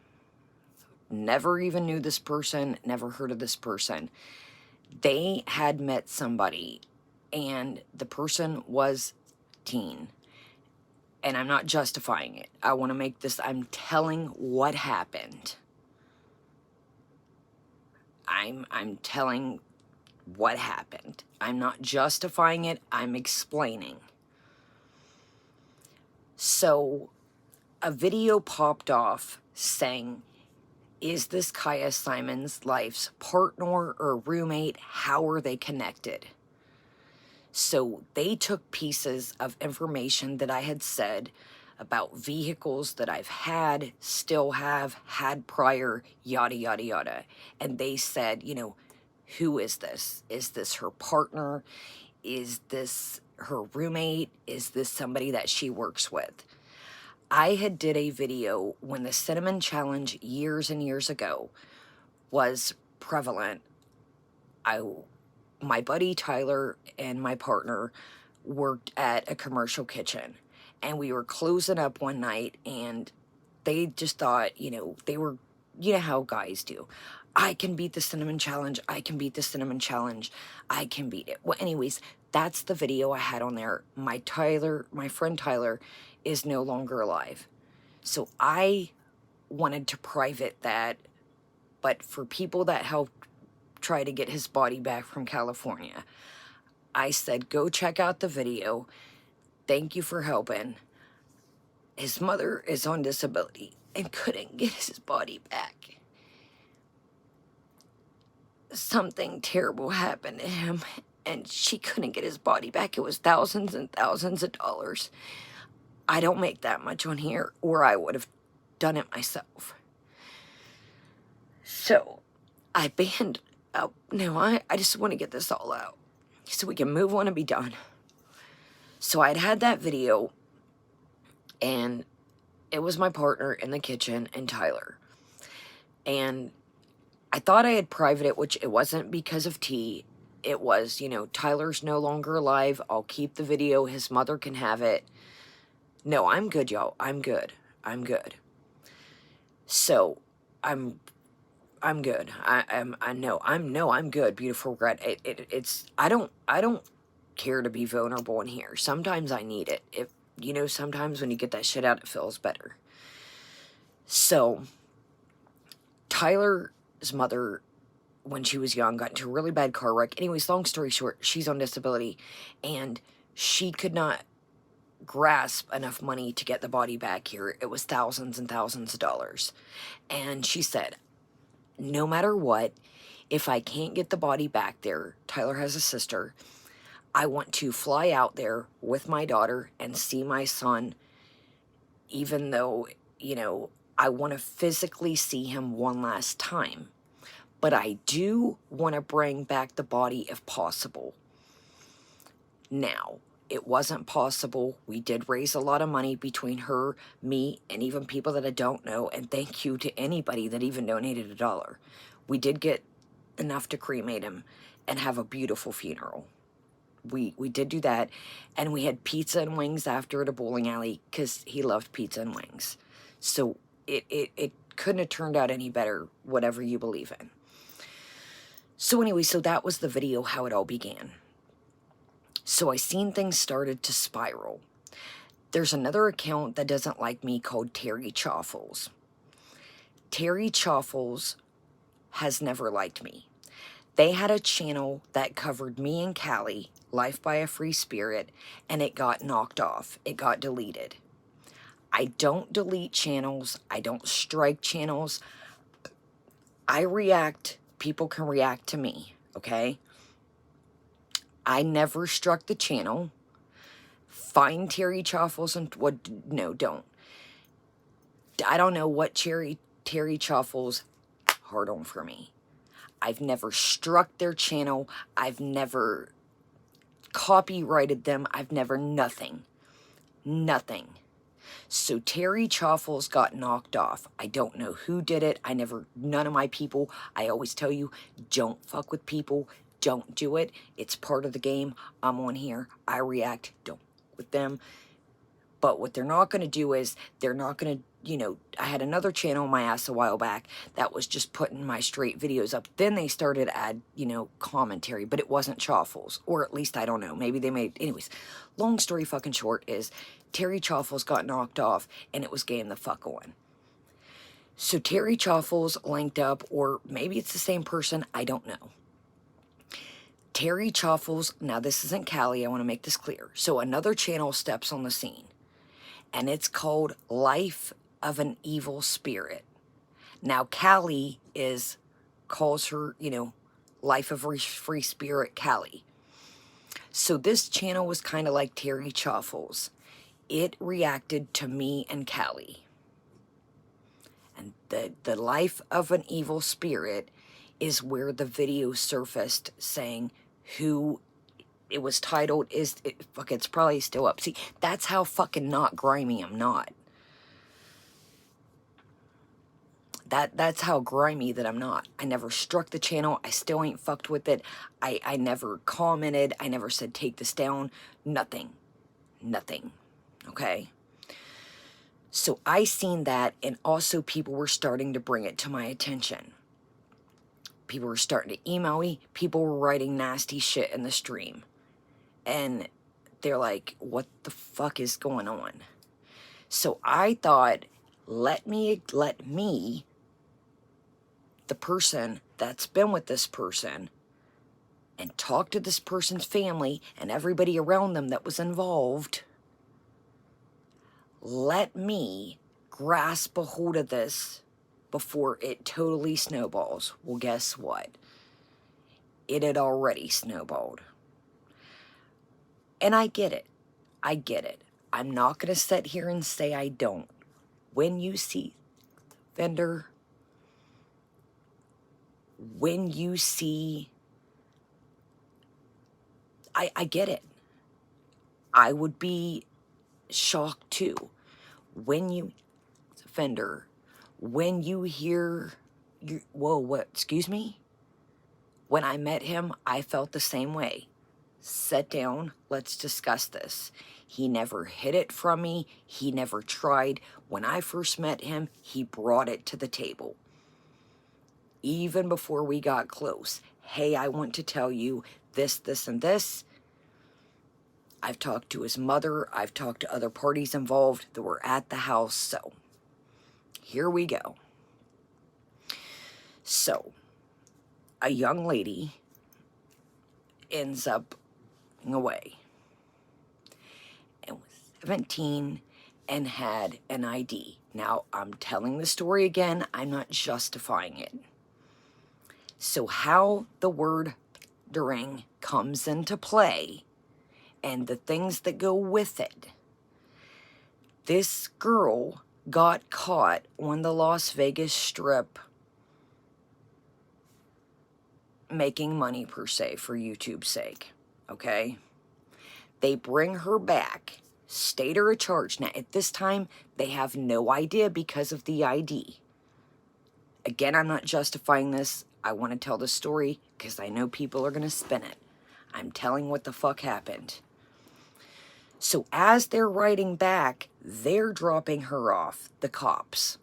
never even knew this person, never heard of this person. They had met somebody, and the person was teen. And I'm not justifying it. I want to make this, I'm telling what happened. I'm telling what happened. I'm not justifying it, I'm explaining. So, a video popped off saying, is this Kaya Simon's life's partner or roommate? How are they connected? So they took pieces of information that I had said about vehicles that I've had, still have, had prior, yada, yada, yada. And they said, you know, who is this? Is this her partner? Is this her roommate? Is this somebody that she works with? I had did a video when the cinnamon challenge years and years ago was prevalent. My buddy Tyler and my partner worked at a commercial kitchen, and we were closing up one night, and they just thought, you know, they were, you know how guys do. I can beat the cinnamon challenge. I can beat the cinnamon challenge. I can beat it. Well, anyways, that's the video I had on there. My friend Tyler is no longer alive. So I wanted to private that, but for people that helped try to get his body back from California, I said, go check out the video. Thank you for helping. His mother is on disability and couldn't get his body back. Something terrible happened to him, and she couldn't get his body back. It was thousands and thousands of dollars. I don't make that much on here, or I would have done it myself. So, I banned out. No, I just want to get this all out so we can move on and be done. So, I'd had that video, and it was my partner in the kitchen and Tyler. And I thought I had private it, which it wasn't because of T. It was, you know, Tyler's no longer alive. I'll keep the video. His mother can have it. No, I'm good, y'all. I'm good. I'm good. So, I'm good. I'm good. Beautiful regret. It's I don't care to be vulnerable in here. Sometimes I need it. If you know, sometimes when you get that shit out, it feels better. So, Tyler's mother, when she was young, got into a really bad car wreck. Anyways, long story short, she's on disability, and she could not grasp enough money to get the body back here. It was thousands and thousands of dollars. And she said, no matter what, if I can't get the body back there, Tyler has a sister, I want to fly out there with my daughter and see my son, even though, you know, I want to physically see him one last time. But I do want to bring back the body if possible. Now, it wasn't possible. We did raise a lot of money between her, me, and even people that I don't know. And thank you to anybody that even donated $1. We did get enough to cremate him and have a beautiful funeral. We did do that. And we had pizza and wings after at a bowling alley because he loved pizza and wings. So it couldn't have turned out any better, whatever you believe in. So anyway, so that was the video, how it all began. So I seen things started to spiral. There's another account that doesn't like me called Terry Chaffles. Terry Chaffles has never liked me. They had a channel that covered me and Callie, Life by a Free Spirit, and it got knocked off. It got deleted. I don't delete channels. I don't strike channels. I react. People can react to me, okay? I never struck the channel. Find Terry Chaffles and what? No, don't. I don't know what Terry Chaffles hard on for me. I've never struck their channel. I've never copyrighted them. I've never nothing. Nothing. So Terry Chaffles got knocked off. I don't know who did it. None of my people. I always tell you, don't fuck with people. Don't do it. It's part of the game. I'm on here. I react. Don't with them. But what they're not going to do is they're not going to, you know, I had another channel on my ass a while back that was just putting my straight videos up. Then they started to add, you know, commentary, but it wasn't Chaffles. Or at least I don't know. Maybe they made, anyways. Long story fucking short is Terry Chaffles got knocked off and it was game the fuck on. So Terry Chaffles linked up, or maybe it's the same person. I don't know. Terry Chaffles, now this isn't Callie, I want to make this clear. So another channel steps on the scene, and it's called Life of an Evil Spirit. Now Callie calls her, you know, Life of a Free Spirit Callie. So this channel was kind of like Terry Chaffles. It reacted to me and Callie. And the Life of an Evil Spirit is where the video surfaced saying who it was titled fuck, it's probably still up. See, that's how fucking not grimy I'm not. That's how grimy that I'm not. I never struck the channel. I still ain't fucked with it. I never commented. I never said take this down. Nothing. Nothing. Okay? So I seen that, and also people were starting to bring it to my attention. People were starting to email me. People were writing nasty shit in the stream. And they're like, what the fuck is going on? So I thought let me, the person that's been with this person, and talk to this person's family and everybody around them that was involved. Let me grasp a hold of this before it totally snowballs. Well, guess what? It had already snowballed. And I get it. I get it. I'm not going to sit here and say I don't. When you see vendor, when you see, I get it. I would be shocked too. When you, vendor, when you hear, whoa, what, excuse me? When I met him, I felt the same way. Sit down, let's discuss this. He never hid it from me. He never tried. When I first met him, he brought it to the table. Even before we got close. Hey, I want to tell you this, this, and this. I've talked to his mother. I've talked to other parties involved that were at the house. So, here we go. So, a young lady ends up away and was 17 and had an ID. Now, I'm telling the story again. I'm not justifying it. So how the word during comes into play and the things that go with it. This girl got caught on the Las Vegas Strip making money per se for YouTube's sake, okay? They bring her back, state her a charge. Now, at this time, they have no idea because of the ID. Again, I'm not justifying this. I want to tell the story because I know people are going to spin it. I'm telling what the fuck happened. So as they're riding back, they're dropping her off, the cops,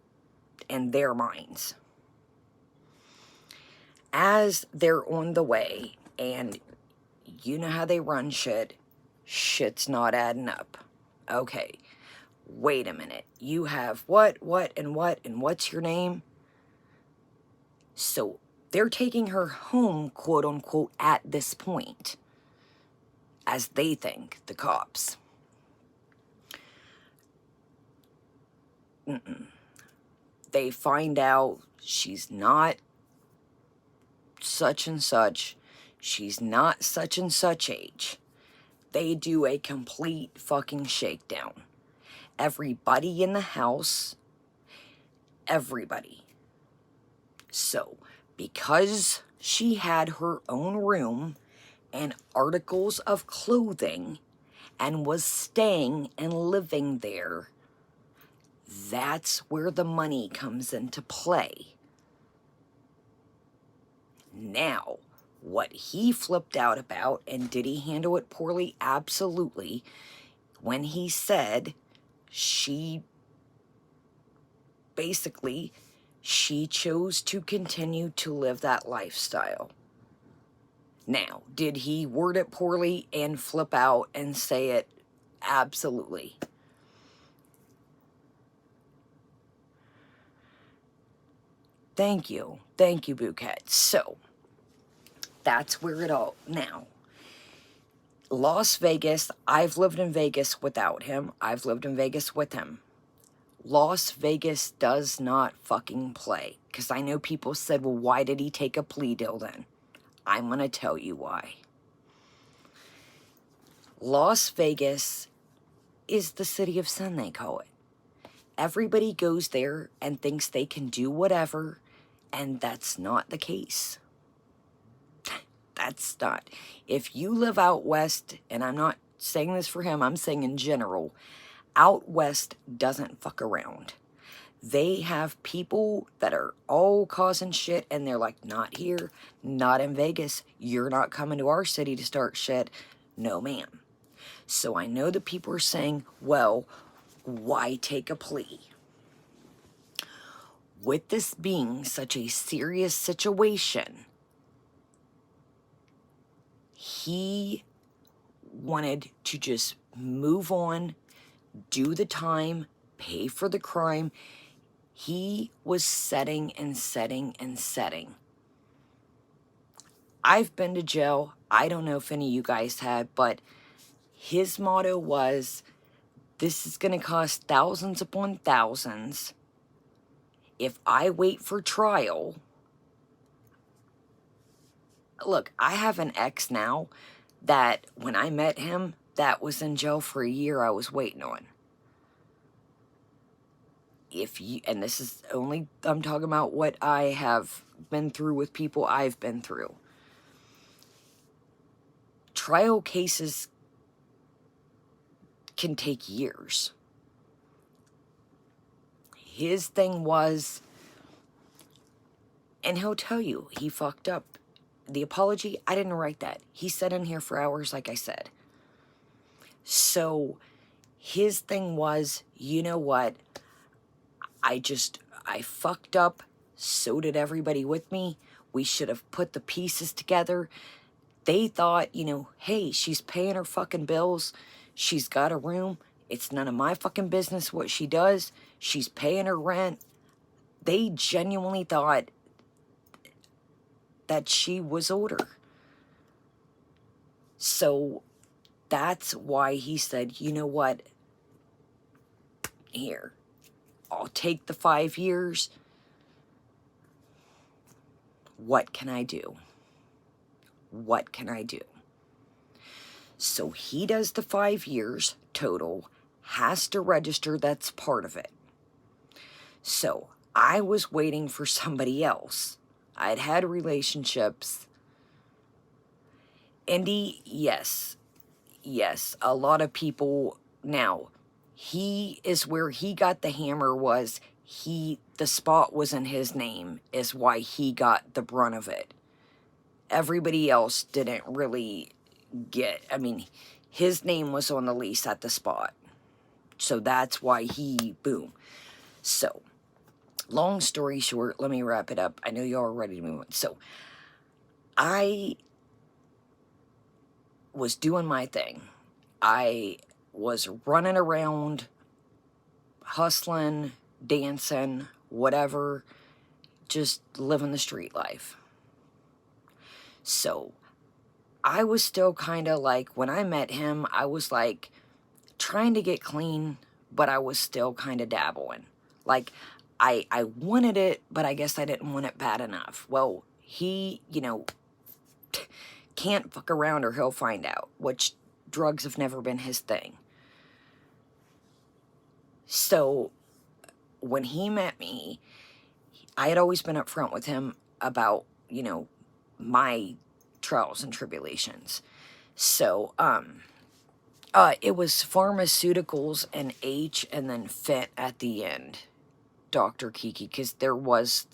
in their minds. As they're on the way, and you know how they run shit, shit's not adding up. Okay, wait a minute. You have what, and what's your name? So they're taking her home, quote unquote, at this point, as they think, the cops. They find out she's not such and such. She's not such and such age. They do a complete fucking shakedown. Everybody in the house, everybody. So, because she had her own room and articles of clothing and was staying and living there, that's where the money comes into play. Now, what he flipped out about, and did he handle it poorly? Absolutely. When he said she chose to continue to live that lifestyle. Now, did he word it poorly and flip out and say it? Absolutely. Thank you, Bouquet. So, that's where it all, now, Las Vegas, I've lived in Vegas without him. I've lived in Vegas with him. Las Vegas does not fucking play. Because I know people said, well, why did he take a plea deal then? I'm going to tell you why. Las Vegas is the city of sin, they call it. Everybody goes there and thinks they can do whatever, and that's not the case. That's not. If you live out west, and I'm not saying this for him, I'm saying in general, out west doesn't fuck around. They have people that are all causing shit, and they're like, not here, not in Vegas. You're not coming to our city to start shit. No, ma'am. So I know that people are saying, well, why take a plea? With this being such a serious situation, he wanted to just move on, do the time, pay for the crime. He was setting and setting and setting. I've been to jail. I don't know if any of you guys have, but his motto was, this is going to cost thousands upon thousands. If I wait for trial, look, I have an ex now that when I met him, that was in jail for a year I was waiting on. If you, and this is only, I'm talking about what I have been through with people I've been through. Trial cases can take years. His thing was, and he'll tell you, he fucked up. The apology, I didn't write that. He sat in here for hours, like I said. So his thing was, you know what? I fucked up. So did everybody with me. We should have put the pieces together. They thought, you know, hey, she's paying her fucking bills. She's got a room. It's none of my fucking business what she does. She's paying her rent. They genuinely thought that she was older. So that's why he said, you know what? Here, I'll take the 5 years. What can I do? What can I do? So he does the 5 years total, has to register, that's part of it. So I was waiting for somebody else. I'd had relationships. Indy, yes, a lot of people. Now, he is where he got the hammer was, the spot was in his name, is why he got the brunt of it. Everybody else didn't really get, I mean, his name was on the lease at the spot. So that's why he, boom. So, long story short, let me wrap it up. I know y'all are ready to move on. So, I was doing my thing. I was running around, hustling, dancing, whatever, just living the street life. So, I was still kind of like, when I met him, I was like trying to get clean, but I was still kind of dabbling. Like, I wanted it, but I guess I didn't want it bad enough. Well, he, you know, can't fuck around or he'll find out, which drugs have never been his thing. So, when he met me, I had always been upfront with him about, you know, my trials and tribulations. So, it was pharmaceuticals and H and then Fent at the end, Dr. Kiki, because there's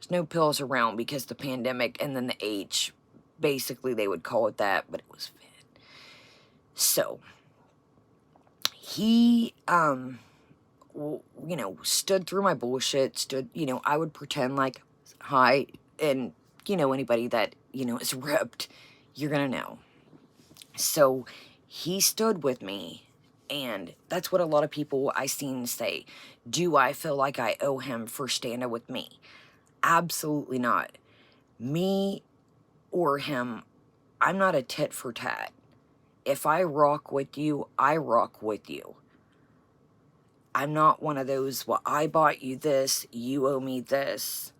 no pills around because the pandemic, and then the H, basically they would call it that, but it was Fent. So, he, you know, stood through my bullshit, you know, I would pretend like, hi, and, you know, anybody that, you know, is ripped, you're gonna know. So, he stood with me, and that's what a lot of people I seen say. Do I feel like I owe him for standing with me? Absolutely not. Me or him, I'm not a tit for tat. If I rock with you, I rock with you. I'm not one of those, well, I bought you this, you owe me this.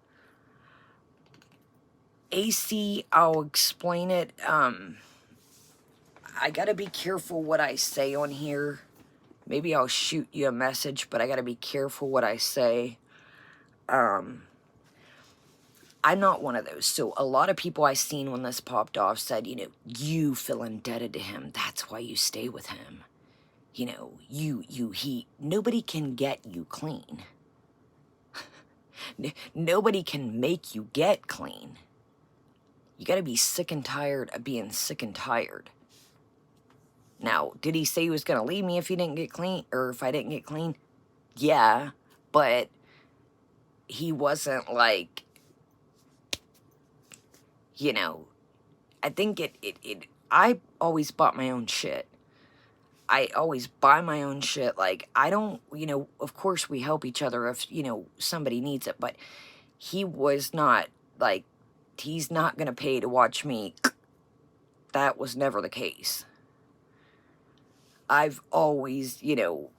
AC, I'll explain it. I gotta be careful what I say on here. Maybe I'll shoot you a message, but I gotta be careful what I say. I'm not one of those. So a lot of people I seen when this popped off said, you know, you feel indebted to him. That's why you stay with him. You know, nobody can get you clean. Nobody can make you get clean. You gotta be sick and tired of being sick and tired. Now, did he say he was going to leave me if he didn't get clean, or if I didn't get clean? Yeah, but he wasn't like, I think I always bought my own shit. I always buy my own shit. Like, I don't, of course we help each other if, somebody needs it, but he was not, like, he's not gonna pay to watch me. That was never the case. I've always,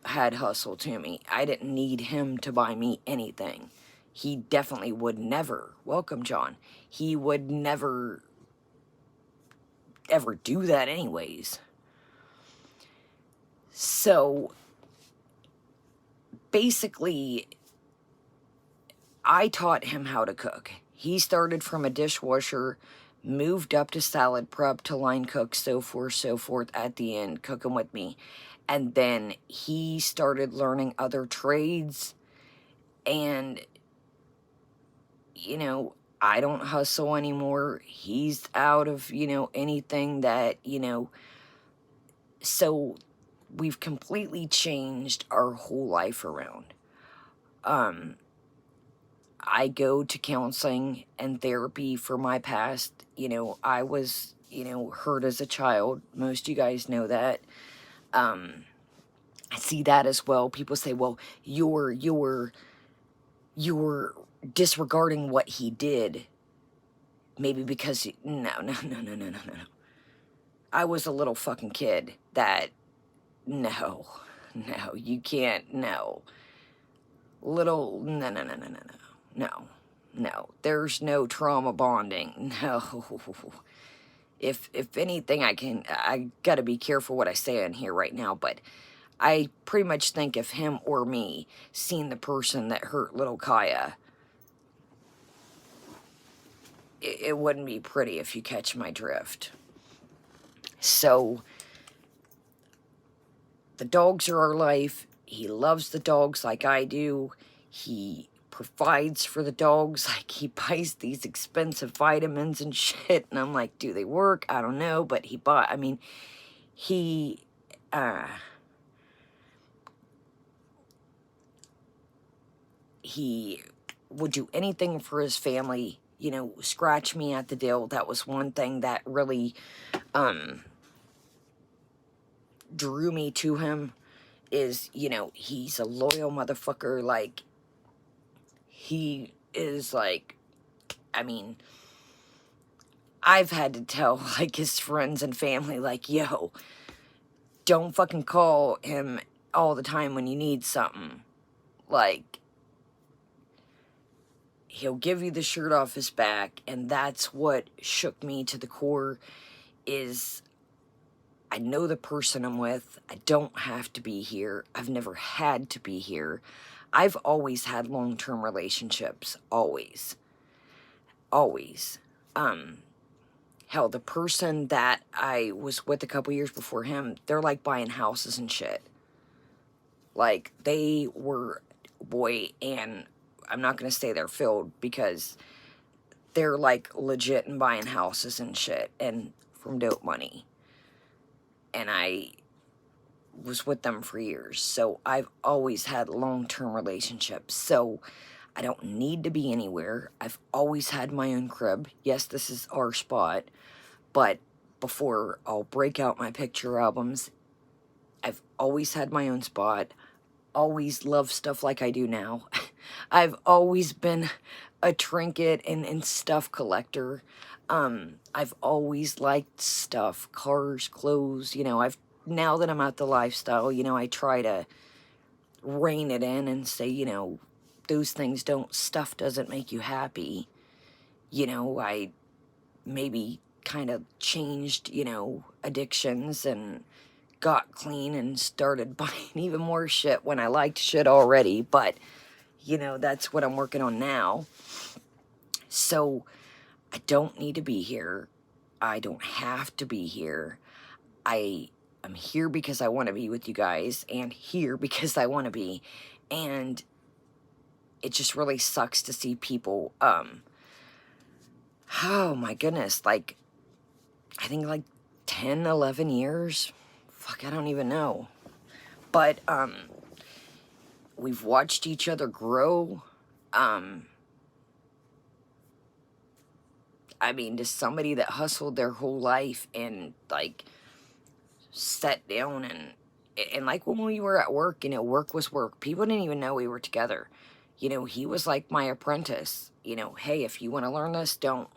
had hustle to me. I didn't need him to buy me anything. He definitely would never, welcome John, he would never ever do that anyways. So, basically, I taught him how to cook. He started from a dishwasher, moved up to salad prep, to line cook, so forth, at the end, cooking with me. And then he started learning other trades, and, I don't hustle anymore. He's out of, anything that, so we've completely changed our whole life around. I go to counseling and therapy for my past. I was, hurt as a child. Most of you guys know that. I see that as well. People say, well, you're disregarding what he did. Maybe because, no. I was a little fucking kid that, no, you can't, no. Little, no, there's no trauma bonding, no. If anything, I gotta be careful what I say in here right now, but I pretty much think if him or me seen the person that hurt little Kaya, it wouldn't be pretty, if you catch my drift. So, the dogs are our life. He loves the dogs like I do. He provides for the dogs. Like, he buys these expensive vitamins and shit. And I'm like, do they work? I don't know. But he bought, he, he would do anything for his family, scratch me at the dill. That was one thing that really, drew me to him. Is, he's a loyal motherfucker. Like, he is, like, I've had to tell, like, his friends and family, like, yo, don't fucking call him all the time when you need something. Like, he'll give you the shirt off his back, and that's what shook me to the core, is I know the person I'm with. I don't have to be here. I've never had to be here. I've always had long-term relationships. Always. Always. Hell, the person that I was with a couple years before him, they're like buying houses and shit. Like, they were, boy, and I'm not going to say they're filled, because they're like legit and buying houses and shit, and from dope money. And I was with them for years. So I've always had long-term relationships. So I don't need to be anywhere. I've always had my own crib. Yes, this is our spot. But before I'll break out my picture albums, I've always had my own spot. Always loved stuff like I do now. I've always been a trinket and stuff collector. I've always liked stuff, cars, clothes, now that I'm at the lifestyle, I try to rein it in and say, those things stuff doesn't make you happy. I maybe kind of changed, addictions, and got clean and started buying even more shit when I liked shit already, but, that's what I'm working on now. So, I don't need to be here. I don't have to be here. I'm here because I want to be with you guys, and here because I want to be, and it just really sucks to see people, oh my goodness, like, I think like 10, 11 years, fuck, I don't even know, but, we've watched each other grow. To somebody that hustled their whole life and, like, sat down and, And like when we were at work, work was work. People didn't even know we were together. He was like my apprentice. Hey, if you want to learn this, don't.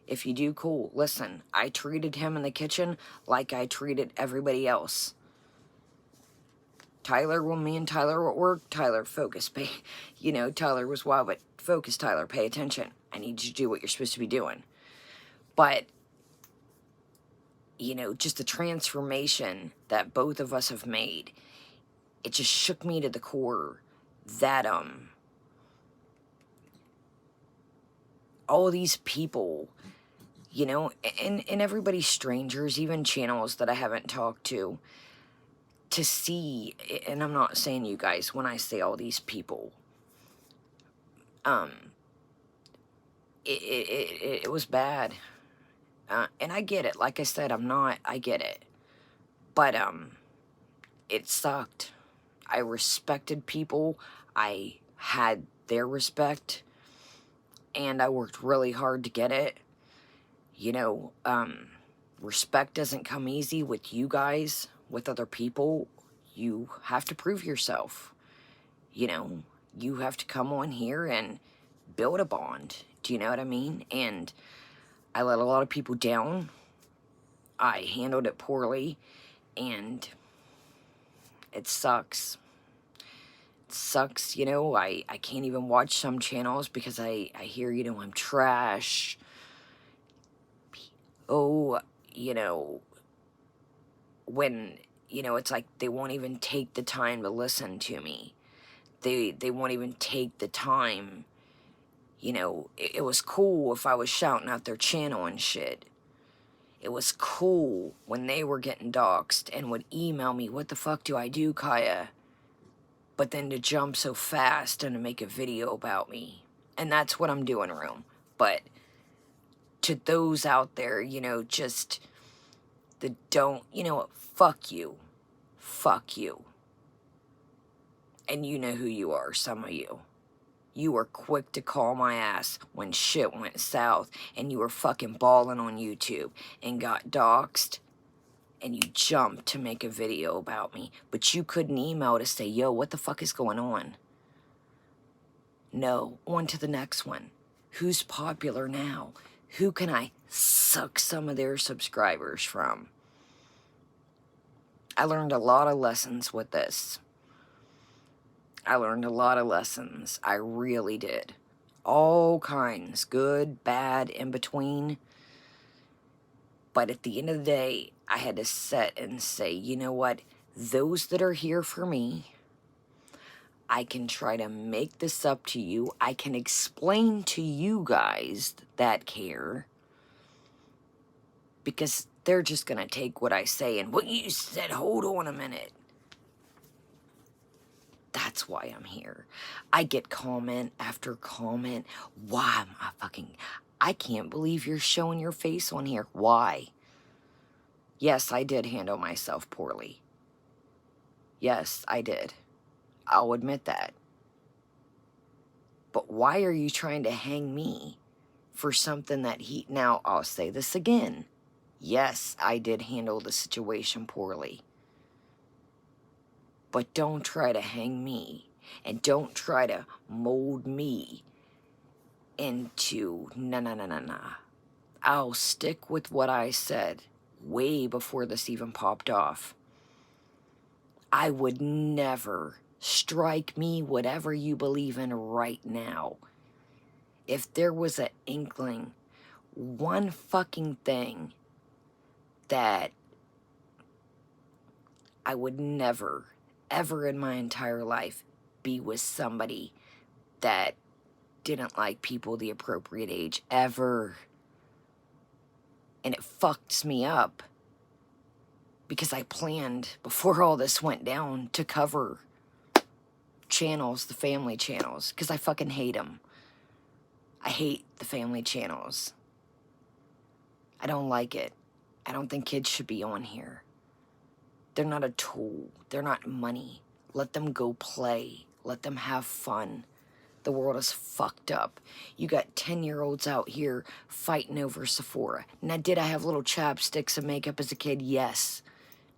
If you do, cool. Listen, I treated him in the kitchen like I treated everybody else. Tyler, when me and Tyler were at work, Tyler, focus, pay. Tyler was wild, but focus, Tyler, pay attention. I need you to do what you're supposed to be doing. But, just the transformation that both of us have made, it just shook me to the core that, all these people, and everybody's strangers, even channels that I haven't talked to see, and I'm not saying you guys when I say all these people, it was bad, and I get it. Like I said, I get it, but it sucked. I respected people. I had their respect, and I worked really hard to get it. Respect doesn't come easy with you guys, with other people. You have to prove yourself. You have to come on here and build a bond. Do you know what I mean? And I let a lot of people down. I handled it poorly, and it sucks. It sucks, I can't even watch some channels because I hear, I'm trash. Oh, when, it's like they won't even take the time to listen to me. They won't even take the time. It was cool if I was shouting out their channel and shit. It was cool when they were getting doxxed and would email me, what the fuck do I do, Kaya? But then to jump so fast and to make a video about me. And that's what I'm doing, Room. But to those out there, just that don't, fuck you. Fuck you. And you know who you are, some of you. You were quick to call my ass when shit went south and you were fucking balling on YouTube and got doxxed and you jumped to make a video about me, but you couldn't email to say, yo, what the fuck is going on? No, on to the next one. Who's popular now? Who can I suck some of their subscribers from? I learned a lot of lessons with this. I learned a lot of lessons. I really did. All kinds. Good, bad, in between. But at the end of the day, I had to sit and say, you know what? Those that are here for me, I can try to make this up to you. I can explain to you guys that care. Because they're just going to take what I say and what you said, hold on a minute. That's why I'm here. I get comment after comment. Why am I can't believe you're showing your face on here. Why? Yes, I did handle myself poorly. Yes, I did. I'll admit that. But why are you trying to hang me for something that now, I'll say this again. Yes, I did handle the situation poorly. But don't try to hang me, and don't try to mold me into nah. I'll stick with what I said way before this even popped off. I would never strike me whatever you believe in right now. If there was an inkling, one fucking thing that I would never, ever in my entire life be with somebody that didn't like people the appropriate age, ever. And it fucks me up because I planned before all this went down to cover channels, the family channels, because I fucking hate them. I hate the family channels. I don't like it. I don't think kids should be on here. They're not a tool. They're not money. Let them go play. Let them have fun. The world is fucked up. You got 10-year-olds out here fighting over Sephora. Now, did I have little chapsticks and makeup as a kid? Yes.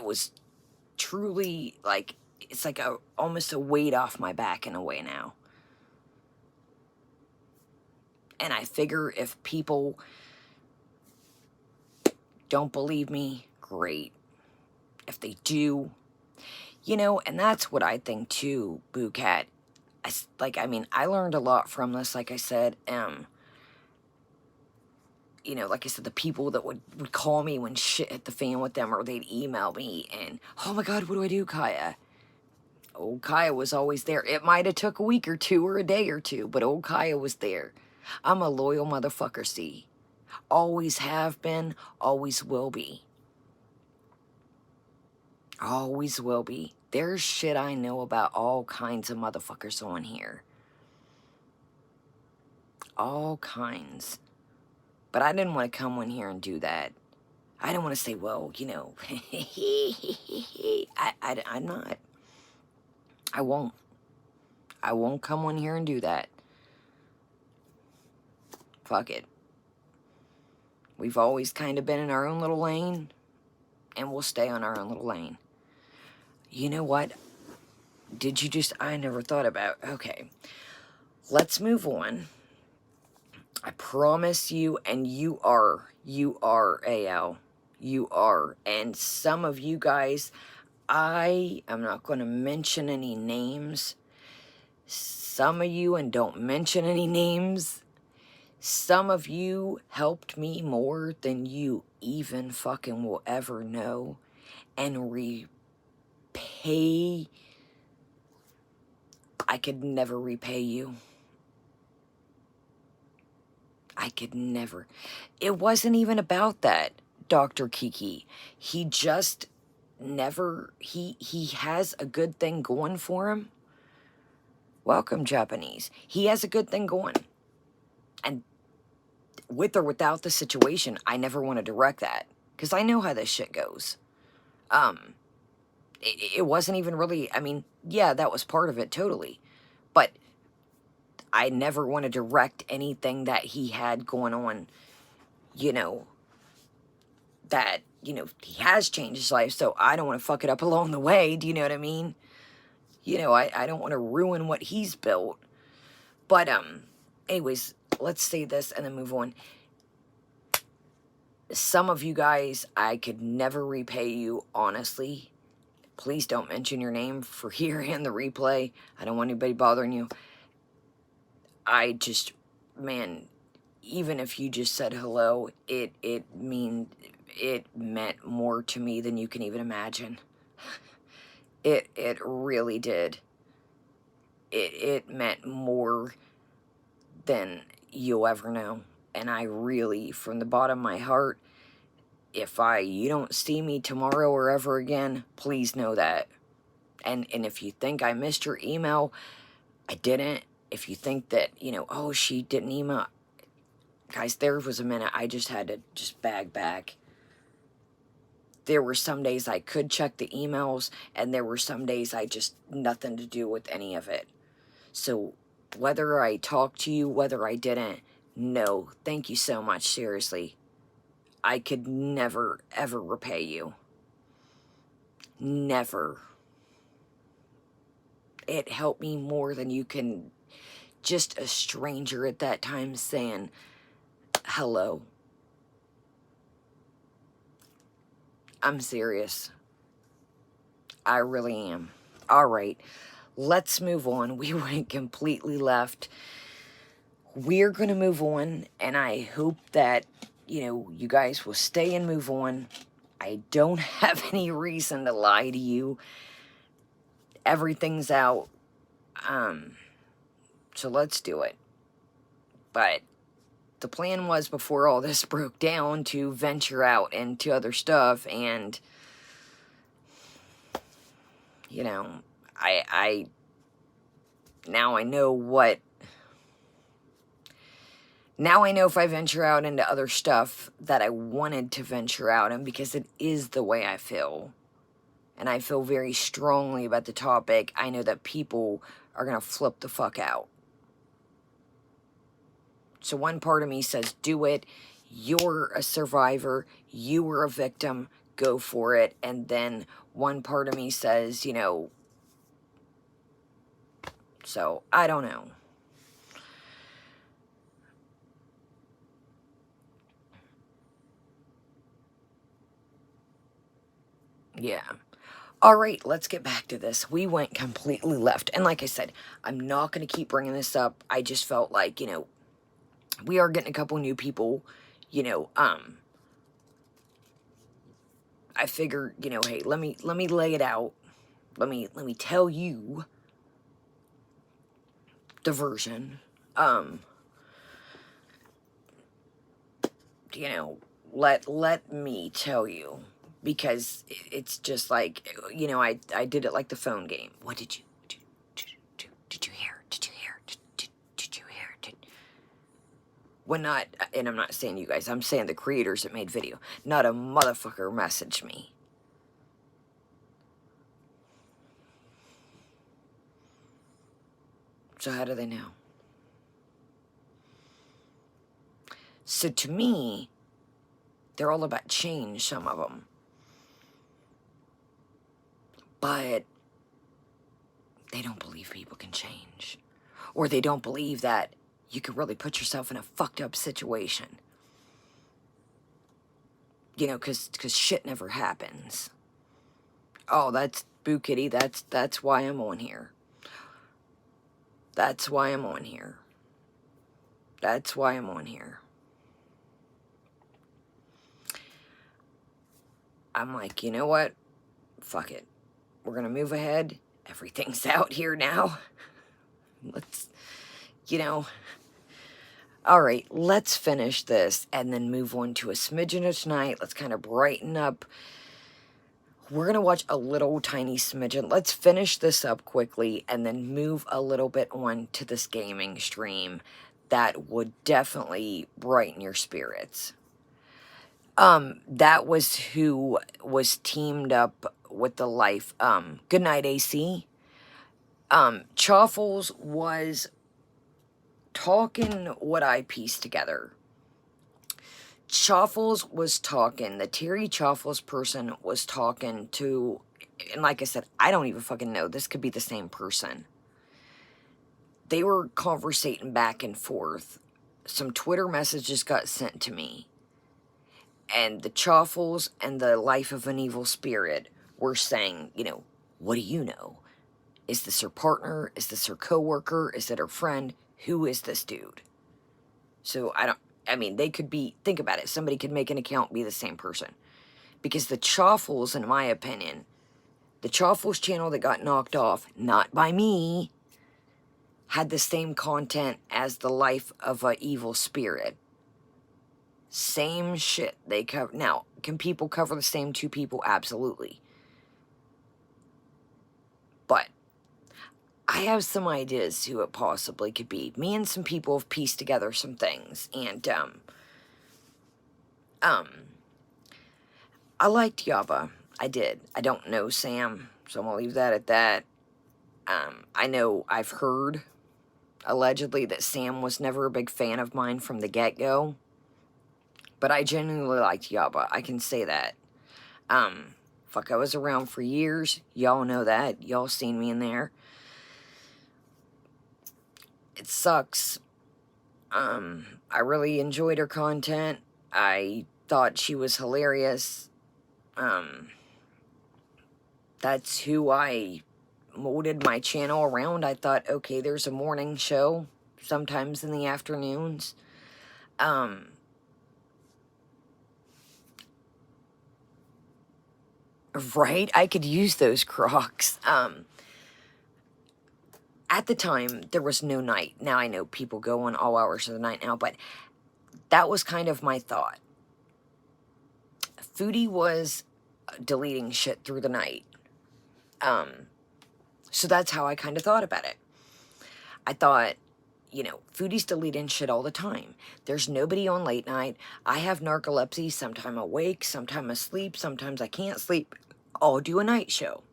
it was truly like, it's like almost a weight off my back in a way now. And I figure if people don't believe me, great. If they do, you know, and that's what I think too, Boo Cat. I mean, I learned a lot from this, like I said. You know, like I said, the people that would call me when shit hit the fan with them, or they'd email me and, oh my God, what do I do, Kaya? Old Kaya was always there. It might have took a week or two or a day or two, but old Kaya was there. I'm a loyal motherfucker, see. Always have been, always will be. Always will be. There's shit I know about all kinds of motherfuckers on here. All kinds. But I didn't want to come on here and do that. I didn't want to say, well, you know, I'm not. I won't. I won't come on here and do that. Fuck it. We've always kind of been in our own little lane, and we'll stay on our own little lane. You know what? Did you just, I never thought about, okay. Let's move on. I promise you, and you are, AL. You are. And some of you guys, I am not going to mention any names. Some of you, and don't mention any names, some of you helped me more than you even fucking will ever know. And repay, I could never repay you. I could never. It wasn't even about that, Dr. Kiki. He just never, he has a good thing going for him. Welcome, Japanese. He has a good thing going. And with or without the situation, I never want to direct that. Because I know how this shit goes. It wasn't even really, I mean, yeah, that was part of it, totally. But I never want to direct anything that he had going on, you know, that, you know, he has changed his life, so I don't want to fuck it up along the way, do you know what I mean? You know, I don't want to ruin what he's built. But, anyways, let's say this and then move on. Some of you guys, I could never repay you, honestly. Please don't mention your name for here and the replay. I don't want anybody bothering you. I just, man, even if you just said hello, it meant more to me than you can even imagine. It really did. It meant more than you'll ever know. And I really, from the bottom of my heart, if you don't see me tomorrow or ever again, please know that. And if you think I missed your email, I didn't. If you think that, you know, oh, she didn't email. Guys, there was a minute I just had to just bag back. There were some days I could check the emails, and there were some days I just, nothing to do with any of it. So whether I talked to you, whether I didn't, no, thank you so much, seriously. I could never, ever repay you. Never. It helped me more than you can, just a stranger at that time saying hello. I'm serious. I really am. All right, let's move on. We went completely left. We're going to move on, and I hope that, you know, you guys will stay and move on. I don't have any reason to lie to you. Everything's out. So let's do it. But the plan was, before all this broke down, to venture out into other stuff, and, you know, now I know what, now I know if I venture out into other stuff that I wanted to venture out in, because it is the way I feel. And I feel very strongly about the topic. I know that people are going to flip the fuck out. So one part of me says, do it. You're a survivor. You were a victim. go for it, and then one part of me says, you know, so I don't know. Yeah. All right, let's get back to this. We went completely left. And like I said, I'm not going to keep bringing this up. I just felt like, you know, we are getting a couple new people, you know, I figured, you know, hey, let me lay it out. Let me tell you the version. You know, let me tell you, because it's just like, you know, I did it like the phone game. What did you did you hear? Did you hear? Did you hear? When not, and I'm not saying you guys, I'm saying the creators that made video. Not a motherfucker messaged me. So how do they know? So to me, they're all about change, some of them. But they don't believe people can change. Or they don't believe that you can really put yourself in a fucked up situation. You know, because shit never happens. Oh, that's Boo Kitty. That's why I'm on here. That's why I'm on here. That's why I'm on here. I'm like, you know what? Fuck it. We're gonna move ahead. Everything's out here now. Let's, you know... Alright, let's finish this and then move on to a smidgen of tonight. Let's kind of brighten up. We're going to watch a little tiny smidgen. Let's finish this up quickly and then move a little bit on to this gaming stream that would definitely brighten your spirits. That was who was teamed up with the life. Good night, AC. Chaffles was talking what I pieced together. Chaffles was talking, the Terry Chaffles person was talking to, and like I said, I don't even fucking know, this could be the same person. They were conversating back and forth. Some Twitter messages got sent to me. And the Chaffles and the Life of an Evil Spirit were saying, you know, what do you know? Is this her partner? Is this her coworker? Is it her friend? Who is this dude? So I mean, they could be, think about it, somebody could make an account and be the same person. Because the Chaffles, in my opinion, the Chaffles channel that got knocked off, not by me, had the same content as the Life of an Evil Spirit. Same shit they cover. Now, can people cover the same two people? Absolutely. But I have some ideas who it possibly could be. Me and some people have pieced together some things, and I liked Yaba. I did. I don't know Sam, so I'm gonna leave that at that. I know I've heard, allegedly, that Sam was never a big fan of mine from the get-go, but I genuinely liked Yaba. I can say that. Fuck, I was around for years. Y'all know that. Y'all seen me in there. It sucks. I really enjoyed her content. I thought she was hilarious. That's who I molded my channel around. I thought, okay, there's a morning show, sometimes in the afternoons. Right? I could use those Crocs. At the time, there was no night. Now I know people go on all hours of the night now, but that was kind of my thought. Foodie was deleting shit through the night. So that's how I kind of thought about it. I thought, you know, Foodie's deleting shit all the time. There's nobody on late night. I have narcolepsy. Sometimes I'm awake, sometimes I'm asleep, sometimes I can't sleep. I'll do a night show.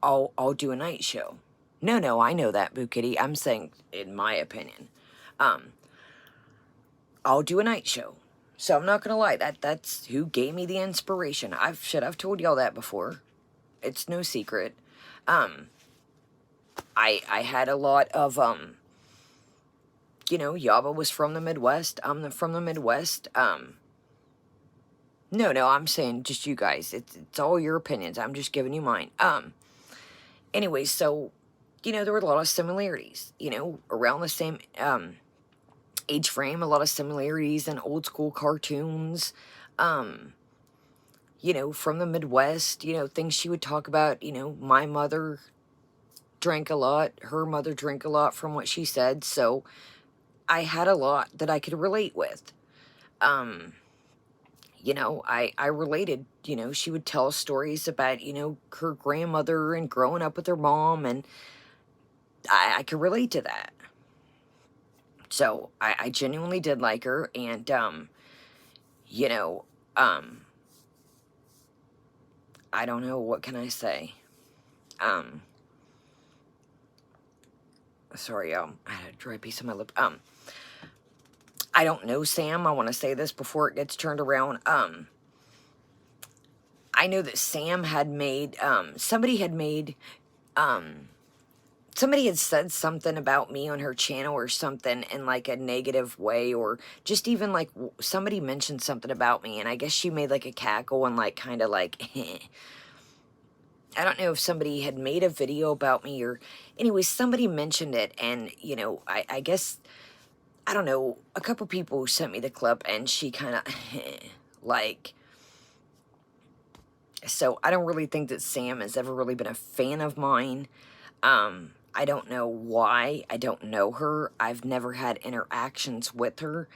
I'll do a night show. No, I know that, Boo Kitty. I'm saying, in my opinion. I'll do a night show. So I'm not gonna lie, that's who gave me the inspiration. I've told y'all that before. It's no secret. I had a lot of Yaba was from the Midwest. I'm from the Midwest. No, I'm saying just you guys. It's all your opinions. I'm just giving you mine. Anyway, so there were a lot of similarities. Around the same age frame, a lot of similarities in old school cartoons. From the Midwest, things she would talk about, my mother drank a lot, her mother drank a lot from what she said, so I had a lot that I could relate with. I related, she would tell stories about, her grandmother and growing up with her mom, and I could relate to that. So I genuinely did like her, and, I don't know, what can I say? Sorry, I had a dry piece of my lip. I don't know Sam. I want to say this before it gets turned around. I know that Sam had made, somebody had said something about me on her channel or something in like a negative way, or just even like somebody mentioned something about me, and I guess she made like a cackle and like kind of like, I don't know if somebody had made a video about me, or anyway, somebody mentioned it, and I guess, I don't know, a couple people sent me the clip, and she kind of like, so I don't really think that Sam has ever really been a fan of mine. I don't know why. I don't know her. I've never had interactions with her.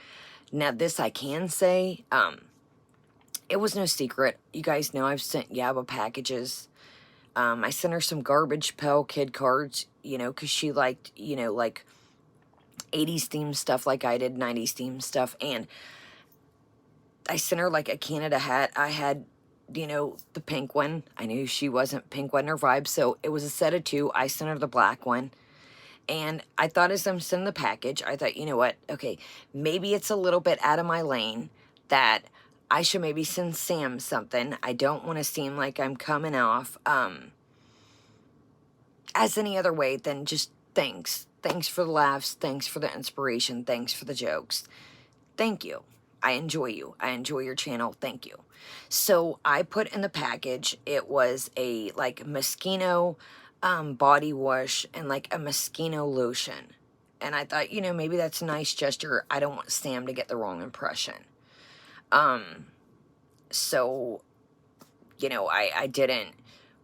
Now, this I can say, it was no secret. You guys know I've sent Yaba packages. I sent her some Garbage Pail Kid cards, because she liked, like 80s themed stuff like I did, 90s themed stuff, and I sent her like a Canada hat. I had, the pink one. I knew she wasn't pink, wasn't her vibe, so it was a set of 2. I sent her the black one. And I thought, as I'm sending the package, I thought, you know what? Okay, maybe it's a little bit out of my lane that I should maybe send Sam something. I don't want to seem like I'm coming off as any other way than just thanks. Thanks for the laughs. Thanks for the inspiration. Thanks for the jokes. Thank you. I enjoy you. I enjoy your channel. Thank you. So I put in the package, it was a like Moschino body wash and like a Moschino lotion. And I thought, maybe that's a nice gesture. I don't want Sam to get the wrong impression. So, I didn't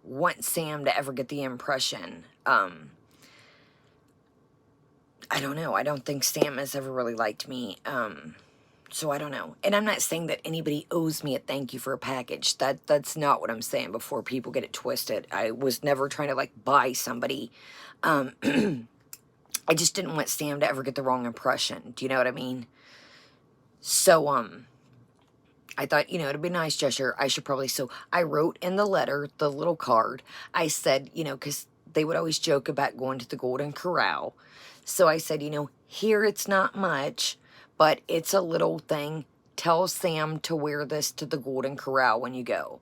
want Sam to ever get the impression. I don't know. I don't think Sam has ever really liked me. So I don't know. And I'm not saying that anybody owes me a thank you for a package. That's not what I'm saying, before people get it twisted. I was never trying to like buy somebody. I just didn't want Sam to ever get the wrong impression. Do you know what I mean? So, I thought, it'd be a nice gesture. I should probably, so I wrote in the letter, the little card, I said, because they would always joke about going to the Golden Corral. So I said, here it's not much, but it's a little thing. Tell Sam to wear this to the Golden Corral when you go.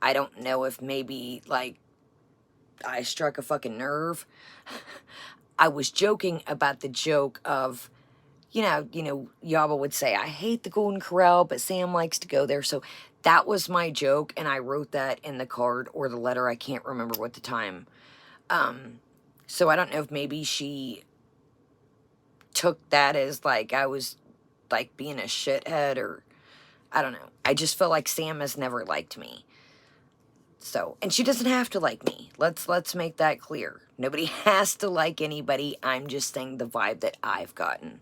I don't know if maybe, like, I struck a fucking nerve. I was joking about the joke of, Yaba would say, I hate the Golden Corral, but Sam likes to go there. So that was my joke, and I wrote that in the card or the letter. I can't remember what the time. So I don't know if maybe she took that as like I was like being a shithead, or I don't know. I just feel like Sam has never liked me. So, and she doesn't have to like me. Let's make that clear. Nobody has to like anybody. I'm just saying the vibe that I've gotten.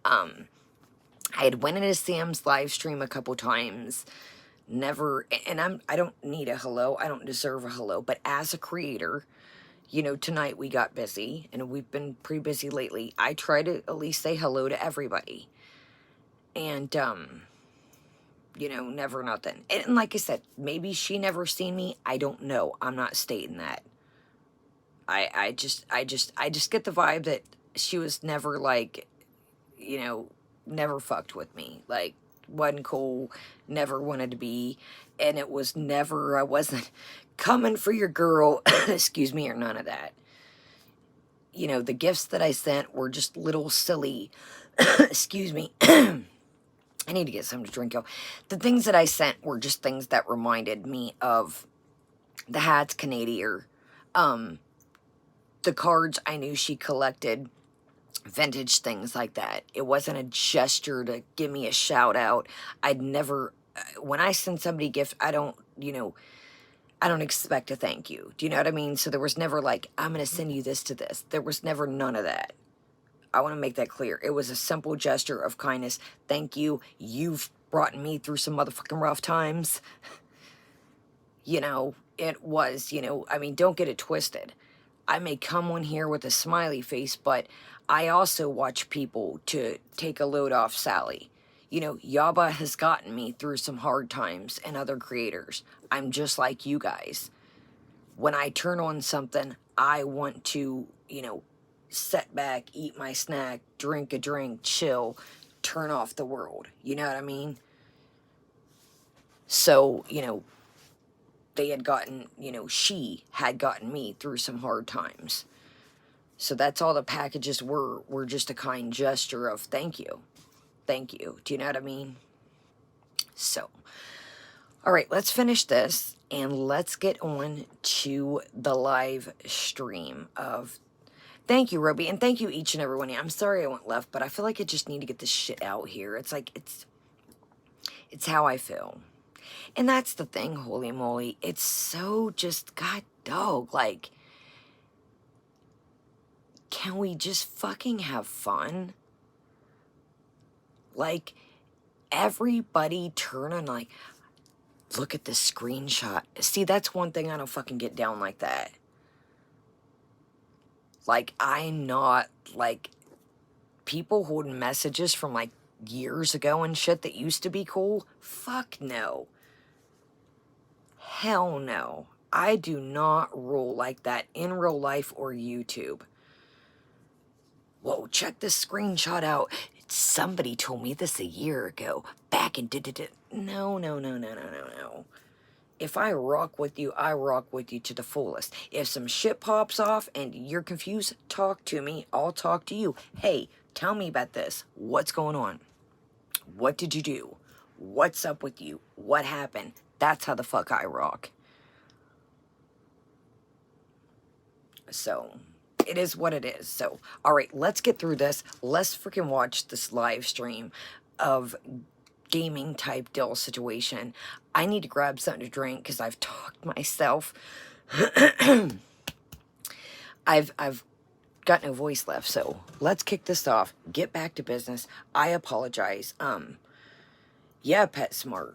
I had went into Sam's live stream a couple times. Never, and I don't need a hello. I don't deserve a hello. But as a creator, tonight we got busy, and we've been pretty busy lately. I try to at least say hello to everybody. And, never nothing. And like I said, maybe she never seen me. I don't know. I'm not stating that. I just get the vibe that she was never like, never fucked with me. Like, wasn't cool, never wanted to be, and it was never, I wasn't coming for your girl, excuse me, or none of that. You know, the gifts that I sent were just little silly, excuse me, I need to get something to drink, yo. The things that I sent were just things that reminded me of the hats Canadian, the cards I knew she collected, vintage things like that. It wasn't a gesture to give me a shout out. I'd never, when I send somebody a gift, I don't, you know, I don't expect a thank you. Do you know what I mean? So there was never like, I'm going to send you this to this. There was never none of that. I want to make that clear. It was a simple gesture of kindness. Thank you. You've brought me through some motherfucking rough times. You know, it was, you know, I mean, don't get it twisted. I may come on here with a smiley face, but I also watch people to take a load off Sally. You know, Yaba has gotten me through some hard times, and other creators. I'm just like you guys. When I turn on something, I want to, you know, sit back, eat my snack, drink a drink, chill, turn off the world. You know what I mean? So, you know, they had gotten, you know, she had gotten me through some hard times. So that's all the packages were just a kind gesture of thank you. Thank you. Do you know what I mean? So, all right, let's finish this and let's get on to the live stream of, thank you, Ruby, and thank you each and every one of you. I'm sorry I went left, but I feel like I just need to get this shit out here. It's like, it's how I feel. And that's the thing, holy moly. It's so just, god dog, like, can we just fucking have fun? Like, everybody turning like, look at this screenshot. See, that's one thing I don't fucking get down like that. Like, I'm not, like, people holding messages from, like, years ago and shit that used to be cool. Fuck no. Hell no. I do not roll like that in real life or YouTube. Whoa, check this screenshot out. Somebody told me this a year ago. Back in... No, no, no, no, no, no, no. If I rock with you, I rock with you to the fullest. If some shit pops off and you're confused, talk to me. I'll talk to you. Hey, tell me about this. What's going on? What did you do? What's up with you? What happened? That's how the fuck I rock. So, it is what it is. So, all right, let's get through this. Let's freaking watch this live stream of gaming type deal situation. I need to grab something to drink because I've talked myself. I've got no voice left, so let's kick this off. Get back to business. I apologize. Yeah, PetSmart.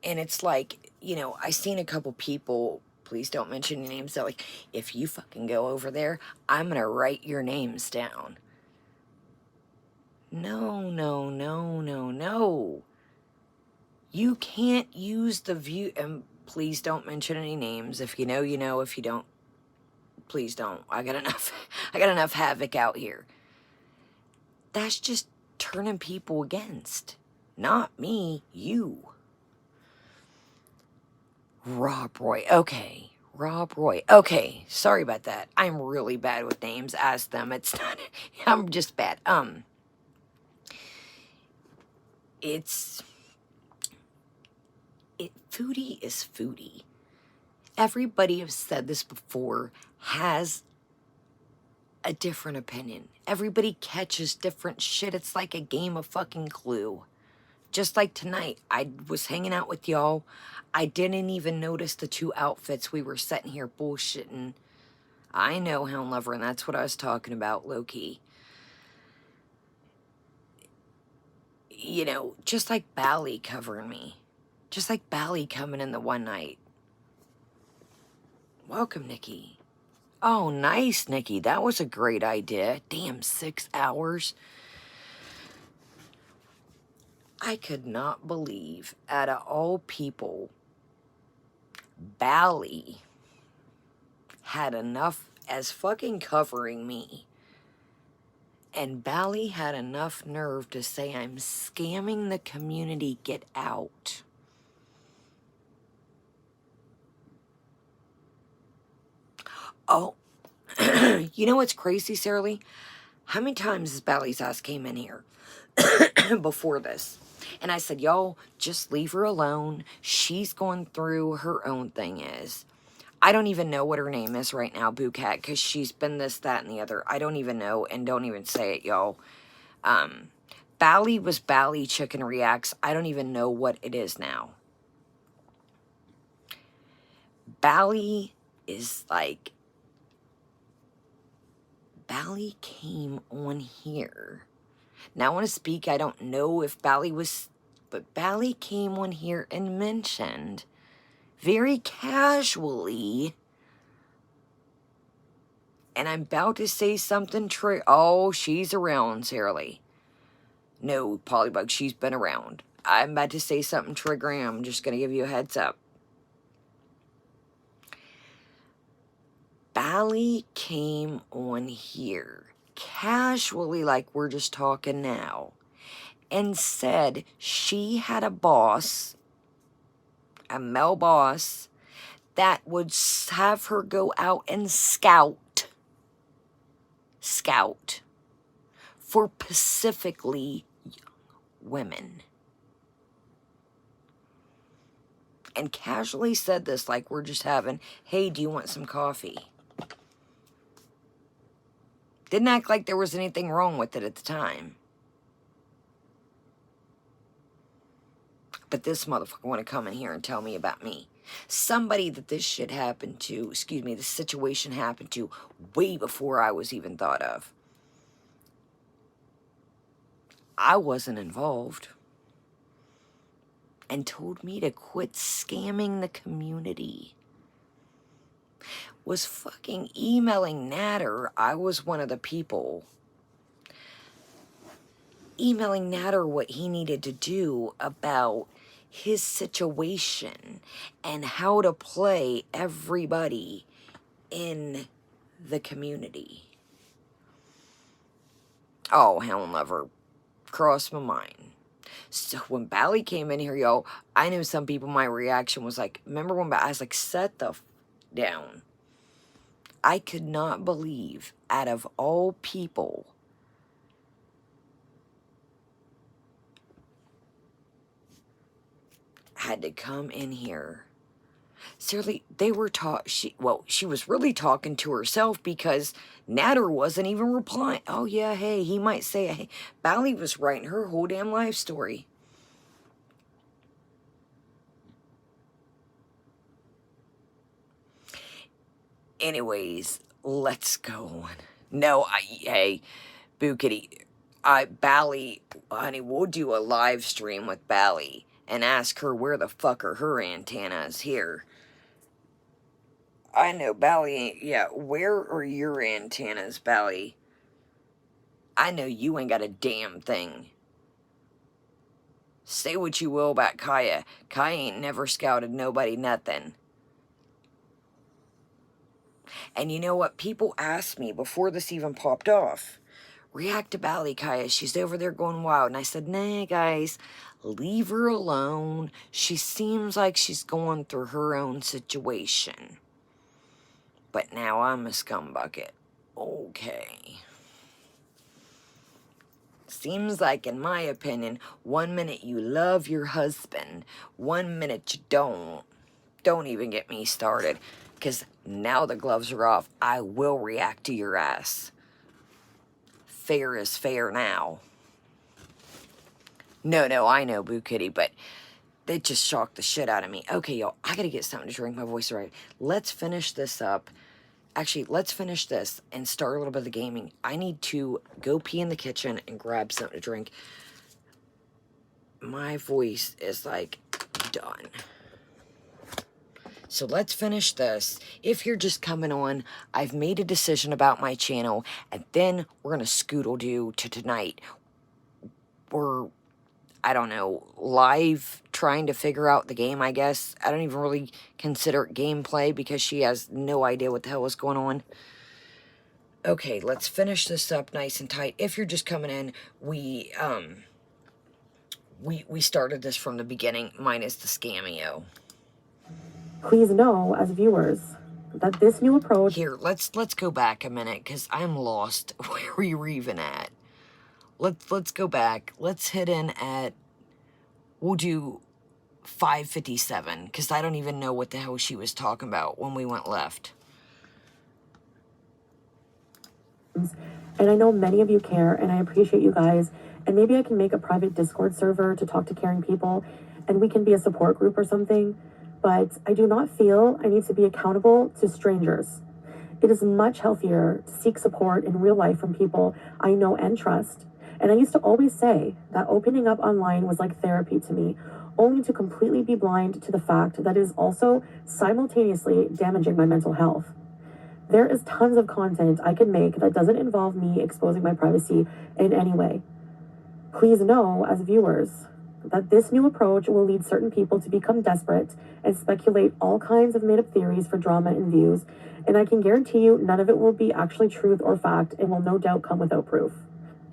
And it's like, you know, I seen a couple people, please don't mention your names, that like, if you fucking go over there, I'm gonna write your names down. No, no, no, no, no. You can't use the view, and please don't mention any names. If you know, you know. If you don't, please don't. I got enough havoc out here. That's just turning people against. Not me, you. Rob Roy, okay. Rob Roy, okay. Sorry about that. I'm really bad with names. Ask them. It's not, I'm just bad. Foodie is foodie. Everybody has said this before, has a different opinion. Everybody catches different shit. It's like a game of fucking Clue. Just like tonight, I was hanging out with y'all. I didn't even notice the two outfits. We were sitting here bullshitting. I know, Hound Lover, and that's what I was talking about, low-key. You know, just like Bally covering me. Just like Bally coming in the one night. Welcome, Nikki. Oh, nice, Nikki. That was a great idea. Damn, 6 hours. I could not believe, out of all people, Bally had enough as fucking covering me And Bally had enough nerve to say, I'm scamming the community, get out. Oh, you know what's crazy, Sarah Lee? How many times has Bally's ass came in here before this? And I said, y'all, just leave her alone. She's going through her own thing is. I don't even know what her name is right now, Boo Cat, because she's been this, that, and the other. I don't even know, and don't even say it, y'all. Bally was Bally Chicken Reacts. I don't even know what it is now. Bally is like... Bally came on here. Now I want to speak. I don't know if Bally was... But Bally came on here and mentioned... very casually... And I'm about to say something true. Oh, she's around, Sarah Lee. No, Polybug, she's been around. I'm about to say something triggering. I'm just going to give you a heads up. Bally came on here, casually like we're just talking now, and said she had a boss, a male boss, that would have her go out and scout for specifically women. And casually said this like we're just having, hey, do you want some coffee? Didn't act like there was anything wrong with it at the time. But this motherfucker want to come in here and tell me about me. Somebody that this shit happened to, excuse me, this situation happened to way before I was even thought of. I wasn't involved. And told me to quit scamming the community. Was fucking emailing Natter. I was one of the people. Emailing Natter what he needed to do about his situation and how to play everybody in the community. Oh, Hound Lover, crossed my mind. So when Bally came in here, yo, I knew some people, my reaction was like, remember when I was like, set the f down. I could not believe, out of all people, had to come in here. Seriously, they were she was really talking to herself because Natter wasn't even replying. Oh yeah, hey, he might say, hey, Bally was writing her whole damn life story. Anyways, let's go on. No, hey, Boo Kitty, Bally, honey, we'll do a live stream with Bally and ask her where the fuck are her antennas here. I know, Bally ain't... Yeah, where are your antennas, Bally? I know you ain't got a damn thing. Say what you will about Kaya. Kaya ain't never scouted nobody nothing. And you know what? People asked me before this even popped off. React to Bally, Kaya. She's over there going wild. And I said, nah, guys. Leave her alone. She seems like she's going through her own situation. But now I'm a scumbucket. Okay. Seems like, in my opinion, 1 minute you love your husband, 1 minute you don't. Don't even get me started. Because now the gloves are off, I will react to your ass. Fair is fair now. No, I know, Boo Kitty, but they just shocked the shit out of me. Okay, y'all, I gotta get something to drink. My voice is right. Let's finish this up. Actually, let's finish this and start a little bit of the gaming. I need to go pee in the kitchen and grab something to drink. My voice is, like, done. So let's finish this. If you're just coming on, I've made a decision about my channel, and then we're going to scoodle-doo to tonight. We're, I don't know, live trying to figure out the game, I guess. I don't even really consider it gameplay because she has no idea what the hell is going on. Okay, let's finish this up nice and tight. If you're just coming in, we started this from the beginning, minus the scameo. Please know, as viewers, that this new approach... Here, let's go back a minute, because I'm lost where we were even at. Let's go back. Let's hit in at... We'll do 5:57, because I don't even know what the hell she was talking about when we went left. And I know many of you care, and I appreciate you guys. And maybe I can make a private Discord server to talk to caring people, and we can be a support group or something. But I do not feel I need to be accountable to strangers. It is much healthier to seek support in real life from people I know and trust. And I used to always say that opening up online was like therapy to me, only to completely be blind to the fact that it is also simultaneously damaging my mental health. There is tons of content I can make that doesn't involve me exposing my privacy in any way. Please know, as viewers, that this new approach will lead certain people to become desperate and speculate all kinds of made-up theories for drama and views, and I can guarantee you none of it will be actually truth or fact and will no doubt come without proof.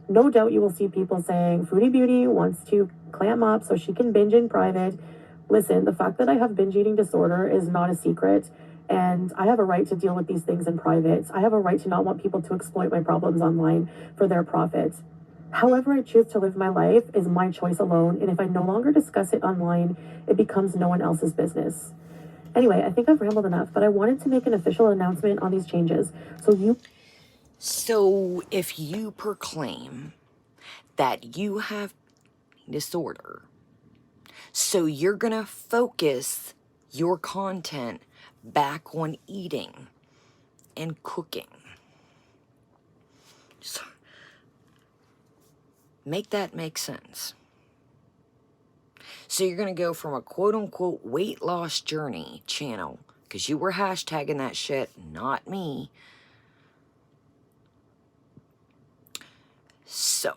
No doubt you will see people saying Foodie Beauty wants to clam up so she can binge in private. Listen, the fact that I have binge eating disorder is not a secret, and I have a right to deal with these things in private. I have a right to not want people to exploit my problems online for their profit. However I choose to live my life is my choice alone, and if I no longer discuss it online, it becomes no one else's business. Anyway, I think I've rambled enough, but I wanted to make an official announcement on these changes. So if you proclaim that you have disorder, so you're gonna focus your content back on eating and cooking. So, make that make sense. So you're gonna go from a quote-unquote weight loss journey channel, because you were hashtagging that shit, not me. So,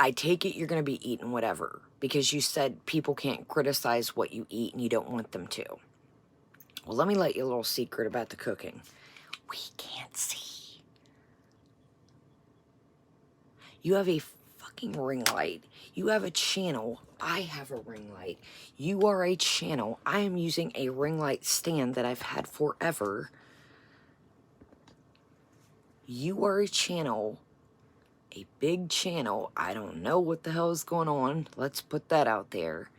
I take it you're going to be eating whatever, because you said people can't criticize what you eat and you don't want them to. Well, let me let you a little secret about the cooking. We can't see. You have a fucking ring light. You have a channel. I have a ring light. You are a channel. I am using a ring light stand that I've had forever. You are a channel. A big channel. I don't know what the hell is going on. Let's put that out there.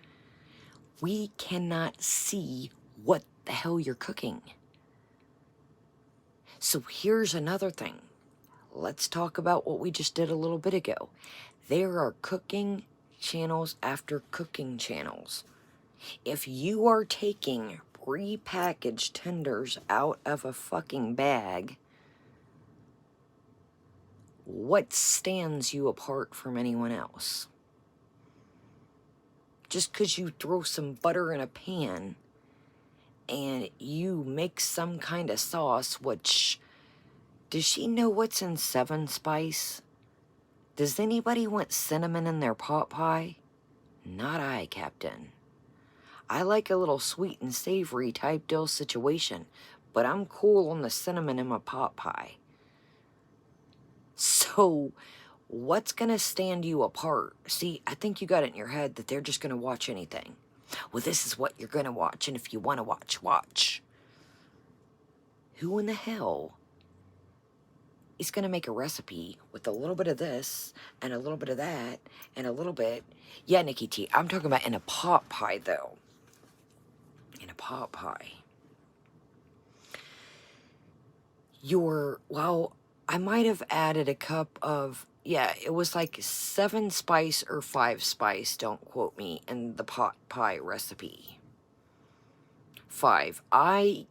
We cannot see what the hell you're cooking. So here's another thing. Let's talk about what we just did a little bit ago. There are cooking channels after cooking channels. If you are taking pre-packaged tenders out of a fucking bag, what stands you apart from anyone else? Just because you throw some butter in a pan and you make some kind of sauce, which, does she know what's in 7 Spice? Does anybody want cinnamon in their pot pie? Not I, Captain. I like a little sweet and savory type deal situation, but I'm cool on the cinnamon in my pot pie. So, what's gonna stand you apart? See, I think you got it in your head that they're just gonna watch anything. Well, this is what you're gonna watch, and if you wanna watch, watch. Who in the hell is gonna make a recipe with a little bit of this, and a little bit of that, and a little bit... Yeah, Nikki T, I'm talking about in a pot pie, though. In a pot pie. Well, I might have added a cup of... Yeah, it was like 7 Spice or 5 Spice, don't quote me, in the pot pie recipe. 5. I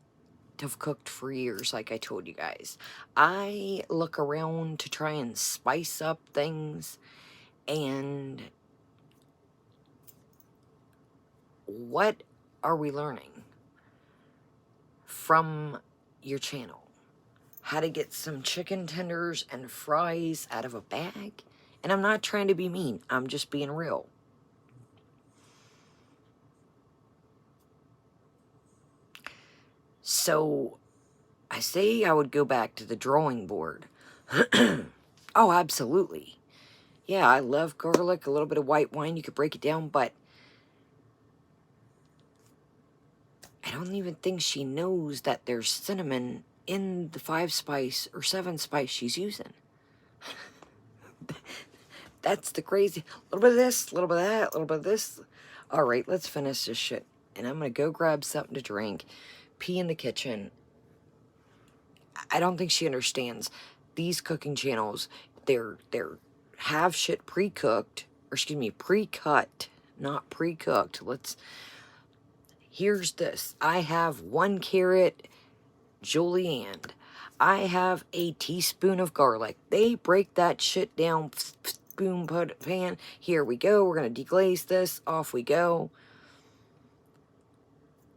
have cooked for years, like I told you guys. I look around to try and spice up things, and what are we learning from your channel? How to get some chicken tenders and fries out of a bag? And I'm not trying to be mean, I'm just being real. So I say I would go back to the drawing board. Oh, absolutely. Yeah, I love garlic, a little bit of white wine. You could break it down, but I don't even think she knows that there's cinnamon in the 5-spice or 7-spice she's using. That's the crazy. A little bit of this, a little bit of that, a little bit of this. All right, let's finish this shit. And I'm going to go grab something to drink, pee in the kitchen. I don't think she understands. These cooking channels, they're have shit pre-cooked, or excuse me, pre-cut, not pre-cooked. Here's this. I have 1 carrot, julienne. I have a teaspoon of garlic. They break that shit down, boom, put it pan. Here we go. We're going to deglaze this. Off we go.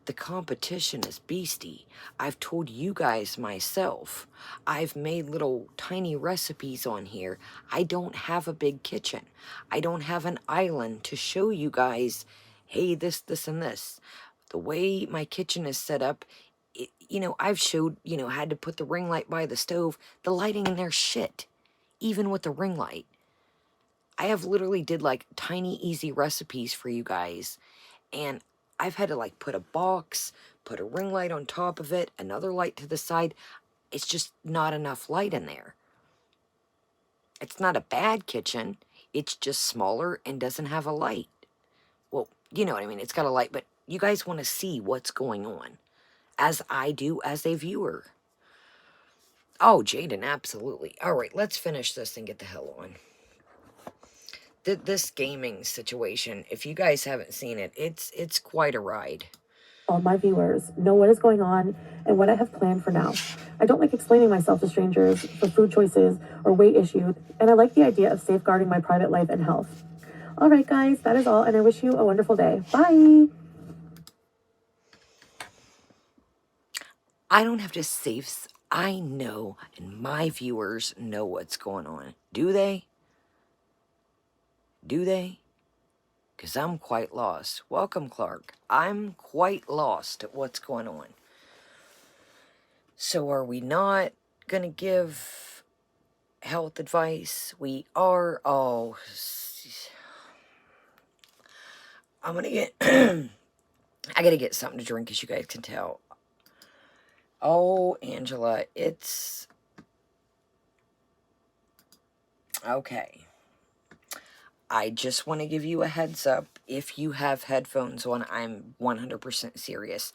The competition is beastie. I've told you guys myself. I've made little tiny recipes on here. I don't have a big kitchen. I don't have an island to show you guys, hey, this, and this. The way my kitchen is set up, I've showed, had to put the ring light by the stove. The lighting in there's shit, even with the ring light. I have literally did like tiny, easy recipes for you guys. And I've had to like put a box, put a ring light on top of it, another light to the side. It's just not enough light in there. It's not a bad kitchen. It's just smaller and doesn't have a light. Well, you know what I mean. It's got a light, but you guys want to see what's going on, as I do as a viewer. Oh, Jaden, absolutely. All right, let's finish this and get the hell on. This gaming situation, if you guys haven't seen it, it's quite a ride. All my viewers know what is going on and what I have planned for now. I don't like explaining myself to strangers for food choices or weight issues, and I like the idea of safeguarding my private life and health. All right, guys, that is all, and I wish you a wonderful day. Bye! I don't have to save. I know, and my viewers know what's going on. Do they? Do they? Because I'm quite lost. Welcome, Clark. I'm quite lost at what's going on. So are we not going to give health advice? We are. Oh, I'm going to get... I got to get something to drink, as you guys can tell. Oh, Angela, it's... Okay. I just want to give you a heads up. If you have headphones on, I'm 100% serious.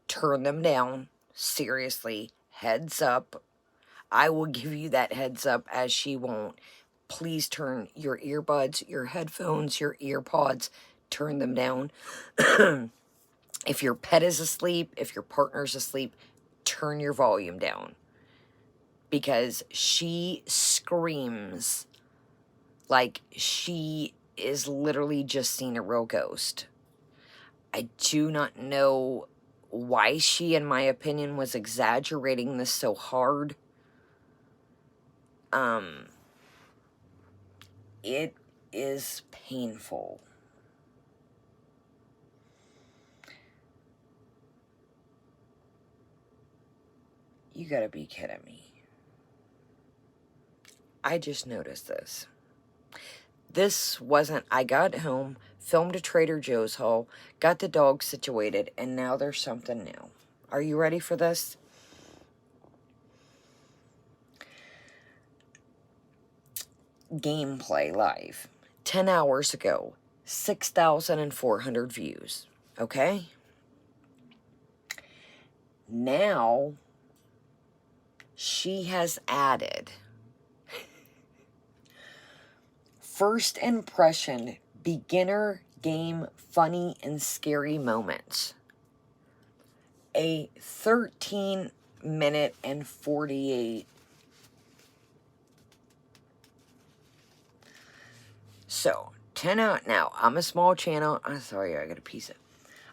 Turn them down. Seriously. Heads up. I will give you that heads up, as she won't. Please turn your earbuds, your headphones, your earpods, turn them down. If your pet is asleep, if your partner's asleep, turn your volume down. Because she screams like she is literally just seen a real ghost. I do not know why she, in my opinion, was exaggerating this so hard. It is painful. You gotta be kidding me. I just noticed this. This wasn't, I got home, filmed a Trader Joe's haul, got the dog situated, and now there's something new. Are you ready for this? Gameplay live. 10 hours ago. 6,400 views. Okay? Now, she has added first impression, beginner game, funny and scary moments. A 13-minute and 48. So, 10 out now. I'm a small channel. I'm sorry, I got a piece of.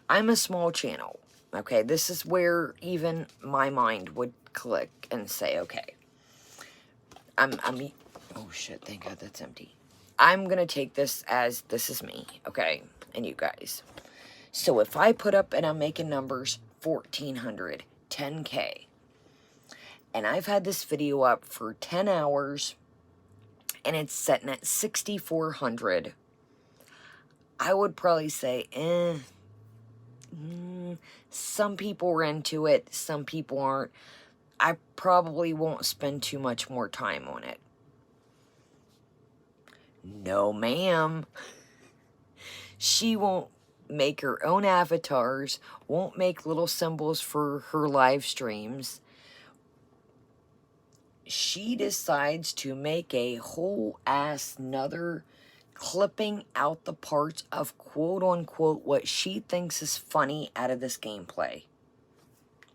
I'm a small channel. Okay, this is where even my mind would click and say, okay. Oh shit, thank God that's empty. I'm gonna take this as this is me, okay, and you guys. So if I put up, and I'm making numbers, 1,400, 10K. And I've had this video up for 10 hours, and it's sitting at 6,400. I would probably say, some people are into it, some people aren't. I probably won't spend too much more time on it. No, ma'am. She won't make her own avatars, won't make little symbols for her live streams. She decides to make a whole ass nother clipping out the parts of quote unquote what she thinks is funny out of this gameplay.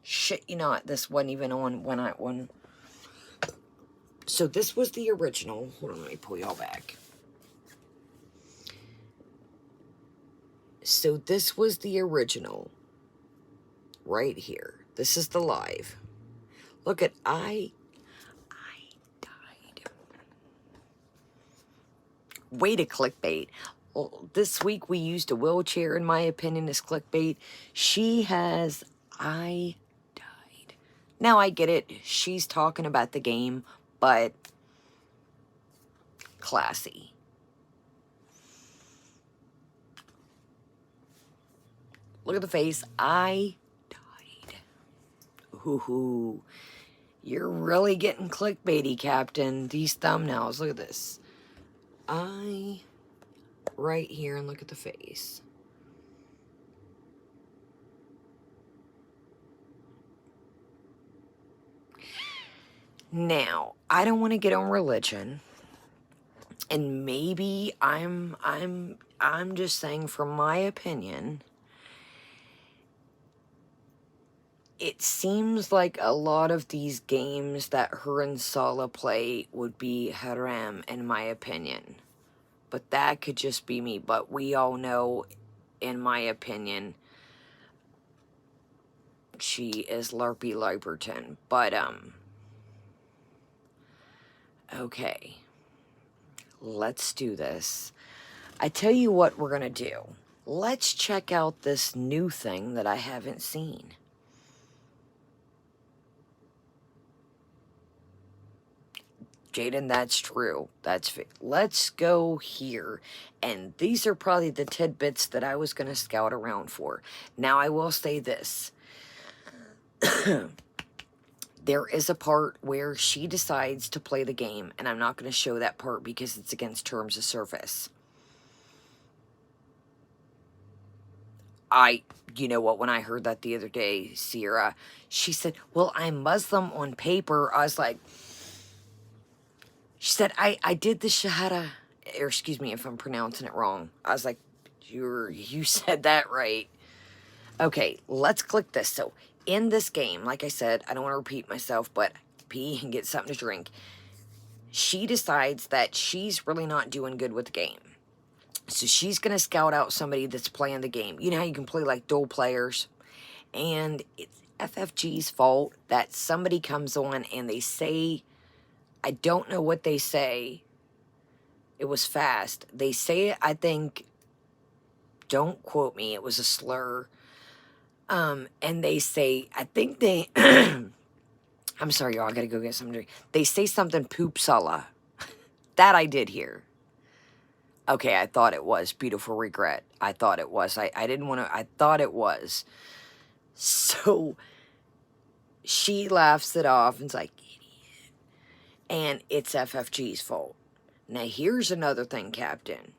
Shit, you not, this wasn't even on when. So this was the original. Hold on, let me pull y'all back. So this was the original. Right here. This is the live. Look at I died. Way to clickbait. Well, this week we used a wheelchair, in my opinion, as clickbait. She has I died. Now I get it. She's talking about the game, but classy. Look at the face. I died. Ooh, you're really getting clickbaity, Captain. These thumbnails. Look at this. Right here, and look at the face. Now, I don't want to get on religion, and maybe I'm just saying from my opinion, it seems like a lot of these games that her and Sala play would be haram, in my opinion. But that could just be me. But we all know, in my opinion, she is Larpy Liberton. But, okay. Let's do this. I tell you what we're going to do. Let's check out this new thing that I haven't seen. Jaden, that's true. Let's go here. And these are probably the tidbits that I was going to scout around for. Now, I will say this. There is a part where she decides to play the game, and I'm not going to show that part because it's against terms of service. You know what, when I heard that the other day, Sierra, she said, well, I'm Muslim on paper. I was like, she said, I did the Shahada, or excuse me if I'm pronouncing it wrong. I was like, you said that right. Okay, let's click this. So, in this game, like I said, I don't want to repeat myself, but pee and get something to drink. She decides that she's really not doing good with the game. So, she's going to scout out somebody that's playing the game. You know how you can play like dual players? And it's FFG's fault that somebody comes on and they say, I don't know what they say. It was fast. They say, I think, don't quote me, it was a slur. And they say, I think they, I'm sorry, y'all, I gotta go get something to drink. They say something poop sala. That I did hear. Okay, I thought it was. Beautiful regret. I thought it was. I didn't want to, I thought it was. So, she laughs it off and's like, idiot. And it's FFG's fault. Now, here's another thing, Captain.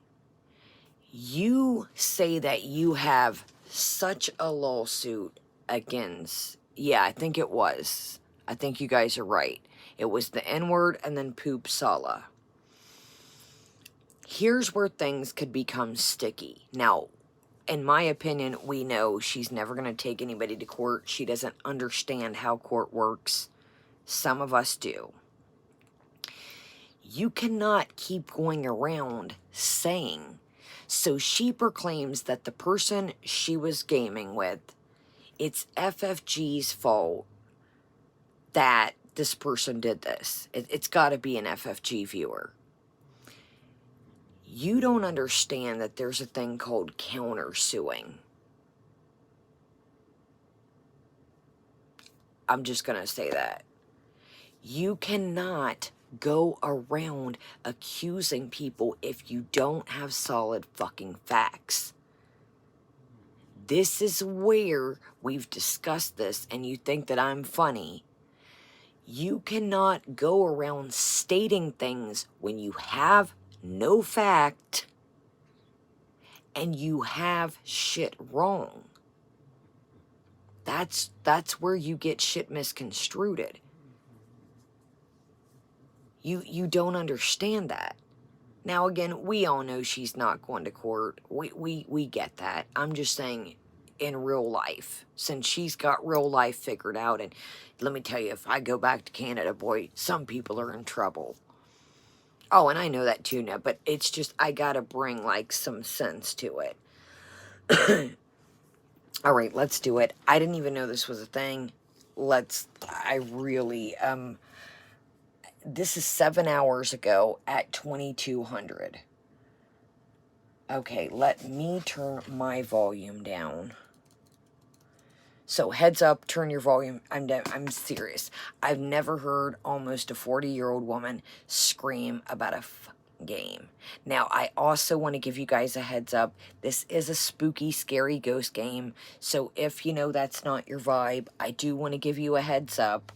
You say that you have such a lawsuit against... Yeah, I think it was. I think you guys are right. It was the N-word and then poop sala. Here's where things could become sticky. Now, in my opinion, we know she's never going to take anybody to court. She doesn't understand how court works. Some of us do. You cannot keep going around saying... So she proclaims that the person she was gaming with, it's FFG's fault that this person did this. It's got to be an FFG viewer. You don't understand that there's a thing called countersuing. I'm just going to say that. You cannot go around accusing people if you don't have solid fucking facts. This is where we've discussed this and you think that I'm funny. You cannot go around stating things when you have no fact and you have shit wrong. That's where you get shit misconstrued. You don't understand that. Now again, we all know she's not going to court. We get that. I'm just saying in real life, since she's got real life figured out, and let me tell you, if I go back to Canada, boy, some people are in trouble. Oh, and I know that too now, but it's just, I gotta bring, like, some sense to it. All right, let's do it. I didn't even know this was a thing. This is 7 hours ago at 2200. Okay, let me turn my volume down. So heads up, turn your volume. I'm serious. I've never heard almost a 40-year-old woman scream about a game. Now, I also want to give you guys a heads up. This is a spooky, scary ghost game. So if you know that's not your vibe, I do want to give you a heads up.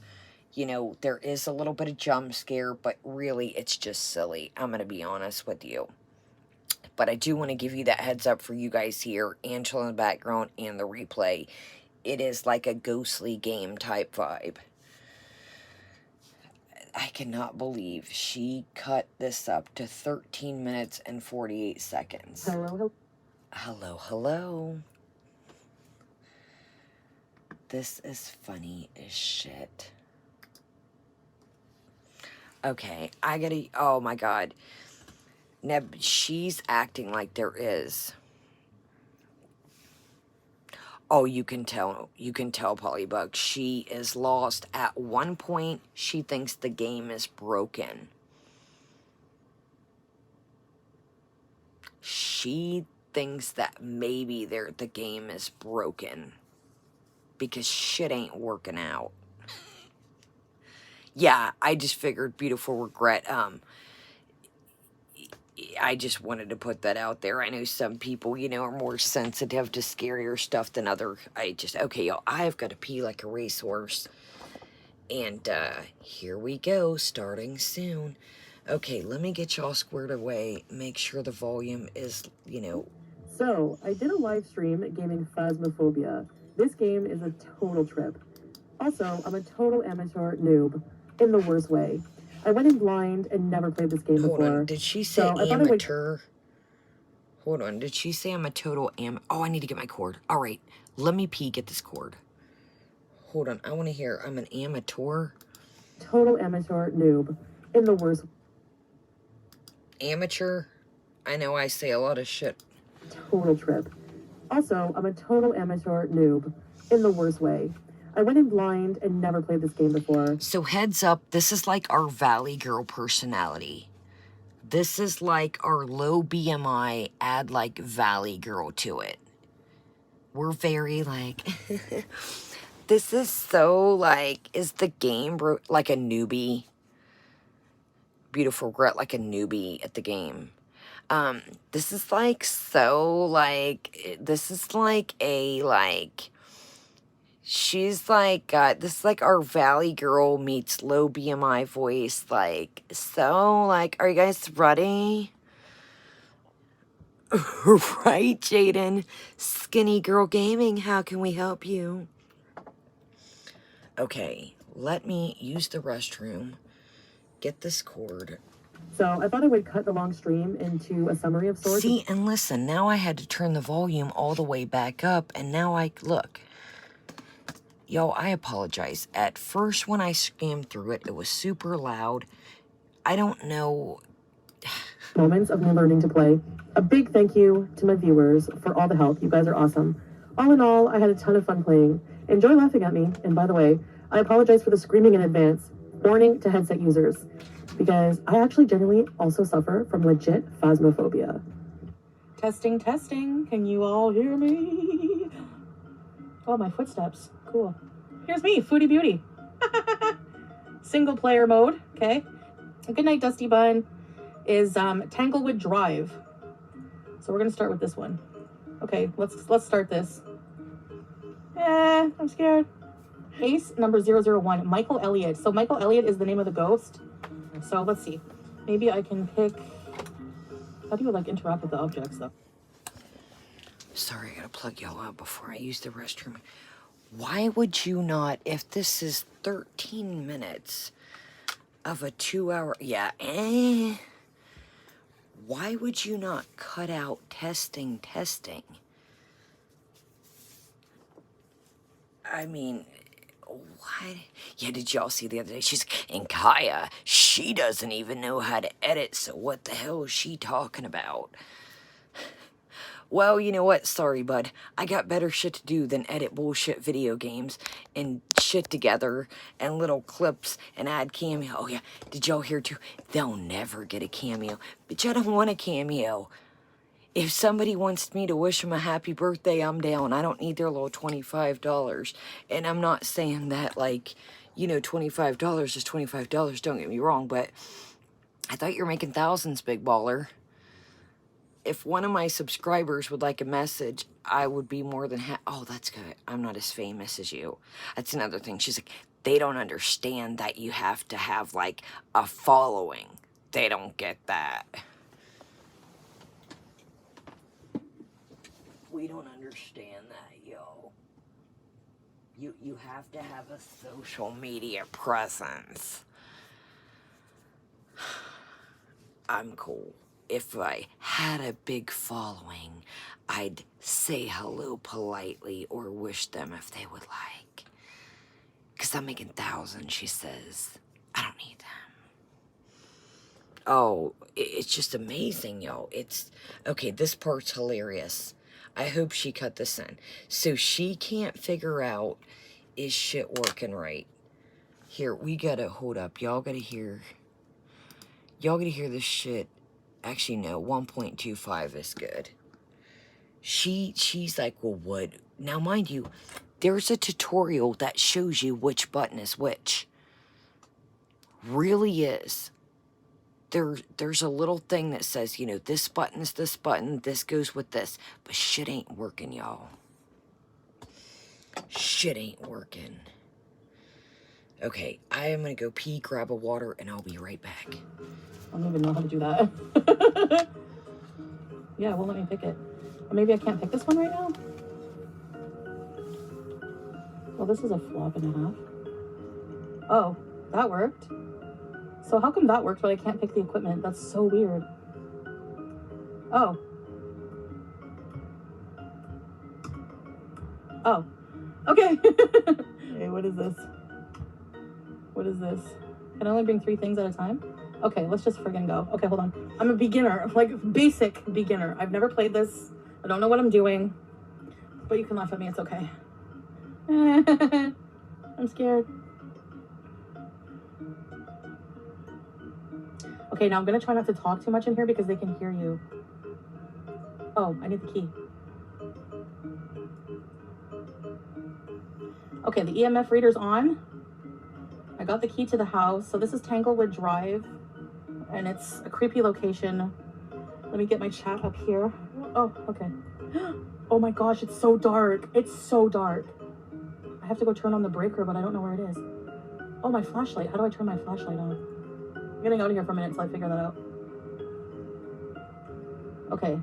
You know, there is a little bit of jump scare, but really it's just silly. I'm going to be honest with you. But I do want to give you that heads up for you guys here, Angela in the background, and the replay. It is like a ghostly game type vibe. I cannot believe she cut this up to 13 minutes and 48 seconds. Hello. Hello, hello. This is funny as shit. Okay, oh my god. Neb, she's acting like there is. Oh, you can tell, Polybug. She is lost. At one point, she thinks the game is broken. She thinks that maybe the game is broken. Because shit ain't working out. Yeah, I just figured, beautiful regret. I just wanted to put that out there. I know some people, you know, are more sensitive to scarier stuff than other. Okay, y'all, I've got to pee like a racehorse. And, here we go, starting soon. Okay, let me get y'all squared away. Make sure the volume is, you know. So, I did a live stream gaming Phasmophobia. This game is a total trip. Also, I'm a total amateur noob, in the worst way. I went in blind and never played this game before. Hold on, did she say amateur? Hold on, did she say I'm a total Oh, I need to get my cord. All right, let me get this cord. Hold on, I want to hear, I'm an amateur? Total amateur noob, in the worst. Amateur? I know I say a lot of shit. Total trip. Also, I'm a total amateur noob, in the worst way. I went in blind and never played this game before. So heads up, this is like our Valley Girl personality. This is like our low BMI, add like Valley Girl to it. We're very like, this is so like, is the game like a newbie? Beautiful regret, like a newbie at the game. This is like so like, this is like a like, she's like, this is like our Valley Girl meets low BMI voice, like, so, like, are you guys ready? Right, Jaden? Skinny Girl Gaming, how can we help you? Okay, let me use the restroom, get this cord. So, I thought I would cut the long stream into a summary of sorts. See, and listen, now I had to turn the volume all the way back up, and now look. Yo, I apologize. At first, when I scanned through it, it was super loud. I don't know. Moments of me learning to play. A big thank you to my viewers for all the help. You guys are awesome. All in all, I had a ton of fun playing. Enjoy laughing at me. And by the way, I apologize for the screaming in advance. Warning to headset users. Because I actually genuinely also suffer from legit phasmophobia. Testing, testing. Can you all hear me? Oh, my footsteps. Cool. here's me, Foodie Beauty. Single player mode, okay. Goodnight Dusty Bun is Tanglewood Drive. So we're gonna start with this one. Okay, let's start this. I'm scared. Case number 001, Michael Elliott. So Michael Elliott is the name of the ghost. So let's see. Maybe I can pick. How do you like interact with the objects though? Sorry, I gotta plug y'all out before I use the restroom. Why would you not, if this is 13 minutes of a 2-hour, why would you not cut out testing? I mean, what? Yeah, did y'all see the other day? And Kaya, she doesn't even know how to edit, so what the hell is she talking about? Well, you know what? Sorry, bud. I got better shit to do than edit bullshit video games and shit together and little clips and add cameo. Oh, yeah. Did y'all hear too? They'll never get a cameo. Bitch, I don't want a cameo. If somebody wants me to wish them a happy birthday, I'm down. I don't need their little $25. And I'm not saying that, like, you know, $25 is $25. Don't get me wrong, but I thought you were making thousands, big baller. If one of my subscribers would like a message, I would be more than oh, that's good. I'm not as famous as you. That's another thing. She's like, they don't understand that you have to have, like, a following. They don't get that. We don't understand that, yo. You have to have a social media presence. I'm cool. If I had a big following, I'd say hello politely or wish them if they would like. Because I'm making thousands, she says. I don't need them. Oh, it's just amazing, yo. It's, okay, this part's hilarious. I hope she cut this in. So she can't figure out, is shit working right? Here, we gotta, hold up. Y'all gotta hear this shit. Actually, no, 1.25 is good. She's like, well, what? Now, mind you, there's a tutorial that shows you which button is which. Really is. There's a little thing that says, you know, this button is this button, this goes with this. But shit ain't working, y'all. Shit ain't working. Okay, I am gonna go pee, grab a water, and I'll be right back. I don't even know how to do that. Yeah, it won't let me pick it. Or maybe I can't pick this one right now? Well, this is a flop and a half. Oh, that worked. So how come that worked but I can't pick the equipment? That's so weird. Oh. Oh. Okay. Hey, what is this? What is this? Can I only bring 3 things at a time? Okay, let's just friggin' go. Okay, hold on. I'm a beginner, like basic beginner. I've never played this. I don't know what I'm doing. But you can laugh at me, it's okay. I'm scared. Okay, now I'm gonna try not to talk too much in here because they can hear you. Oh, I need the key. Okay, the EMF reader's on. I got the key to the house. So this is Tanglewood Drive. And it's a creepy location. Let me get my chat up here. Oh, okay. Oh my gosh, it's so dark. It's so dark. I have to go turn on the breaker, but I don't know where it is. Oh, my flashlight. How do I turn my flashlight on? I'm getting out of here for a minute until I figure that out. Okay.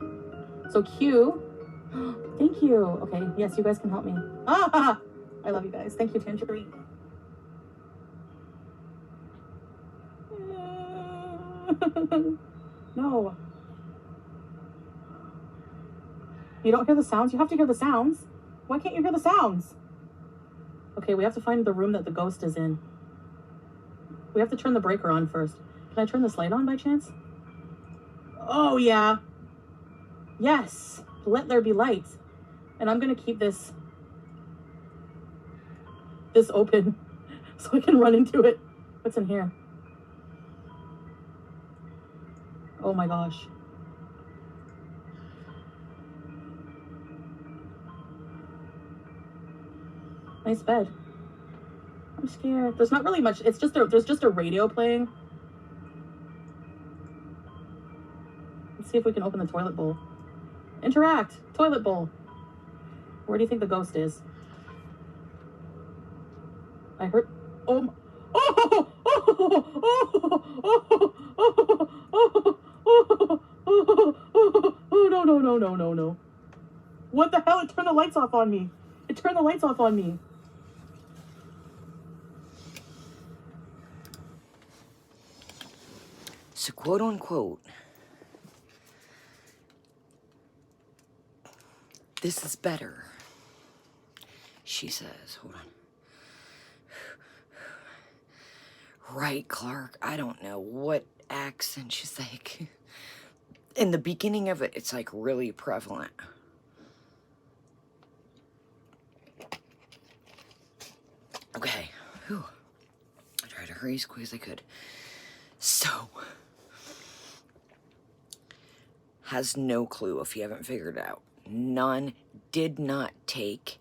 So Q. Thank you. Okay. Yes, you guys can help me. Ah! I love you guys. Thank you, Tangerine. No. You don't hear the sounds? You have to hear the sounds. Why can't you hear the sounds? Okay, we have to find the room that the ghost is in. We have to turn the breaker on first. Can I turn this light on by chance? Oh, yeah. Yes. Let there be light. And I'm going to keep this open so I can run into it. What's in here? Oh my gosh. Nice bed. I'm scared. There's not really much. It's just there's just a radio playing. Let's see if we can open the toilet bowl. Interact. Toilet bowl. Where do you think the ghost is? I heard. Oh. Oh. Oh. Oh. No. No. No. No. No. No. What the hell? It turned the lights off on me. It turned the lights off on me. So, quote unquote, this is better, she says. Hold on. Right, Clark? I don't know what accent she's like. In the beginning of it, it's like really prevalent. Okay. Whew. I tried to hurry as quick as I could. So, has no clue if you haven't figured it out. None, did not take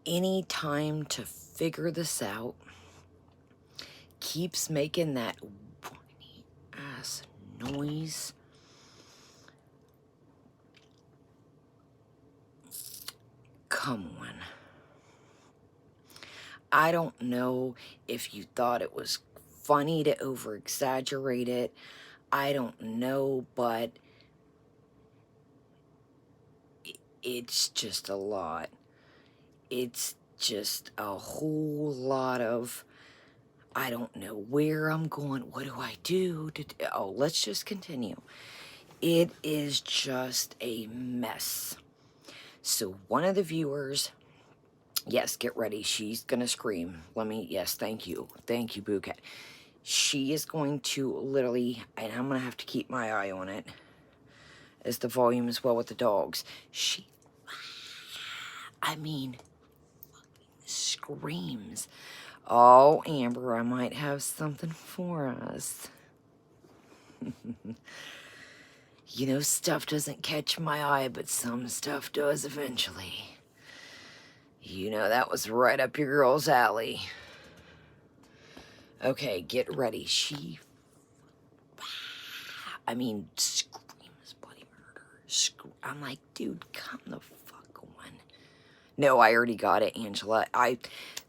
any time to figure this out. Keeps making that whiny ass noise. Come on. I don't know if you thought it was funny to over-exaggerate it. I don't know, but it's just a lot. It's just a whole lot of, I don't know where I'm going. What do I do? Oh, let's just continue. It is just a mess. So one of the viewers, yes, get ready. She's going to scream. Yes, thank you. Thank you, Bouquet. She is going to literally, and I'm going to have to keep my eye on it, as the volume as well with the dogs. I mean, screams. Oh, Amber, I might have something for us. You know, stuff doesn't catch my eye, but some stuff does eventually. You know, that was right up your girl's alley. Okay, get ready. I mean, screams bloody murder. I'm like, dude, come the fuck on. No, I already got it, Angela.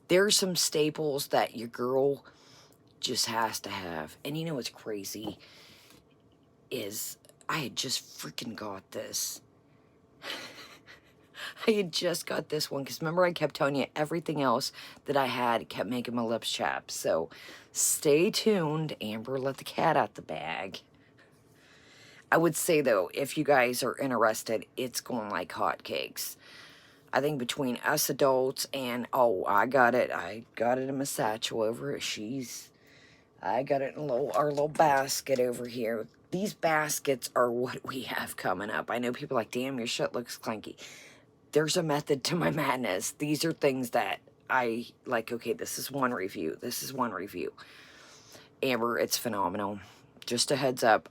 There's some staples that your girl just has to have. And you know what's crazy is I had just freaking got this. I had just got this one because remember I kept telling you everything else that I had kept making my lips chapped. So stay tuned. Amber, let the cat out the bag. I would say though, if you guys are interested, it's going like hotcakes. I think between us adults and, oh, I got it in my satchel over it. I got it in our little basket over here. These baskets are what we have coming up. I know people are like, damn, your shit looks clanky. There's a method to my madness. These are things that I like, okay, this is one review. Amber, it's phenomenal. Just a heads up,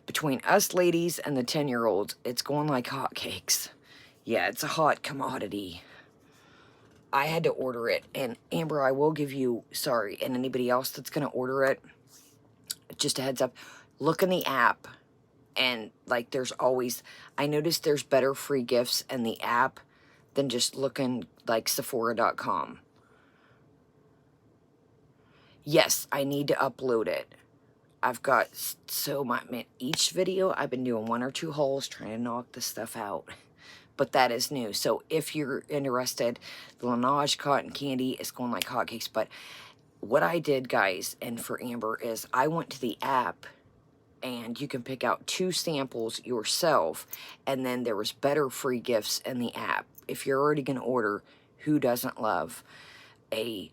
between us ladies and the 10-year-olds, it's going like hotcakes. Yeah, it's a hot commodity. I had to order it. And Amber, I will give you, sorry, and anybody else that's going to order it, just a heads up, look in the app. And, like, there's always, I noticed there's better free gifts in the app than just looking, like, Sephora.com. Yes, I need to upload it. I've got so much, man, each video, I've been doing 1 or 2 hauls trying to knock this stuff out. But that is new. So if you're interested, the Laneige cotton candy is going like hotcakes. But what I did, guys, and for Amber, is I went to the app and you can pick out 2 samples yourself. And then there was better free gifts in the app. If you're already going to order, who doesn't love a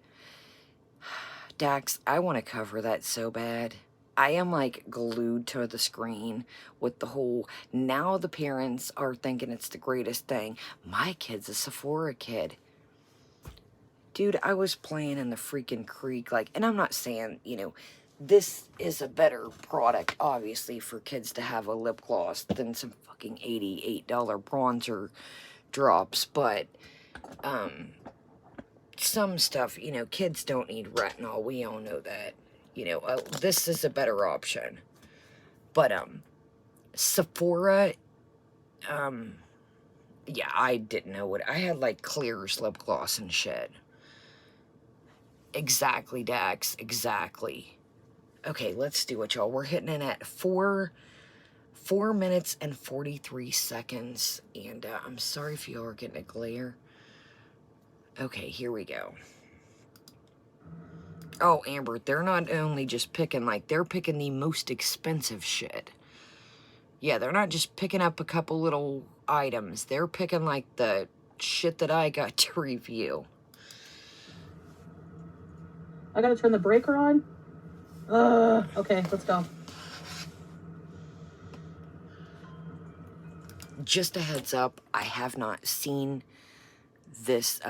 Dax? I want to cover that so bad. I am like glued to the screen with the whole, now the parents are thinking it's the greatest thing. My kid's a Sephora kid. Dude, I was playing in the freaking creek, like, and I'm not saying, you know, this is a better product, obviously, for kids to have a lip gloss than some fucking $88 bronzer drops, but, some stuff, you know, kids don't need retinol. We all know that. You know, this is a better option. But, Sephora, yeah, I didn't know what, I had like Clear's lip gloss and shit. Exactly, Dax, exactly. Okay, let's do it, y'all. We're hitting in at 4 minutes and 43 seconds. And I'm sorry if y'all are getting a glare. Okay, here we go. Oh, Amber, they're not only just picking, like, they're picking the most expensive shit. Yeah, they're not just picking up a couple little items. They're picking, like, the shit that I got to review. I gotta turn the breaker on. Okay, let's go. Just a heads up, I have not seen this,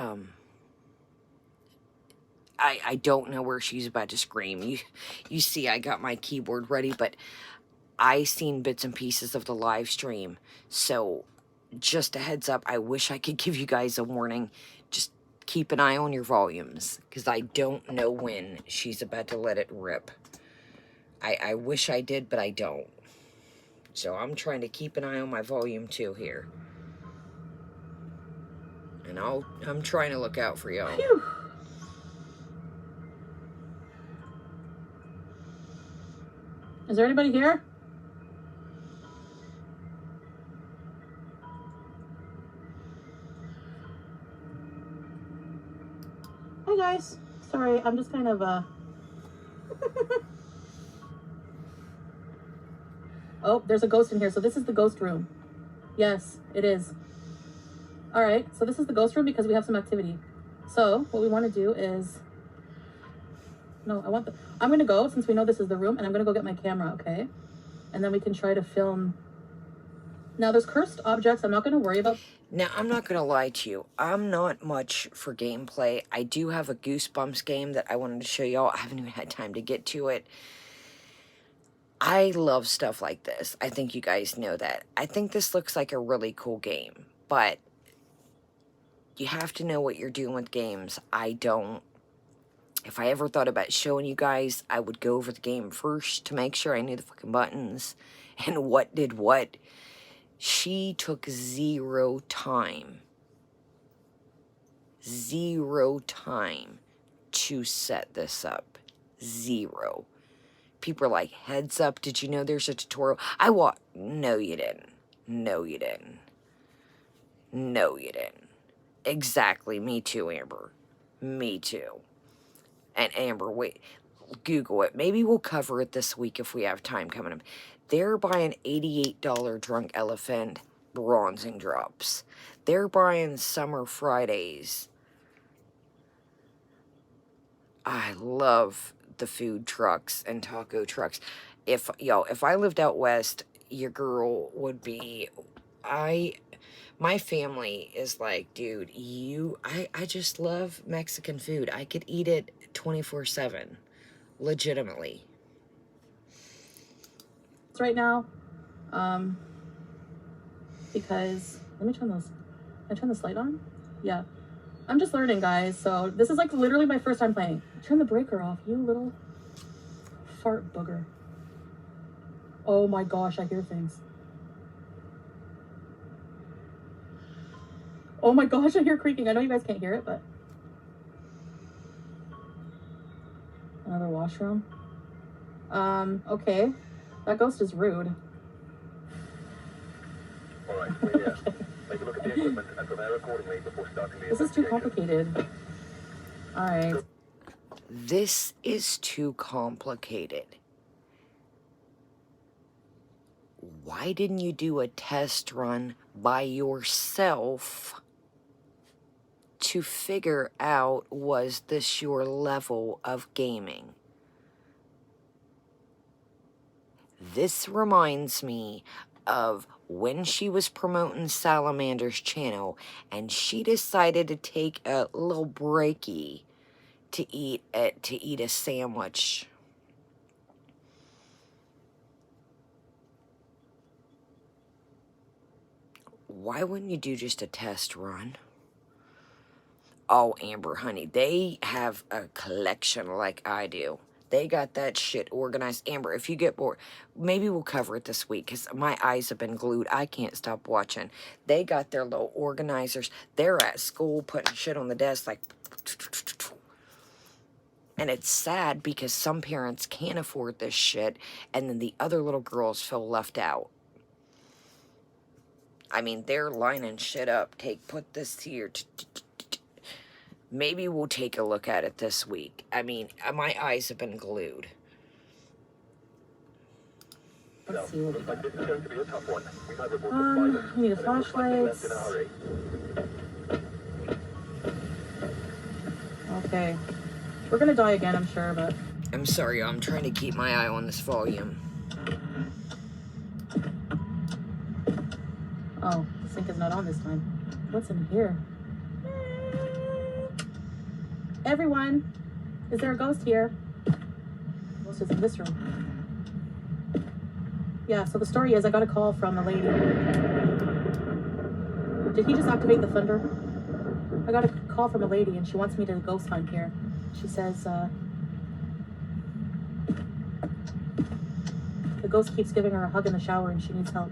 I don't know where she's about to scream. You see, I got my keyboard ready, but I seen bits and pieces of the live stream. So, just a heads up, I wish I could give you guys a warning. Just keep an eye on your volumes, because I don't know when she's about to let it rip. I wish I did, but I don't. So, I'm trying to keep an eye on my volume too here. And I'm trying to look out for y'all. Is there anybody here? Hi guys. Sorry, I'm just kind of Oh, there's a ghost in here. So this is the ghost room. Yes, it is. All right, so this is the ghost room because we have some activity. So what we want to do is, no, I'm going to go, since we know this is the room, and I'm going to go get my camera, okay? And then we can try to film. Now there's cursed objects. I'm not going to worry about. Now, I'm not going to lie to you. I'm not much for gameplay. I do have a Goosebumps game that I wanted to show y'all. I haven't even had time to get to it. I love stuff like this. I think you guys know that. I think this looks like a really cool game, but you have to know what you're doing with games. I don't. If I ever thought about showing you guys, I would go over the game first to make sure I knew the fucking buttons and what did what. She took zero time to set this up. Zero. People are like, heads up, did you know there's a tutorial? No, you didn't. No, you didn't. No, you didn't. Exactly, me too, Amber. Me too. And Amber, wait, Google it. Maybe we'll cover it this week if we have time coming up. They're buying $88 Drunk Elephant bronzing drops. They're buying Summer Fridays. I love the food trucks and taco trucks. If I lived out west, your girl would be, my family is like, dude, I just love Mexican food. I could eat it 24/7, legitimately. Right now, because, let me turn this, can I turn this light on? Yeah. I'm just learning, guys, so this is like literally my first time playing. Turn the breaker off, you little fart booger. Oh my gosh, I hear things. Oh my gosh, I hear creaking. I know you guys can't hear it, but. Another washroom. Okay. That ghost is rude. Alright, take a look at the equipment and prepare accordingly before starting the This is too complicated. Alright. This is too complicated. Why didn't you do a test run by yourself to figure out, was this your level of gaming? This reminds me of when she was promoting Salamander's channel and she decided to take a little breaky to eat a sandwich. Why wouldn't you do just a test run? Oh, Amber, honey, they have a collection like I do. They got that shit organized. Amber, if you get bored, maybe we'll cover it this week because my eyes have been glued. I can't stop watching. They got their little organizers. They're at school putting shit on the desk like... And it's sad because some parents can't afford this shit, and then the other little girls feel left out. I mean, they're lining shit up. Put this here. Maybe we'll take a look at it this week. I mean, my eyes have been glued. Let's see what we Looks like got. this is going to be a tough one. We've had reports of violence. We need a and it looks like they left flashlight. in a hurry. Okay. We're gonna die again, I'm sure, but... I'm sorry, I'm trying to keep my eye on this volume. Oh, the sink is not on this time. What's in here? Everyone! Is there a ghost here? Ghost is in this room. Yeah, so the story is I got a call from a lady. Did he just activate the thunder? I got a call from a lady and she wants me to ghost hunt here. She says, the ghost keeps giving her a hug in the shower and she needs help.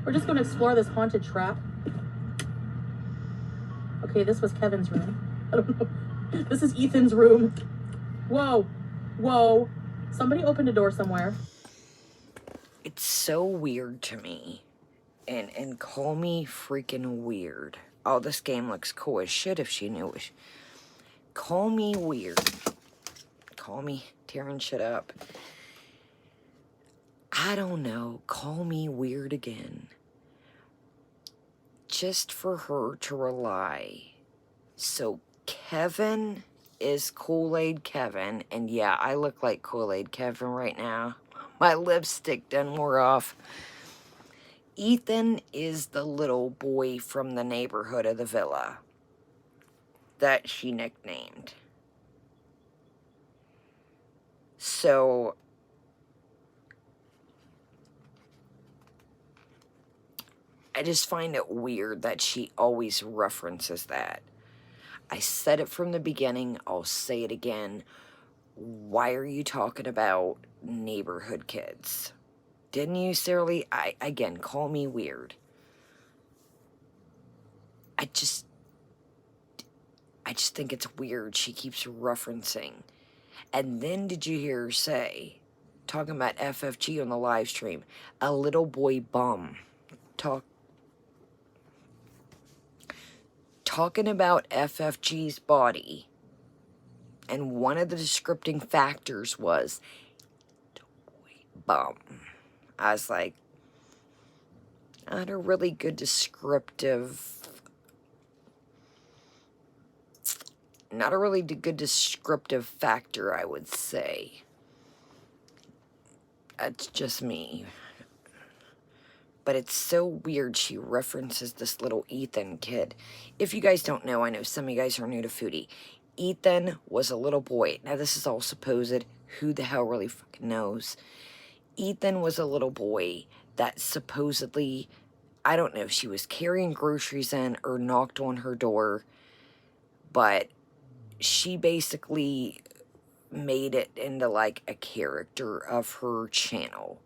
We're just going to explore this haunted trap. Okay, this was Kevin's room. I don't know. This is Ethan's room. Whoa. Whoa. Somebody opened a door somewhere. It's so weird to me. And call me freaking weird. Oh, this game looks cool as shit if she knew it. Call me weird. Call me tearing shit up. I don't know. Call me weird again. Just for her to rely. So Kevin is Kool-Aid Kevin. And yeah, I look like Kool-Aid Kevin right now. My lipstick done wore off. Ethan is the little boy from the neighborhood of the villa that she nicknamed. So I just find it weird that she always references that. I said it from the beginning, I'll say it again. Why are you talking about neighborhood kids? Didn't you, Sarah? Again, call me weird. I just think it's weird she keeps referencing. And then did you hear her say, talking about FFG on the live stream, a little boy bum. Talking about FFG's body. And one of the descripting factors was, bum. I was like, not a really good descriptive factor, I would say. That's just me. But it's so weird she references this little Ethan kid. If you guys don't know, I know some of you guys are new to Foodie. Ethan was a little boy. Now this is all supposed. Who the hell really fucking knows? Ethan was a little boy that supposedly, I don't know if she was carrying groceries in or knocked on her door, but she basically made it into like a character of her channel.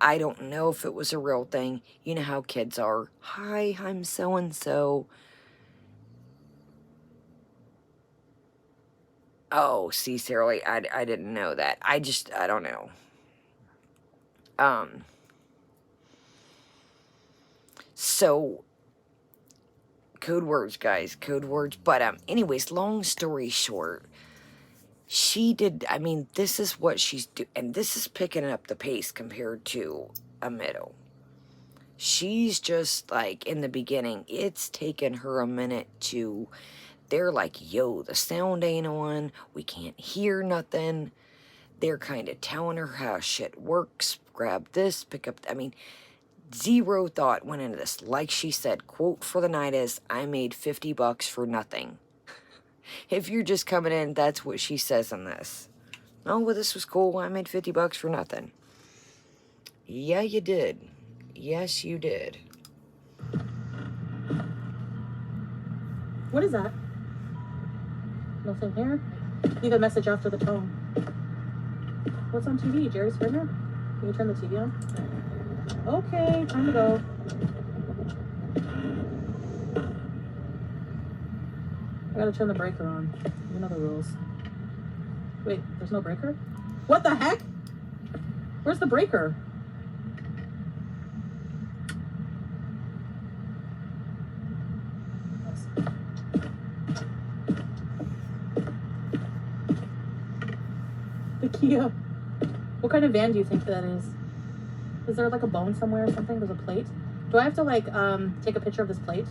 I don't know if it was a real thing. You know how kids are. Hi, I'm so-and-so. Oh, see, Sarah Lee, I didn't know that. I don't know. So, code words, guys, code words. But, anyways, long story short, she did, I mean, this is what she's doing, and this is picking up the pace compared to a middle. She's just, like, in the beginning, it's taken her a minute to... They're like, yo, the sound ain't on. We can't hear nothing. They're kind of telling her how shit works. Grab this, pick up... I mean, zero thought went into this. Like she said, quote for the night is, I made $50 for nothing. If you're just coming in, that's what she says in this. Oh, well, this was cool. I made $50 for nothing. Yeah, you did. Yes, you did. What is that? Nothing here. Leave a message after the tone. What's on TV? Jerry Springer? Can you turn the TV on? Okay, time to go. I gotta turn the breaker on. You know the rules. Wait, there's no breaker? What the heck? Where's the breaker? The Kia. What kind of van do you think that is? Is there like a bone somewhere or something? There's a plate. Do I have to like take a picture of this plate?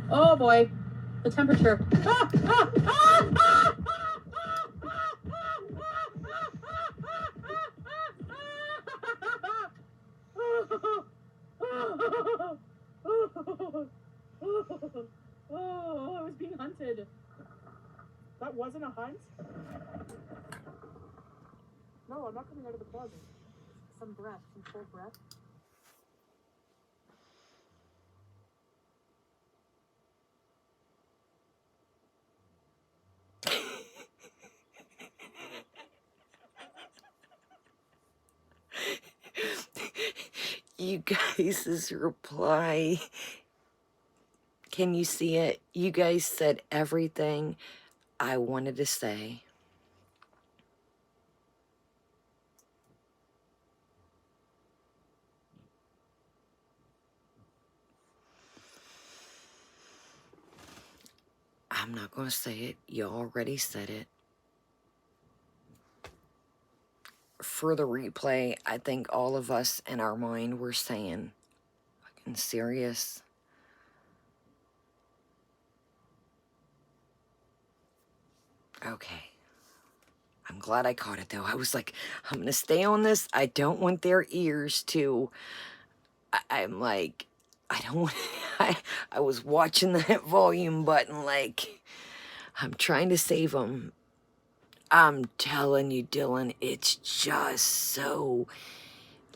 Oh boy, the temperature. Oh, I was being hunted. That wasn't a hunt? No, I'm not coming out of the closet. Some breath, some cold breath. You guys' reply. Can you see it? You guys said everything I wanted to say. I'm not going to say it. You already said it. For the replay, I think all of us in our mind were saying, fucking serious. Okay. I'm glad I caught it though. I was like, I'm going to stay on this. I don't want their ears to... I'm like, I don't want... I was watching that volume button like, I'm trying to save them. I'm telling you, Dylan, it's just so...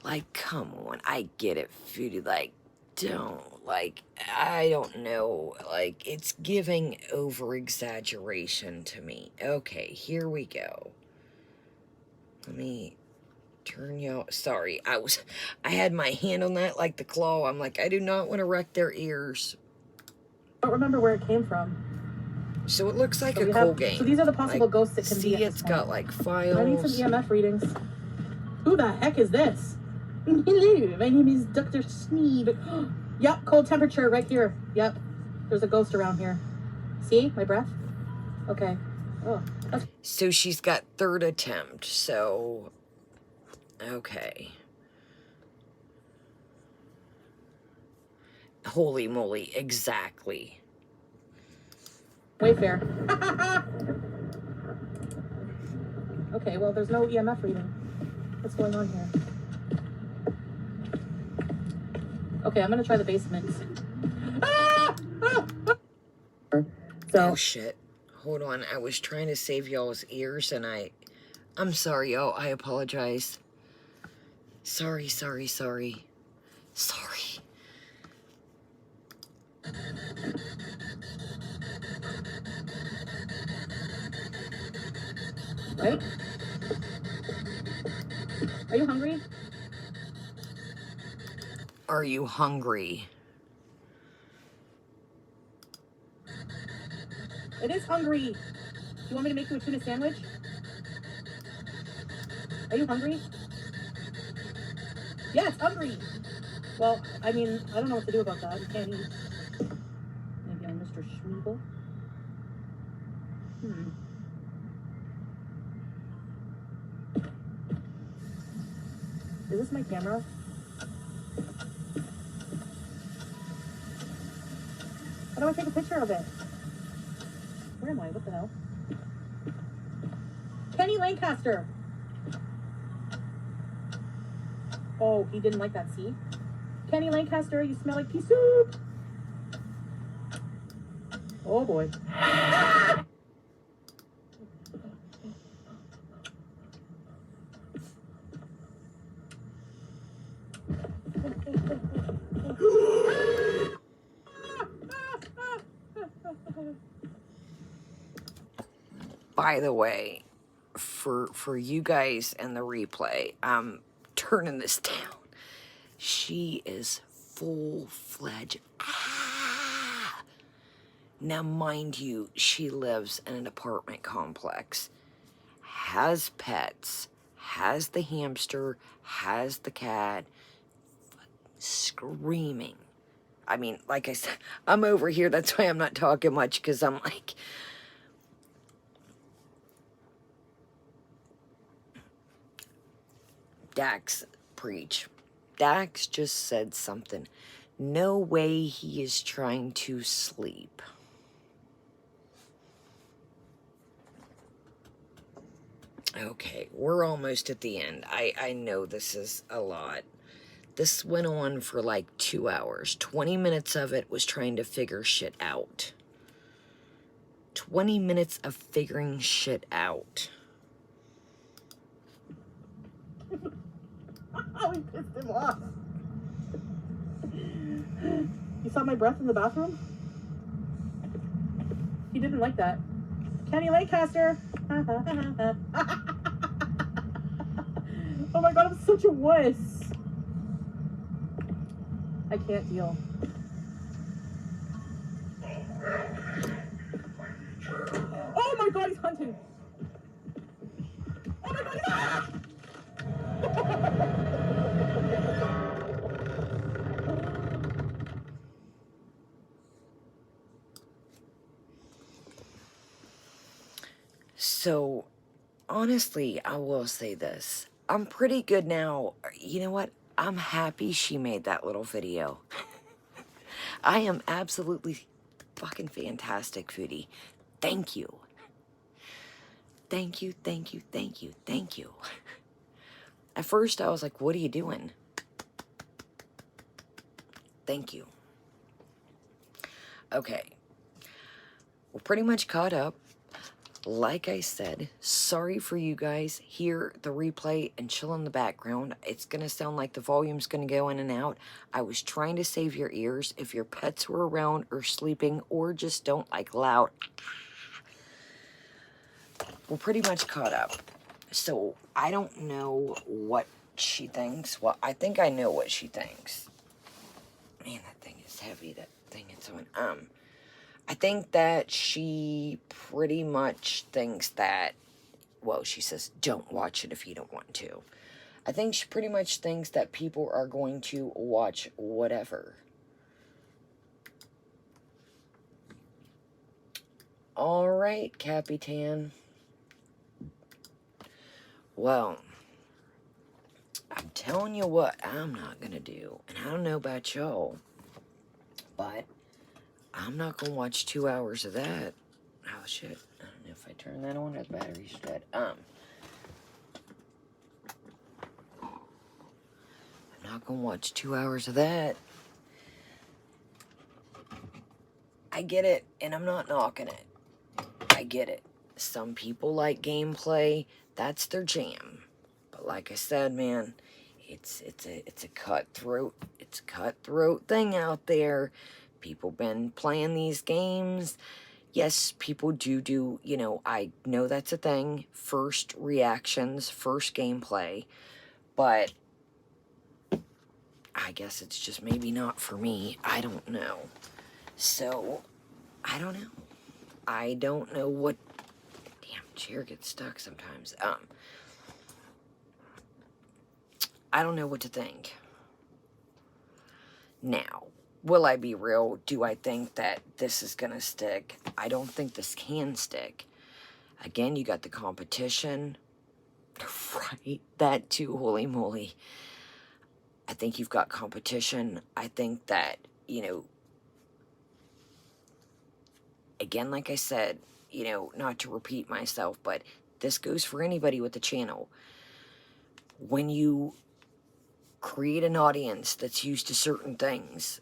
Like, come on, I get it, Foodie, like, don't, like, I don't know, like, it's giving over-exaggeration to me. Okay, here we go. Let me turn y'all, sorry, I had my hand on that like the claw. I'm like, I do not want to wreck their ears. I don't remember where it came from. So it looks like So a cool game. So these are the possible like, ghosts that can be at this it's point. got, like, files. I need some EMF readings. Who the heck is this? Hello, my name is Dr. Sneed. Yep, cold temperature right here. Yep, there's a ghost around here. See my breath? Okay. Oh, that's... So she's got third attempt, so... Okay. Holy moly, exactly. Wayfair. Okay, well, there's no EMF reading. What's going on here? Okay, I'm gonna try the basement. Oh shit. Hold on, I was trying to save y'all's ears and I'm sorry, y'all. I apologize. Sorry. Right? Are you hungry? Are you hungry? It is hungry. Do you want me to make you a tuna sandwich? Are you hungry? Yes, hungry. Well, I mean, I don't know what to do about that. You can't eat. Maybe I'm Mr. Schmeegle. Is this my camera? How do I take a picture of it? Where am I? What the hell? Kenny Lancaster! Oh, he didn't like that, see? Kenny Lancaster, you smell like pea soup! Oh boy. By the way, for you guys in the replay, I'm turning this down. She is full-fledged. Ah! Now, mind you, she lives in an apartment complex, has pets, has the hamster, has the cat, screaming. I mean, like I said, I'm over here. That's why I'm not talking much, because I'm like, Dax, preach. Dax just said something. No way he is trying to sleep. Okay, we're almost at the end. I know this is a lot. This went on for like 2 hours. 20 minutes of it was trying to figure shit out. 20 minutes of figuring shit out. Oh, we pissed him off. You saw my breath in the bathroom? He didn't like that. Kenny Lancaster. Oh my god, I'm such a wuss. I can't deal. Oh my god, he's hunting. Oh my god, ah! So, honestly, I will say this. I'm pretty good now. You know what? I'm happy she made that little video. I am absolutely fucking fantastic, Foodie. Thank you. Thank you, thank you, thank you, thank you. At first, I was like, what are you doing? Thank you. Okay. We're pretty much caught up. Like I said, sorry for you guys. Hear the replay and chill in the background. It's going to sound like the volume's going to go in and out. I was trying to save your ears. If your pets were around or sleeping or just don't like loud, we're pretty much caught up. So I don't know what she thinks. Well, I think I know what she thinks. Man, that thing is heavy. That thing is on. I think that she pretty much thinks that, well, she says, don't watch it if you don't want to. I think she pretty much thinks that people are going to watch whatever. All right, Capitan. Well, I'm telling you what I'm not going to do. And I don't know about y'all, but I'm not going to watch 2 hours of that. Oh, shit. I don't know if I turn that on or the battery's dead. I'm not going to watch 2 hours of that. I get it, and I'm not knocking it. I get it. Some people like gameplay. That's their jam. But like I said, man, it's a cutthroat thing out there. People been playing these games. Yes, people do, you know, I know that's a thing. First reactions, first gameplay. But I guess it's just maybe not for me. I don't know. So, I don't know. I don't know what... Damn, chair gets stuck sometimes. I don't know what to think. Now, will I be real? Do I think that this is gonna stick? I don't think this can stick. Again, you got the competition. Right? That too, holy moly. I think you've got competition. I think that, you know, again, like I said, you know, not to repeat myself, but this goes for anybody with the channel. When you create an audience that's used to certain things,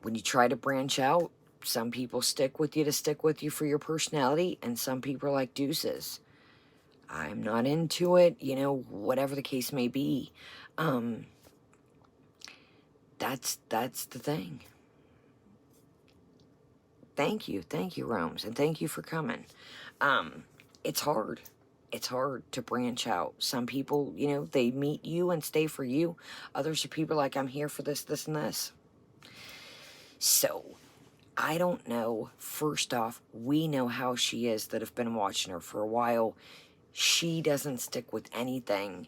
when you try to branch out, some people stick with you for your personality, and some people are like deuces. I'm not into it, you know, whatever the case may be. That's the thing. Thank you, Rome's, and thank you for coming. It's hard. It's hard to branch out. Some people, you know, they meet you and stay for you. Others are people like, I'm here for this, this, and this. So, I don't know. First off, we know how she is that have been watching her for a while. She doesn't stick with anything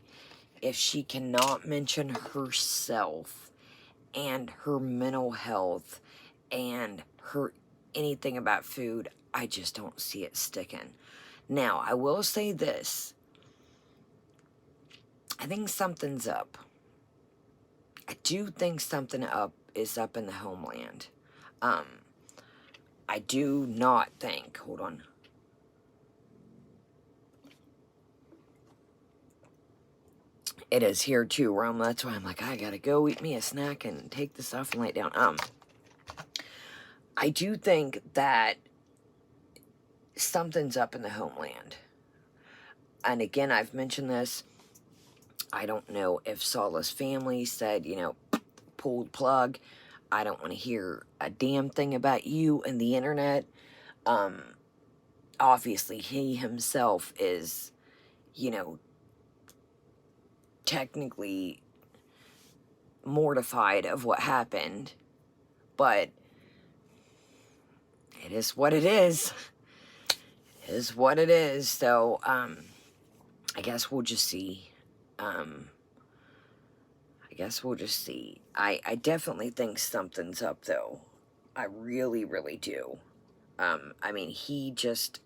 if she cannot mention herself and her mental health and her anything about food. I just don't see it sticking. Now, I will say this. I think something's up. I do think something is up in the homeland. I do not think, hold on. It is here too, Rome. That's why I'm like, I gotta go eat me a snack and take this off and lay it down. I do think that something's up in the homeland. And again, I've mentioned this. I don't know if Salah's family said, you know, pulled plug. I don't want to hear a damn thing about you and the internet. Obviously, he himself is, you know, technically mortified of what happened. But it is what it is. It is what it is. So, I guess we'll just see. I definitely think something's up, though. I really, really do. I mean, he just...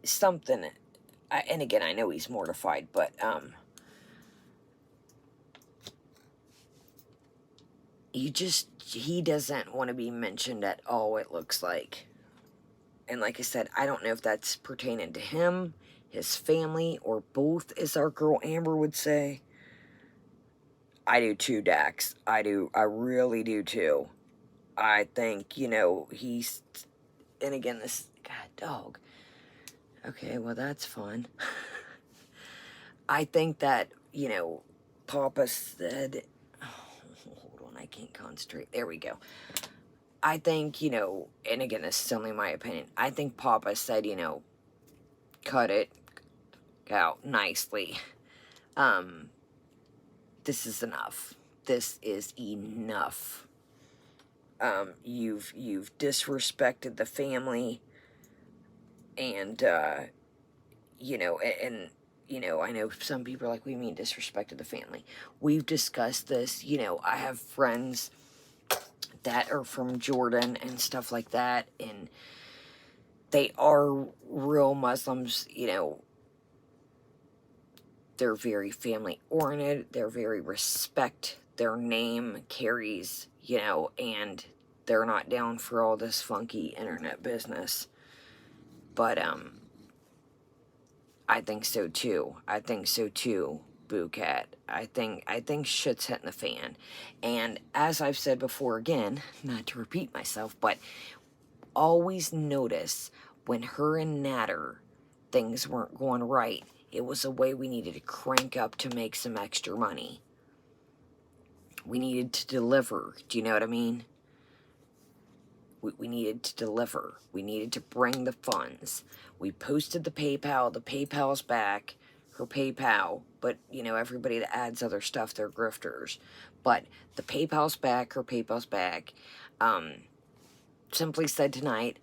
Something... and again, I know he's mortified, but, he doesn't want to be mentioned at all, it looks like. And like I said, I don't know if that's pertaining to him, his family, or both, as our girl Amber would say. I do too, Dax. I do. I really do too. I think, you know, he's... And again, this... God, dog. Okay, well, that's fun. I think that, you know, Papa said... Oh, hold on, I can't concentrate. There we go. I think, you know, and again, this is only my opinion. I think Papa said, you know, cut it out nicely. This is enough. This is enough. You've disrespected the family, and you know, and you know, I know some people are like, we mean disrespected the family. We've discussed this. You know, I have friends that are from Jordan and stuff like that, and they are real Muslims. You know, they're very family oriented. They're very respect their name carries, you know, and they're not down for all this funky internet business. But I think so too. I think so too, Boo Cat. I think shit's hitting the fan. And as I've said before, again, not to repeat myself, but always notice when her and Natter things weren't going right, it was a way we needed to crank up to make some extra money. We needed to deliver. Do you know what I mean? We needed to deliver. We needed to bring the funds. We posted the PayPal. The PayPal's back. Her PayPal. But, you know, everybody that adds other stuff, they're grifters. But the PayPal's back. Her PayPal's back. Simply said tonight,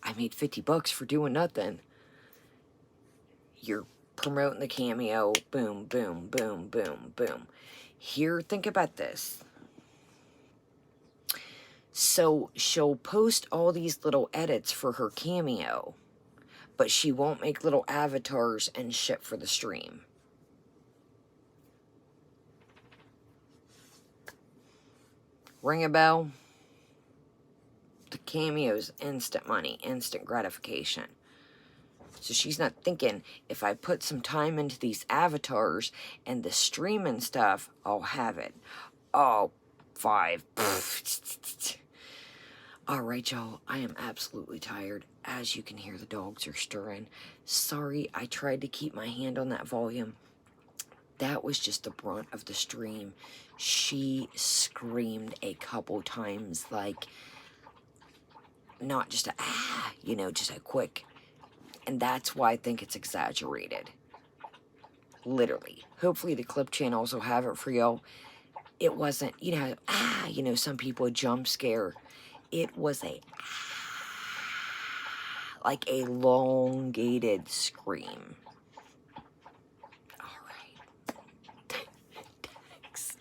I made $50 for doing nothing. You're promoting the Cameo. Boom, boom, boom, boom, boom. Here, think about this. So she'll post all these little edits for her Cameo, but she won't make little avatars and shit for the stream. Ring a bell? The Cameo's instant money, instant gratification. So she's not thinking, if I put some time into these avatars and the stream and stuff, I'll have it. Oh, 5. Alright, y'all, I am absolutely tired. As you can hear, the dogs are stirring. Sorry, I tried to keep my hand on that volume. That was just the brunt of the stream. She screamed a couple times like, not just a, you know, just a quick, and that's why I think it's exaggerated. Literally. Hopefully the clip channels will have it for y'all. It wasn't, you know, you know, some people jump scare. It was a, like a elongated scream. All right. Thanks.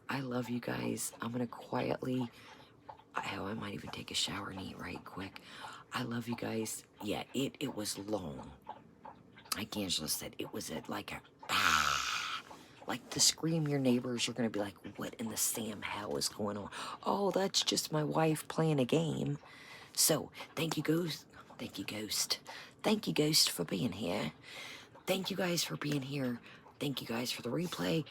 I love you guys. I'm going to quietly, I might even take a shower and eat right quick. I love you guys. Yeah, it was long. Like Angela said, it was like a, like the scream your neighbors are going to be like, what in the Sam hell is going on? Oh, that's just my wife playing a game. So, thank you, Ghost. Thank you, Ghost. Thank you, Ghost, for being here. Thank you guys for being here. Thank you guys for the replay.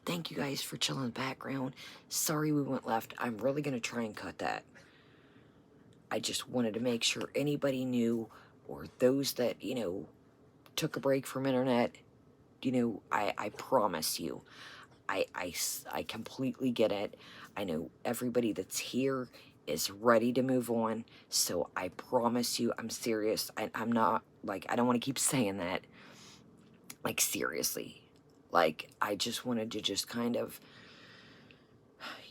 Thank you guys for chilling in the background. Sorry we went left. I'm really going to try and cut that. I just wanted to make sure anybody knew, or those that, you know, took a break from internet, you know, I promise you, I completely get it. I know everybody that's here is ready to move on, so I promise you, I'm serious. I'm not, like, I don't want to keep saying that, like, seriously. Like, I just wanted to just kind of,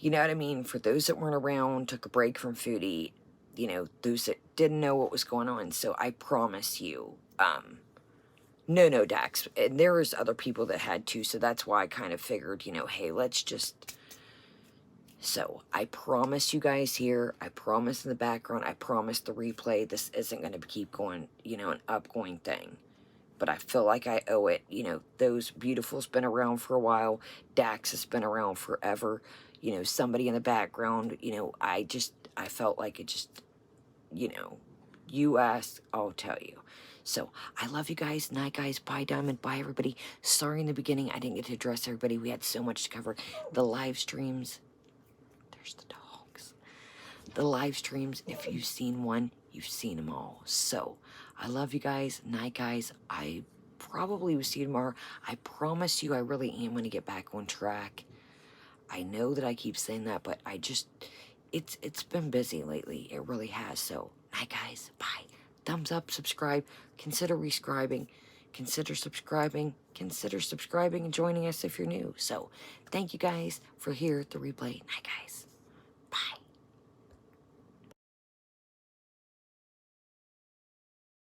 you know what I mean, for those that weren't around, took a break from Foodie, you know, those that didn't know what was going on, so I promise you, no, Dax. And there was other people that had too, so that's why I kind of figured, you know, hey, let's just... So, I promise you guys here, I promise in the background, I promise the replay, this isn't going to keep going, you know, an upgoing thing. But I feel like I owe it, you know, those Beautiful's been around for a while, Dax has been around forever, you know, somebody in the background, you know, I felt like it just, you know, you ask, I'll tell you. So, I love you guys. Night, guys. Bye, Diamond. Bye, everybody. Sorry in the beginning I didn't get to address everybody. We had so much to cover. The live streams. There's the dogs. The live streams, if you've seen one, you've seen them all. So, I love you guys. Night, guys. I probably will see you tomorrow. I promise you I really am going to get back on track. I know that I keep saying that, but I just... It's been busy lately. It really has. So, night, guys. Bye. Thumbs up, subscribe, consider rescribing, consider subscribing and joining us if you're new. So, thank you guys for here at the replay. Night, guys.